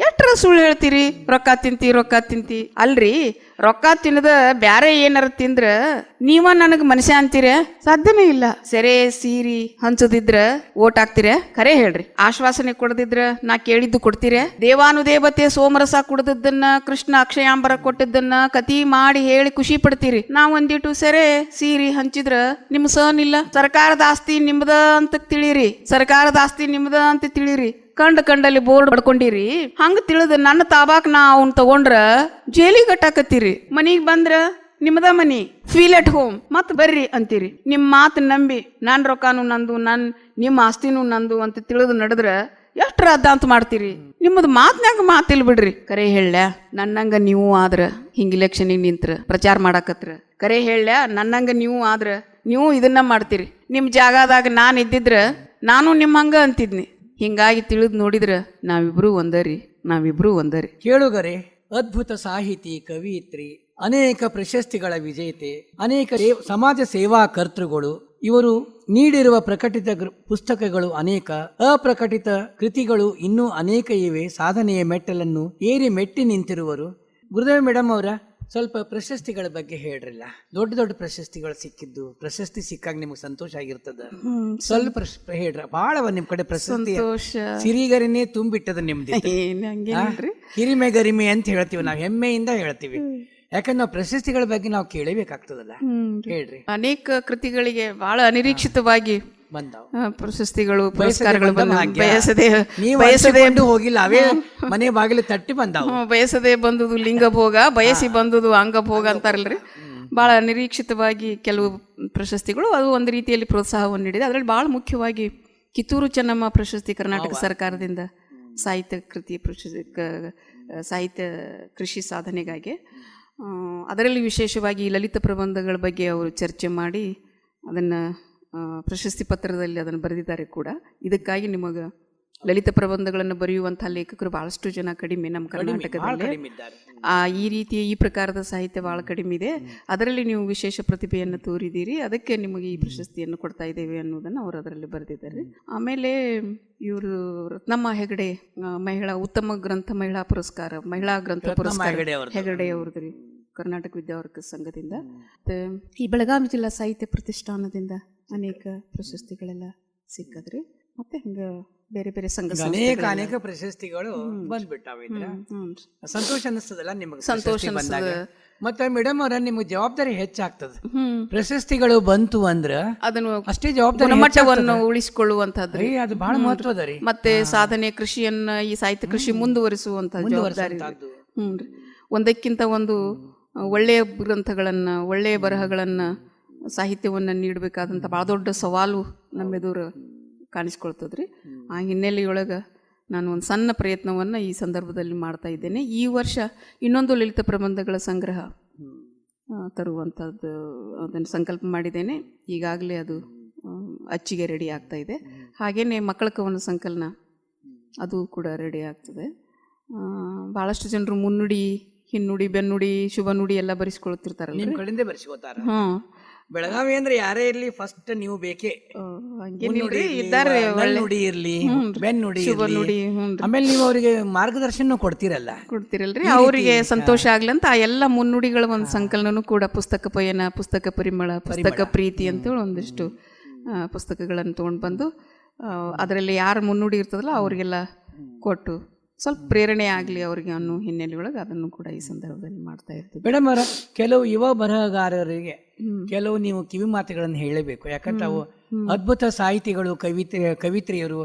ಎಷ್ಟ್ರ ಸುಳ್ಳು ಹೇಳ್ತೀರಿ? ರೊಕ್ಕ ತಿಂತಿ ಅಲ್ರಿ, ರೊಕ್ಕ ತಿನ್ನದ ಬ್ಯಾರೆ ಏನಾರ ತಿಂದ್ರ ನೀವ ನನಗ್ ಮನುಷ್ಯ ಅಂತೀರ? ಸಾಧ್ಯನೇ ಇಲ್ಲ. ಸೆರೆ ಸೀರಿ ಹಂಚದಿದ್ರ ಓಟ್ ಹಾಕ್ತಿರ? ಖರೆ ಹೇಳ್ರಿ. ಆಶ್ವಾಸನೆ ಕೊಡದಿದ್ರ ನಾ ಕೇಳಿದ್ದು ಕೊಡ್ತೀರ? ದೇವಾನುದೇವತೆ ಸೋಮರಸ ಕುಡ್ದದ್ದನ್ನ, ಕೃಷ್ಣ ಅಕ್ಷಯಾಂಬರ ಕೊಟ್ಟದ್ದನ್ನ ಕತಿ ಮಾಡಿ ಹೇಳಿ ಖುಷಿ ಪಡ್ತೀರಿ. ನಾವ್ ಒಂದಿಟ್ಟು ಸೆರೆ ಸೀರಿ ಹಂಚಿದ್ರ ನಿಮ್ ಸಹನ್ ಇಲ್ಲ. ಸರ್ಕಾರದ ಆಸ್ತಿ ನಿಮ್ದ ಅಂತ ತಿಳಿರಿ, ಕಂಡಲ್ಲಿ ಬೋರ್ಡ್ ಬಡ್ಕೊಂಡಿರಿ. ಹಂಗ ತಿಳಿದ ನನ್ನ ತಾಬಾಕ್ ನಾ ಅವ್ನ್ ತಗೊಂಡ್ರ ಜೈಲಿಗೆ ಗಟ್ಟಾಕತ್ತೀರಿ. ಮನಿಗ್ ಬಂದ್ರ ನಿಮ್ದ ಮನಿ, ಫೀಲ್ ಎಟ್ ಹೋಮ್, ಮತ್ ಬರ್ರಿ ಅಂತೀರಿ. ನಿಮ್ ಮಾತು ನಂಬಿ ನನ್ ರೊಕ್ಕನು ನಂದು, ನಿಮ್ಮ ಆಸ್ತಿನೂ ನಂದು ಅಂತ ತಿಳಿದು ನಡೆದ್ರ ಎಷ್ಟ್ರ ಅದ್ದಾಂತ ಮಾಡ್ತೀರಿ. ನಿಮ್ಮದು ಮಾತ್ನಾಗ ಮಾತಿಲ್ ಬಿಡ್ರಿ. ಕರೆ ಹೇಳ ನನ್ನಂಗ ನೀವು ಆದ್ರ ಹಿಂಗ ಇಲೆಕ್ಷನಿಗೆ ನಿಂತ್ರ ಪ್ರಚಾರ ಮಾಡಾಕತ್ರ. ಕರೆ ಹೇಳ ನನ್ನಂಗ ನೀವು ಆದ್ರ ನೀವು ಇದನ್ನ ಮಾಡ್ತೀರಿ. ನಿಮ್ ಜಾಗದಾಗ ನಾನು ಇದ್ದಿದ್ರ ನಾನು ನಿಮ್ಮಂಗ ಅಂತಿದ್ನಿ. ಹಿಂಗಾಗಿ ತಿಳಿದು ನೋಡಿದ್ರ ನಾವಿಬ್ರು ಒಂದರಿ. ಕೇಳುಗರೆ, ಅದ್ಭುತ ಸಾಹಿತಿ, ಕವಿಯಿತ್ರಿ, ಅನೇಕ ಪ್ರಶಸ್ತಿಗಳ ವಿಜೇತೆ, ಅನೇಕ ಸಮಾಜ ಸೇವಾ ಕರ್ತೃಗಳು. ಇವರು ನೀಡಿರುವ ಪ್ರಕಟಿತ ಪುಸ್ತಕಗಳು ಅನೇಕ, ಅಪ್ರಕಟಿತ ಕೃತಿಗಳು ಇನ್ನೂ ಅನೇಕ ಇವೆ. ಸಾಧನೆಯ ಮೆಟ್ಟಲನ್ನು ಏರಿ ಮೆಟ್ಟಿ ನಿಂತಿರುವರು. ಗುರುದೇವ್ ಮೇಡಮ್ ಅವರ ಸ್ವಲ್ಪ ಪ್ರಶಸ್ತಿಗಳ ಬಗ್ಗೆ ಹೇಳ್ರಲ್ಲ. ದೊಡ್ಡ ಪ್ರಶಸ್ತಿಗಳು ಸಿಕ್ಕಿದ್ದು, ಪ್ರಶಸ್ತಿ ಸಿಕ್ಕಾಗ ನಿಮ್ಗೆ ಸಂತೋಷ ಆಗಿರ್ತದ? ಸ್ವಲ್ಪ ಹೇಳ್ರ. ಬಹಳ ನಿಮ್ ಕಡೆ ಪ್ರಶಸ್ತಿ ಸಿರಿಗರಿನೇ ತುಂಬಿಟ್ಟದ ನಿಮ್ದು. ಹಿರಿಮೆ ಗರಿಮೆ ಅಂತ ಹೇಳ್ತೀವಿ ನಾವು, ಹೆಮ್ಮೆಯಿಂದ ಹೇಳ್ತೀವಿ. ಯಾಕಂದ್ರೆ ನಾವು ಪ್ರಶಸ್ತಿಗಳ ಬಗ್ಗೆ ನಾವು ಕೇಳಬೇಕಾಗ್ತದಲ್ಲ. ಹೇಳ್ರಿ. ಅನೇಕ ಕೃತಿಗಳಿಗೆ ಬಹಳ ಅನಿರೀಕ್ಷಿತವಾಗಿ ಬಂದಾವ ಪ್ರಶಸ್ತಿಗಳು, ಪುರಸ್ಕಾರಗಳು ಬಯಸದೆ ಹೋಗಿಲ್ಲ, ಅವೇ ಮನೆ ಬಾಗಿಲು ತಟ್ಟಿ ಬಂದಾವ. ಬಯಸದೆ ಬಂದುದು ಲಿಂಗಭೋಗ, ಬಯಸಿ ಬಂದುದು ಅಂಗಭೋಗ ಅಂತಾರಲ್ರಿ. ಬಹಳ ನಿರೀಕ್ಷಿತವಾಗಿ ಕೆಲವು ಪ್ರಶಸ್ತಿಗಳು ಅದು ಒಂದು ರೀತಿಯಲ್ಲಿ ಪ್ರೋತ್ಸಾಹವನ್ನು ನೀಡಿದೆ. ಅದರಲ್ಲಿ ಬಹಳ ಮುಖ್ಯವಾಗಿ ಕಿತ್ತೂರು ಚೆನ್ನಮ್ಮ ಪ್ರಶಸ್ತಿ ಕರ್ನಾಟಕ ಸರ್ಕಾರದಿಂದ ಸಾಹಿತ್ಯ ಕೃತಿ ಸಾಹಿತ್ಯ ಕೃಷಿ ಸಾಧನೆಗಾಗಿ. ಅದರಲ್ಲಿ ವಿಶೇಷವಾಗಿ ಲಲಿತ ಪ್ರಬಂಧಗಳ ಬಗ್ಗೆ ಅವರು ಚರ್ಚೆ ಮಾಡಿ ಅದನ್ನು ಪ್ರಶಸ್ತಿ ಪತ್ರದಲ್ಲಿ ಅದನ್ನು ಬರೆದಿದ್ದಾರೆ ಕೂಡ. ಇದಕ್ಕಾಗಿ ನಿಮಗೆ ಲಲಿತ ಪ್ರಬಂಧಗಳನ್ನು ಬರೆಯುವಂಥ ಲೇಖಕರು ಭಾಳಷ್ಟು ಜನ ಕಡಿಮೆ ನಮ್ಮ ಕರ್ನಾಟಕದಲ್ಲಿ. ಈ ರೀತಿಯ ಈ ಪ್ರಕಾರದ ಸಾಹಿತ್ಯ ಭಾಳ ಕಡಿಮೆ ಇದೆ. ಅದರಲ್ಲಿ ನೀವು ವಿಶೇಷ ಪ್ರತಿಭೆಯನ್ನು ತೋರಿದ್ದೀರಿ, ಅದಕ್ಕೆ ನಿಮಗೆ ಈ ಪ್ರಶಸ್ತಿಯನ್ನು ಕೊಡ್ತಾ ಇದ್ದೇವೆ ಅನ್ನೋದನ್ನು ಅವರು ಅದರಲ್ಲಿ ಬರೆದಿದ್ದಾರೆ. ಆಮೇಲೆ ಇವರು ರತ್ನಮ್ಮ ಹೆಗಡೆ ಉತ್ತಮ ಗ್ರಂಥ ಮಹಿಳಾ ಪುರಸ್ಕಾರ, ಮಹಿಳಾ ಗ್ರಂಥ ಪುರಸ್ಕಾರ ಹೆಗಡೆ ಅವ್ರದ್ದು ರೀ, ಕರ್ನಾಟಕ ವಿದ್ಯಾವರ್ಗ ಸಂಘದಿಂದ. ಮತ್ತು ಈ ಬೆಳಗಾವಿ ಜಿಲ್ಲಾ ಸಾಹಿತ್ಯ ಪ್ರತಿಷ್ಠಾನದಿಂದ ಅನೇಕ ಪ್ರಶಸ್ತಿಗಳೆಲ್ಲ ಸಿಕ್ಕದ್ರಿ. ಮತ್ತೆ ಹಿಂಗೆ ಬೇರೆ ಬೇರೆ ಸಂಘ ಅನೇಕ ಪ್ರಶಸ್ತಿಗಳು ಬಂದ್ಬಿಟ್ಟಾವ. ಸಂತೋಷ ಅನಿಸ್ತದಲ್ಲ ನಿಮಗೆ? ಸಂತೋಷ ಬಂದಾಗ. ಮತ್ತೆ ಮೇಡಮ್ ಅವರ ನಿಮ್ಗೆ ಜವಾಬ್ದಾರಿ ಹೆಚ್ಚಾಗ್ತದೆ. ಪ್ರಶಸ್ತಿಗಳು ಬಂತು ಅಂದ್ರ ಅದನ್ನು ಅಷ್ಟೇ ಜವಾಬ್ದಾರಿ ಮಟ್ಟವನ್ನು ಉಳಿಸಿಕೊಳ್ಳುವಂತದ್ದು, ಅದು ಬಹಳ ಮಹತ್ವದ ರೀ. ಮತ್ತೆ ಸಾಧನೆ ಕೃಷಿಯನ್ನ, ಈ ಸಾಹಿತ್ಯ ಕೃಷಿ ಮುಂದುವರಿಸುವಂತ ಜವಾಬ್ದಾರಿ. ಒಂದಕ್ಕಿಂತ ಒಂದು ಒಳ್ಳೆಯ ಗ್ರಂಥಗಳನ್ನ, ಒಳ್ಳೆಯ ಬರಹಗಳನ್ನ, ಸಾಹಿತ್ಯವನ್ನ ನೀಡಬೇಕಾದಂತ ಬಹಳ ದೊಡ್ಡ ಸವಾಲು ನಮ್ಮೆದುರು ಕಾಣಿಸ್ಕೊಳ್ತದ್ರಿ. ಆ ಹಿನ್ನೆಲೆಯೊಳಗೆ ನಾನು ಒಂದು ಸಣ್ಣ ಪ್ರಯತ್ನವನ್ನು ಈ ಸಂದರ್ಭದಲ್ಲಿ ಮಾಡ್ತಾ ಇದ್ದೇನೆ. ಈ ವರ್ಷ ಇನ್ನೊಂದು ಲಲಿತ ಪ್ರಬಂಧಗಳ ಸಂಗ್ರಹ ತರುವಂಥದ್ದು ಅದನ್ನು ಸಂಕಲ್ಪ ಮಾಡಿದ್ದೇನೆ. ಈಗಾಗಲೇ ಅದು ಅಚ್ಚಿಗೆ ರೆಡಿ ಆಗ್ತಾ ಇದೆ. ಹಾಗೆಯೇ ಮಕ್ಕಳ ಕವನ ಸಂಕಲನ ಅದು ಕೂಡ ರೆಡಿ ಆಗ್ತದೆ. ಭಾಳಷ್ಟು ಜನರು ಮುನ್ನುಡಿ, ಹಿನ್ನುಡಿ, ಬೆನ್ನುಡಿ, ಶುಭ ನುಡಿ ಎಲ್ಲ ಬರೆಸ್ಕೊಳ್ತಿರ್ತಾರಲ್ಲ, ನಿಮ್ಮ ಕಡೆಯಿಂದ ಬರೆಸ್ಕೊಳ್ತಾರ. ಬೆಳಗಾವಿ ಅಂದ್ರೆ ಯಾರೇ ಇರ್ಲಿ ಫಸ್ಟ್ ನೀವು ಬೇಕೇ. ಇದ್ದಾರೆ ನುಡಿ ಇರ್ಲಿ, ಬೆನ್ನುಡಿ, ಶುಭ ನುಡಿ. ಆಮೇಲೆ ನೀವು ಅವರಿಗೆ ಮಾರ್ಗದರ್ಶನ ಕೊಡ್ತಿರಲ್ರಿ, ಅವರಿಗೆ ಸಂತೋಷ ಆಗ್ಲಿ ಅಂತ ಆ ಎಲ್ಲ ಮುನ್ನುಡಿಗಳ ಒಂದು ಸಂಕಲನೂ ಕೂಡ, ಪುಸ್ತಕ ಪಯಣ, ಪುಸ್ತಕ ಪರಿಮಳ, ಪುಸ್ತಕ ಪ್ರೀತಿ ಅಂತೇಳಿ ಒಂದಿಷ್ಟು ಪುಸ್ತಕಗಳನ್ನು ತೊಗೊಂಡು ಬಂದು ಅದರಲ್ಲಿ ಯಾರು ಮುನ್ನುಡಿ ಇರ್ತದಲ್ಲ ಅವರಿಗೆಲ್ಲ ಕೊಟ್ಟು ಸ್ವಲ್ಪ ಪ್ರೇರಣೆ ಆಗಲಿ ಅವರಿಗೆ ಅನ್ನೋ ಹಿನ್ನೆಲೆಯೊಳಗೆ ಅದನ್ನು ಕೂಡ ಈ ಸಂದರ್ಭದಲ್ಲಿ ಮಾಡ್ತಾ ಇರ್ತೀವಿ. ಮೇಡಮ್ ಅವರ ಕೆಲವು ಯುವ ಬರಹಗಾರರಿಗೆ ಕೆಲವು ನೀವು ಕಿವಿ ಮಾತುಗಳನ್ನು ಹೇಳಬೇಕು. ಯಾಕಂದ್ರೆ ಅವು ಅದ್ಭುತ ಸಾಹಿತಿಗಳು, ಕವಿತ್ರಿಯರು,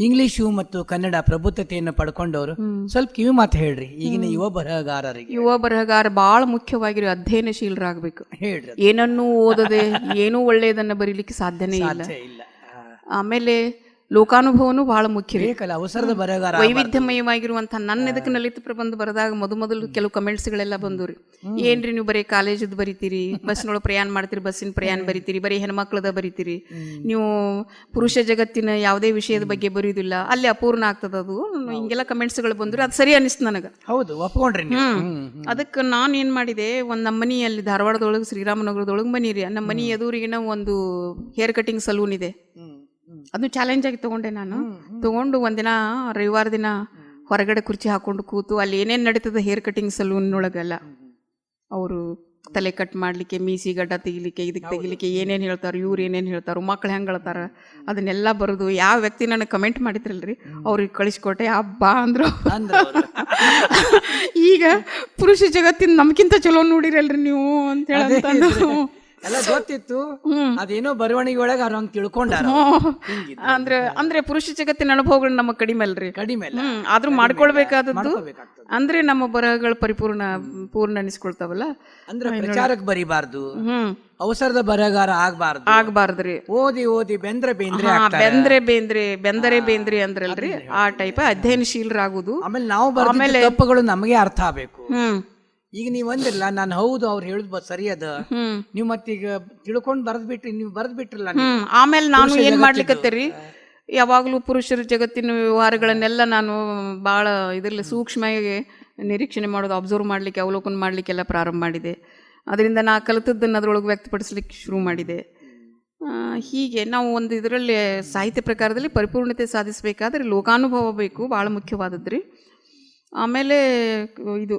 ಇಂಗ್ಲಿಷು ಮತ್ತು ಕನ್ನಡ ಪ್ರಬುದ್ಧತೆಯನ್ನು ಪಡ್ಕೊಂಡವರು. ಸ್ವಲ್ಪ ಕಿವಿ ಮಾತು ಹೇಳ್ರಿ ಈಗಿನ ಯುವ ಬರಹಗಾರರಿಗೆ. ಯುವ ಬರಹಗಾರ ಬಹಳ ಮುಖ್ಯವಾಗಿರೋ ಅಧ್ಯಯನಶೀಲರಾಗಬೇಕು. ಹೇಳ್ರಿ, ಏನನ್ನೂ ಓದದೆ ಏನೂ ಒಳ್ಳೆಯದನ್ನ ಬರೀಲಿಕ್ಕೆ ಸಾಧ್ಯನೇ ಇಲ್ಲ. ಆಮೇಲೆ ಲೋಕಾನುಭವನೂ ಬಹಳ ಮುಖ್ಯ. ಅವಸರದ ಬರಹಗಾರ ವೈವಿಧ್ಯಮಯವಾಗಿರುವಂತಹ ನನ್ನ ಇದಕ್ಕೆ ಲಲಿತ ಪ್ರಬಂಧ ಬರೆದಾಗ ಮೊದಲು ಕೆಲವು ಕಮೆಂಟ್ಸ್ಗಳೆಲ್ಲ ಬಂದವ್ರಿ. ಏನ್ರಿ ನೀವು ಬರೀ ಕಾಲೇಜದ್ ಬರಿತೀರಿ, ಬಸ್ನೊಳಗೆ ಪ್ರಯಾಣ ಮಾಡ್ತೀರಿ, ಬಸ್ಸಿನ ಪ್ರಯಾಣ ಬರಿತೀರಿ, ಬರೀ ಹೆಣ್ಮಕ್ಳದ ಬರಿತೀರಿ, ನೀವು ಪುರುಷ ಜಗತ್ತಿನ ಯಾವುದೇ ವಿಷಯದ ಬಗ್ಗೆ ಬರೆಯುವುದಿಲ್ಲ, ಅಲ್ಲಿ ಅಪೂರ್ಣ ಆಗ್ತದ ಅದು, ಹಿಂಗೆಲ್ಲ ಕಮೆಂಟ್ಸ್ಗಳು ಬಂದ್ರಿ. ಅದು ಸರಿ ಅನಿಸ್ತು ನನಗೆ. ಹೌದು, ಒಪ್ಕೊಂಡ್ರಿ. ಅದಕ್ಕೆ ನಾನು ಏನು ಮಾಡಿದೆ, ಒಂದು ನಮ್ಮ ಮನಿ ಅಲ್ಲಿ ಧಾರವಾಡದೊಳಗೆ ಶ್ರೀರಾಮನಗರದೊಳಗೆ ಮನಿ ರೀ, ನಮ್ಮ ಮನಿ ಎದುರಿಗಿನ ಒಂದು ಹೇರ್ ಕಟಿಂಗ್ ಸಲೂನ್ ಇದೆ. ಅದನ್ನು ಚಾಲೆಂಜ್ ಆಗಿ ತಗೊಂಡು ಒಂದಿನ ರವಿವಾರ ದಿನ ಹೊರಗಡೆ ಕುರ್ಚಿ ಹಾಕೊಂಡು ಕೂತು ಅಲ್ಲಿ ಏನೇನು ನಡೀತದೆ ಹೇರ್ ಕಟಿಂಗ್ ಸಲೂನ್ನೊಳಗೆಲ್ಲ, ಅವರು ತಲೆ ಕಟ್ ಮಾಡಲಿಕ್ಕೆ, ಮೀಸಿ ಗಡ್ಡ ತೆಗಿಲಿಕ್ಕೆ, ಇದಕ್ಕೆ ತೆಗಿಲಿಕ್ಕೆ ಏನೇನು ಹೇಳ್ತಾರೆ, ಇವ್ರು ಏನೇನು ಹೇಳ್ತಾರೆ, ಮಕ್ಳು ಹೆಂಗೆ ಹೇಳ್ತಾರೆ, ಅದನ್ನೆಲ್ಲ ಬರೋದು. ಯಾವ ವ್ಯಕ್ತಿ ನನಗೆ ಕಮೆಂಟ್ ಮಾಡಿದ್ರಲ್ರಿ ಅವ್ರಿಗೆ ಕಳಿಸ್ಕೊಟ್ಟೆ. ಹಬ್ಬ ಅಂದ್ರು. ಈಗ ಪುರುಷ ಜಗತ್ತಿನ ನಮ್ಗಿಂತ ಚಲೋ ನೋಡಿರಲ್ರಿ ನೀವು ಅಂತ ಹೇಳ ಎಲ್ಲ ಗೊತ್ತಿತ್ತು. ಅದೇನೋ ಬರವಣಿಗೆ ಒಳಗೆ ಅವ್ರು ಹಂಗೆ ತಿಳ್ಕೊಂಡಾರ. ಅಂದ್ರೆ ಪುರುಷ ಜಗತ್ತಿನ ಅನುಭವಗಳು ನಮಗೆ ಕಡಿಮೆ ಅಲ್ರಿ, ಆದ್ರೂ ಮಾಡ್ಕೊಳ್ಬೇಕಾದದ್ದು. ಅಂದ್ರೆ ನಮ್ಮ ಬರಹಗಳು ಪೂರ್ಣ ಅನಿಸ್ಕೊಳ್ತಾವಲ್ಲ. ಅಂದ್ರೆ ಪ್ರಚಾರಕ್ಕೆ ಬರಿಬಾರ್ದು, ಅವಸರದ ಬರಹಗಾರ ಆಗ್ಬಾರ್ದ್ರಿ. ಓದಿ ಬೆಂದ್ರೆ ಬೇಂದ್ರೆ ಅಂದ್ರಲ್ರಿ, ಆ ಟೈಪ್ ಅಧ್ಯಯನಶೀಲರಾಗುದು. ಆಮೇಲೆ ನಾವು ತಪ್ಪುಗಳು ನಮಗೆ ಅರ್ಥ ಆಗ್ಬೇಕು. ಈಗ ನೀವ್ ಅಂದಿರಲ್ಲ, ನಾನು ಹೌದು ಅವ್ರು ಹೇಳುದು ಸರಿ ಅದ, ನೀವ್ ಮತ್ತೀಗ ತಿಳ್ಕೊಂಡ್ ಬರೆದ್ಬಿಟ್ರಲ್ಲ. ಆಮೇಲೆ ನಾನು ಏನ್ ಮಾಡ್ಲಿಕ್ಕತ್ತೇರಿ, ಯಾವಾಗ್ಲೂ ಪುರುಷರ ಜಗತ್ತಿನ ವ್ಯವಹಾರಗಳನ್ನೆಲ್ಲ ನಾನು ಬಹಳ ಇದರಲ್ಲಿ ಸೂಕ್ಷ್ಮವಾಗಿ ನಿರೀಕ್ಷಣೆ ಮಾಡೋದು, ಅಬ್ಸರ್ವ್ ಮಾಡ್ಲಿಕ್ಕೆ, ಅವಲೋಕನ ಮಾಡ್ಲಿಕ್ಕೆಲ್ಲ ಪ್ರಾರಂಭ ಮಾಡಿದೆ. ಅದರಿಂದ ನಾ ಕಲಿತದ್ದನ್ನು ಅದ್ರೊಳಗೆ ವ್ಯಕ್ತಪಡಿಸ್ಲಿಕ್ಕೆ ಶುರು ಮಾಡಿದೆ. ಹೀಗೆ ನಾವು ಒಂದು ಇದರಲ್ಲಿ ಸಾಹಿತ್ಯ ಪ್ರಕಾರದಲ್ಲಿ ಪರಿಪೂರ್ಣತೆ ಸಾಧಿಸಬೇಕಾದ್ರೆ ಲೋಕಾನುಭವ ಬೇಕು, ಭಾಳ ಮುಖ್ಯವಾದದ್ರಿ. ಆಮೇಲೆ ಇದು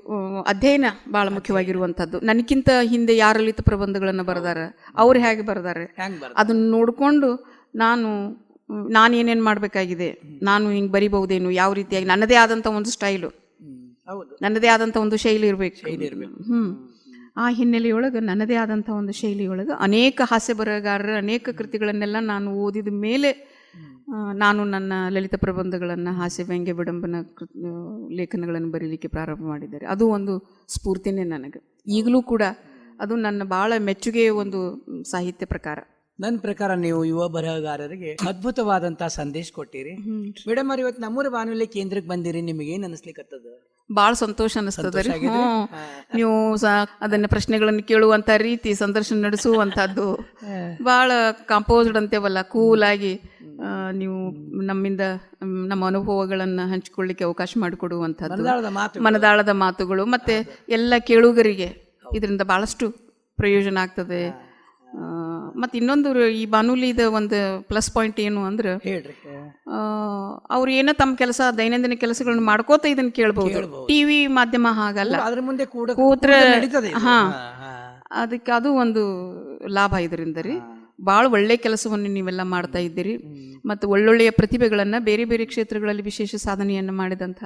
ಅಧ್ಯಯನ ಭಾಳ ಮುಖ್ಯವಾಗಿರುವಂಥದ್ದು. ನನಗಿಂತ ಹಿಂದೆ ಯಾರು ಲಲಿತ ಪ್ರಬಂಧಗಳನ್ನು ಬರೆದಾರ, ಅವ್ರು ಹೇಗೆ ಬರೆದಾರೆ ಅದನ್ನು ನೋಡಿಕೊಂಡು ನಾನೇನೇನು ಮಾಡಬೇಕಾಗಿದೆ, ನಾನು ಹಿಂಗೆ ಬರಿಬಹುದೇನು, ಯಾವ ರೀತಿಯಾಗಿ ನನ್ನದೇ ಆದಂಥ ಒಂದು ಸ್ಟೈಲು, ನನ್ನದೇ ಆದಂಥ ಒಂದು ಶೈಲಿ ಇರಬೇಕು. ಆ ಹಿನ್ನೆಲೆಯೊಳಗೆ ನನ್ನದೇ ಆದಂಥ ಒಂದು ಶೈಲಿಯೊಳಗೆ ಅನೇಕ ಹಾಸ್ಯ ಬರಹಗಾರರ ಅನೇಕ ಕೃತಿಗಳನ್ನೆಲ್ಲ ನಾನು ಓದಿದ ಮೇಲೆ ನಾನು ನನ್ನ ಲಲಿತ ಪ್ರಬಂಧಗಳನ್ನು, ಹಾಸ್ಯ ವ್ಯಂಗ್ಯ ವಿಡಂಬನ ಲೇಖನಗಳನ್ನು ಬರೀಲಿಕ್ಕೆ ಪ್ರಾರಂಭ ಮಾಡಿದ್ದಾರೆ. ಅದು ಒಂದು ಸ್ಫೂರ್ತಿನೇ ನನಗೆ. ಈಗಲೂ ಕೂಡ ಅದು ನನ್ನ ಭಾಳ ಮೆಚ್ಚುಗೆಯ ಒಂದು ಸಾಹಿತ್ಯ ಪ್ರಕಾರ. ನನ್ನ ಪ್ರಕಾರ ನೀವು ಯುವ ಬರಹಗಾರರಿಗೆ ಅದ್ಭುತವಾದಂತಹ ಸಂದೇಶ ಕೊಟ್ಟಿರಿ ಮೇಡಮ್ ಅವ್ರ. ಇವತ್ತು ನಮ್ಮೂರ ಬಾನುಲಿ ಕೇಂದ್ರಕ್ಕೆ ಬಂದಿರಿ, ನಿಮಗೆ ಏನ್ ಅನಿಸ್ಲಿಕ್ಕತ್ತದ? ಬಾಳ ಸಂತೋಷ ಅನಿಸ್ತದ ರೀ. ನೀವು ಅದನ್ನ ಪ್ರಶ್ನೆಗಳನ್ನು ಕೇಳುವಂತ ರೀತಿ, ಸಂದರ್ಶನ ನಡೆಸುವಂತಹದ್ದು ಬಹಳ ಕಾಂಪೋಸ್ಡ್ ಅಂತೇವಲ್ಲ, ಕೂಲ್ ಆಗಿ ನೀವು ನಮ್ಮಿಂದ ನಮ್ಮ ಅನುಭವಗಳನ್ನ ಹಂಚಿಕೊಳ್ಳಿಕ್ಕೆ ಅವಕಾಶ ಮಾಡಿಕೊಡುವಂತಹದ್ದು, ಮನದಾಳದ ಮಾತುಗಳು, ಮತ್ತೆ ಎಲ್ಲ ಕೇಳುಗರಿಗೆ ಇದರಿಂದ ಬಹಳಷ್ಟು ಪ್ರಯೋಜನ ಆಗ್ತದೆ. ಮತ್ತು ಇನ್ನೊಂದು ಈ ಬಾನುಲಿದ ಒಂದು ಪ್ಲಸ್ ಪಾಯಿಂಟ್ ಏನು ಅಂದ್ರೆ, ಹೇಳ್ರಿ. ಅವ್ರು ಏನೋ ತಮ್ಮ ಕೆಲಸ, ದೈನಂದಿನ ಕೆಲಸಗಳನ್ನ ಮಾಡ್ಕೋತ ಇದನ್ನ ಕೇಳ್ಬಹುದು. ಟಿವಿ ಮಾಧ್ಯಮ ಹಾಗಲ್ಲ, ಅದ್ರ ಮುಂದೆ ಕೂತ್ರೆ ನಡೀತದೆ. ಹಾ, ಅದಕ್ಕೆ ಅದು ಒಂದು ಲಾಭ ಇದರಿಂದ ರೀ. ಭಾಳ ಒಳ್ಳೆ ಕೆಲಸವನ್ನು ನೀವೆಲ್ಲ ಮಾಡ್ತಾ ಇದ್ದೀರಿ. ಮತ್ತು ಒಳ್ಳೊಳ್ಳೆಯ ಪ್ರತಿಭೆಗಳನ್ನು ಬೇರೆ ಬೇರೆ ಕ್ಷೇತ್ರಗಳಲ್ಲಿ ವಿಶೇಷ ಸಾಧನೆಯನ್ನು ಮಾಡಿದಂಥ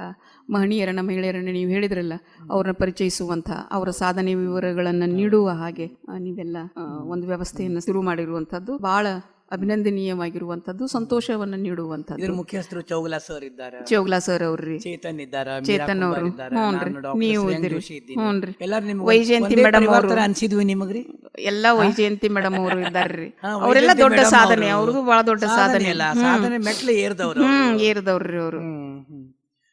ಮಹಿಳೆಯರನ್ನು ನೀವು ಹೇಳಿದ್ರಲ್ಲ, ಅವ್ರನ್ನ ಪರಿಚಯಿಸುವಂಥ, ಅವರ ಸಾಧನೆ ವಿವರಗಳನ್ನು ನೀಡುವ ಹಾಗೆ ನೀವೆಲ್ಲ ಒಂದು ವ್ಯವಸ್ಥೆಯನ್ನು ಶುರು ಮಾಡಿರುವಂಥದ್ದು ಭಾಳ ಅಭಿನಂದನೀಯವಾಗಿರುವಂಥದ್ದು, ಸಂತೋಷವನ್ನು ನೀಡುವಂಥದ್ದು. ಇದ್ರ ಮುಖ್ಯಸ್ಥರು ಚೌಗಲಾ ಸರ್ ಇದ್ದಾರೆ, ಚೌಗಲಾ ಸರ್ ಅವ್ರಿ, ಚೇತನ್ ಇದ್ದಾರೆ, ಚೇತನ್ ಅವರು, ಹ್ಞೂನ್ರಿ, ನೀವು ಇದ್ದೀರಿ, ಹ್ಞೂನ್ರಿ, ವೈಜಯಂತಿ ಮೇಡಮ್ ಅವರು ಅನ್ಸಿದ್ವಿ ನಿಮಗ್ರಿ? ಎಲ್ಲ ವೈಜಯಂತಿ ಮೇಡಮ್ ಅವರು ಇದ್ದಾರ್ರಿ. ಅವರೆಲ್ಲ ದೊಡ್ಡ ಸಾಧನೆ, ಅವ್ರದ್ದು ಬಹಳ ದೊಡ್ಡ ಸಾಧನೆ ಅಲ್ಲ, ಸಾಧನೆ ಮೆಟ್ಲು ಏರ್ದವ್ರು, ಏರ್ದವ್ರಿ ಅವರು.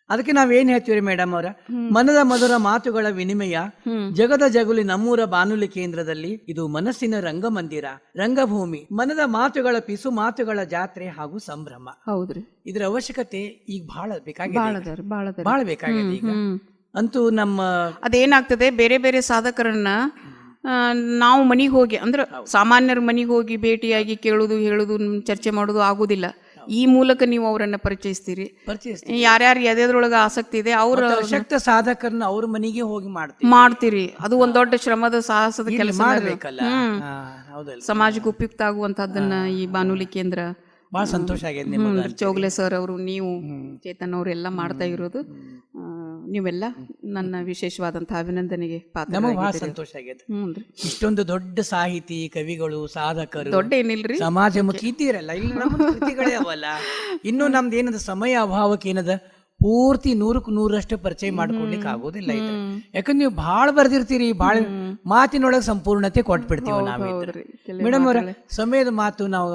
ಅದಕ್ಕೆ ನಾವೇನ್ ಹೇಳ್ತೀವಿ ಮೇಡಮ್ ಅವರ, ಮನದ ಮಧುರ ಮಾತುಗಳ ವಿನಿಮಯ ಜಗದ ಜಗುಲಿ ನಮ್ಮೂರ ಬಾನುಲಿ ಕೇಂದ್ರದಲ್ಲಿ ಇದು ಮನಸ್ಸಿನ ರಂಗಮಂದಿರ, ರಂಗಭೂಮಿ, ಮನದ ಮಾತುಗಳ ಪಿಸು ಮಾತುಗಳ ಜಾತ್ರೆ ಹಾಗೂ ಸಂಭ್ರಮ. ಹೌದ್ರಿ, ಇದ್ರ ಅವಶ್ಯಕತೆ ಈಗ ಬಹಳ ಬೇಕಾಗಿದೆ, ಬಹಳ ಬೇಕಾಗಿದೆ ಈಗ. ಅಂತೂ ನಮ್ಮ ಅದೇನಾಗ್ತದೆ, ಬೇರೆ ಬೇರೆ ಸಾಧಕರನ್ನ ನಾವು ಮನೆಗೆ ಹೋಗಿ, ಅಂದ್ರೆ ಸಾಮಾನ್ಯರ ಮನೆಗೆ ಹೋಗಿ ಭೇಟಿಯಾಗಿ ಕೇಳುದು, ಹೇಳುದು, ಚರ್ಚೆ ಮಾಡೋದು ಆಗುದಿಲ್ಲ. ಈ ಮೂಲಕ ನೀವು ಅವರನ್ನ ಪರಿಚಯಿಸ್ತೀರಿ. ಯಾರ್ಯಾರು ಎದೆದ್ರೊಳಗೆ ಆಸಕ್ತಿ ಇದೆ ಅವ್ರ ಶಕ್ತ ಸಾಧಕರನ್ನ ಅವ್ರ ಮನೆಗೆ ಹೋಗಿ ಮಾಡ್ತೀರಿ. ಅದು ಒಂದ್ ದೊಡ್ಡ ಶ್ರಮದ ಸಾಹಸದ ಕೆಲಸ, ಸಮಾಜಕ್ಕೆ ಉಪಯುಕ್ತ ಆಗುವಂತಹದ್ದನ್ನ ಈ ಬಾನುಲಿ ಕೇಂದ್ರ ಬಹಳ ಸಂತೋಷ ಆಗಿದೆ. ಚೌಗಲೆ ಸರ್ ಅವರು, ನೀವು, ಚೇತನ್ ಅವರು ಎಲ್ಲ ಮಾಡ್ತಾ ಇರೋದು, ನೀವೆಲ್ಲ ನನ್ನ ವಿಶೇಷವಾದಂತಹ ಅಭಿನಂದನೆಗೆ ಪಾತ್ರ. ಬಹಳ ಸಂತೋಷ ಆಗಿದೆ. ಇಷ್ಟೊಂದು ದೊಡ್ಡ ಸಾಹಿತಿ, ಕವಿಗಳು, ಸಾಧಕರು, ದೊಡ್ಡ ಏನಿಲ್ರಿ, ಸಮಾಜಮುಖಿ ಇದ್ದೀರಲ್ಲ, ಇಲ್ಲಿ ನಮ್ಮ ಕೃತಿಗಳೇ ಅವಲ್ಲ. ಇನ್ನು ನಮ್ದು ಏನದ ಸಮಯ ಅಭಾವಕ್ಕೆ ಏನದ ಪೂರ್ತಿ 100% ಪರಿಚಯ ಮಾಡ್ಕೊಡ್ಲಿಕ್ಕೆ ಆಗೋದಿಲ್ಲ ಇದು. ಯಾಕಂದ್ರೆ ನೀವು ಭಾಳ ಬರ್ದಿರ್ತೀರಿ, ಭಾಳ ಮಾತಿನೊಳಗೆ ಸಂಪೂರ್ಣತೆ ಕೊಟ್ಬಿಡ್ತೀವಿ ನಾವು. ಮೇಡಮ್ ಅವರ, ಸಮಯದ ಮಾತು ನಾವು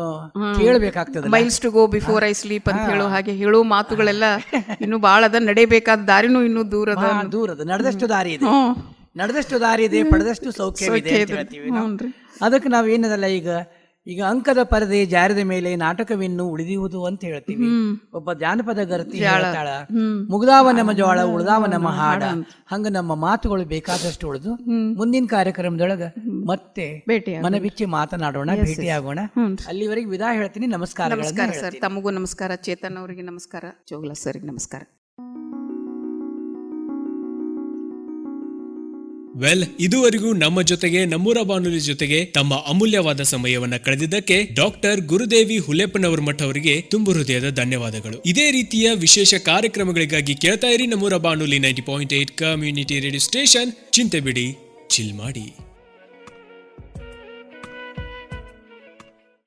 ಕೇಳಬೇಕಾಗ್ತದೆ. Miles to go before I sleep ಅಂತ ಹೇಳೋ ಹಾಗೆ ಹೇಳೋ ಮಾತುಗಳೆಲ್ಲ ಇನ್ನು ಭಾಳ ಅದ, ನಡೆಯಬೇಕಾದ ದಾರಿನೂ ಇನ್ನೂ ದೂರದ, ನಡೆದಷ್ಟು ದಾರಿ ಇದೆ, ನಡೆದಷ್ಟು ದಾರಿ ಇದೆ, ಪಡೆದಷ್ಟು ಸೌಖ್ಯವಿದೆ ಅಂತ ಹೇಳ್ತೀವಿ ನಾವು. ಅದಕ್ಕೆ ನಾವು ಏನದಲ್ಲ, ಈಗ ಅಂಕದ ಪರದೆ ಜಾರಿದ ಮೇಲೆ ನಾಟಕವಿನ್ನು ಉಳಿದಿರುವುದು ಅಂತ ಹೇಳ್ತೀವಿ. ಒಬ್ಬ ಜಾನಪದ ಗರ್ತಿ ಹೇಳ್ತಾಳ, ಮುಗ್ದಾವ ನಮ್ಮ ಜೋಳ ಉಳ್ದಾವ ನಮ್ಮ ಹಾಡ. ಹಂಗ ನಮ್ಮ ಮಾತುಗಳು ಬೇಕಾದಷ್ಟು ಉಳಿದು ಮುಂದಿನ ಕಾರ್ಯಕ್ರಮದೊಳಗ ಮತ್ತೆ ಮನಬಿಚ್ಚಿ ಮಾತನಾಡೋಣ, ಭೇಟಿಯಾಗೋಣ. ಅಲ್ಲಿವರೆಗೆ ವಿದಾಯ ಹೇಳ್ತೀನಿ. ನಮಸ್ಕಾರ. ನಮಸ್ಕಾರ ಸರ್, ತಮಗೂ ನಮಸ್ಕಾರ. ಚೇತನ್ ಅವರಿಗೆ ನಮಸ್ಕಾರ, ಚೌಗಲಾ ಸರ್ಗೆ ನಮಸ್ಕಾರ. ವೆಲ್, ಇದುವರೆಗೂ ನಮ್ಮ ಜೊತೆಗೆ, ನಮ್ಮೂರ ಬಾನುಲಿ ಜೊತೆಗೆ ತಮ್ಮ ಅಮೂಲ್ಯವಾದ ಸಮಯವನ್ನ ಕಳೆದಿದ್ದಕ್ಕೆ ಡಾಕ್ಟರ್ ಗುರುದೇವಿ ಹುಲೆಪ್ಪನವರ ಮಠ ಅವರಿಗೆ ತುಂಬು ಹೃದಯದ ಧನ್ಯವಾದಗಳು. ಇದೇ ರೀತಿಯ ವಿಶೇಷ ಕಾರ್ಯಕ್ರಮಗಳಿಗಾಗಿ ಕೇಳ್ತಾ ಇರಿ ನಮ್ಮೂರ ಬಾನುಲಿ 90.8 ಕಮ್ಯುನಿಟಿ ರೇಡಿಯೋ ಸ್ಟೇಷನ್. ಚಿಂತೆ ಬಿಡಿ, ಚಿಲ್ ಮಾಡಿ.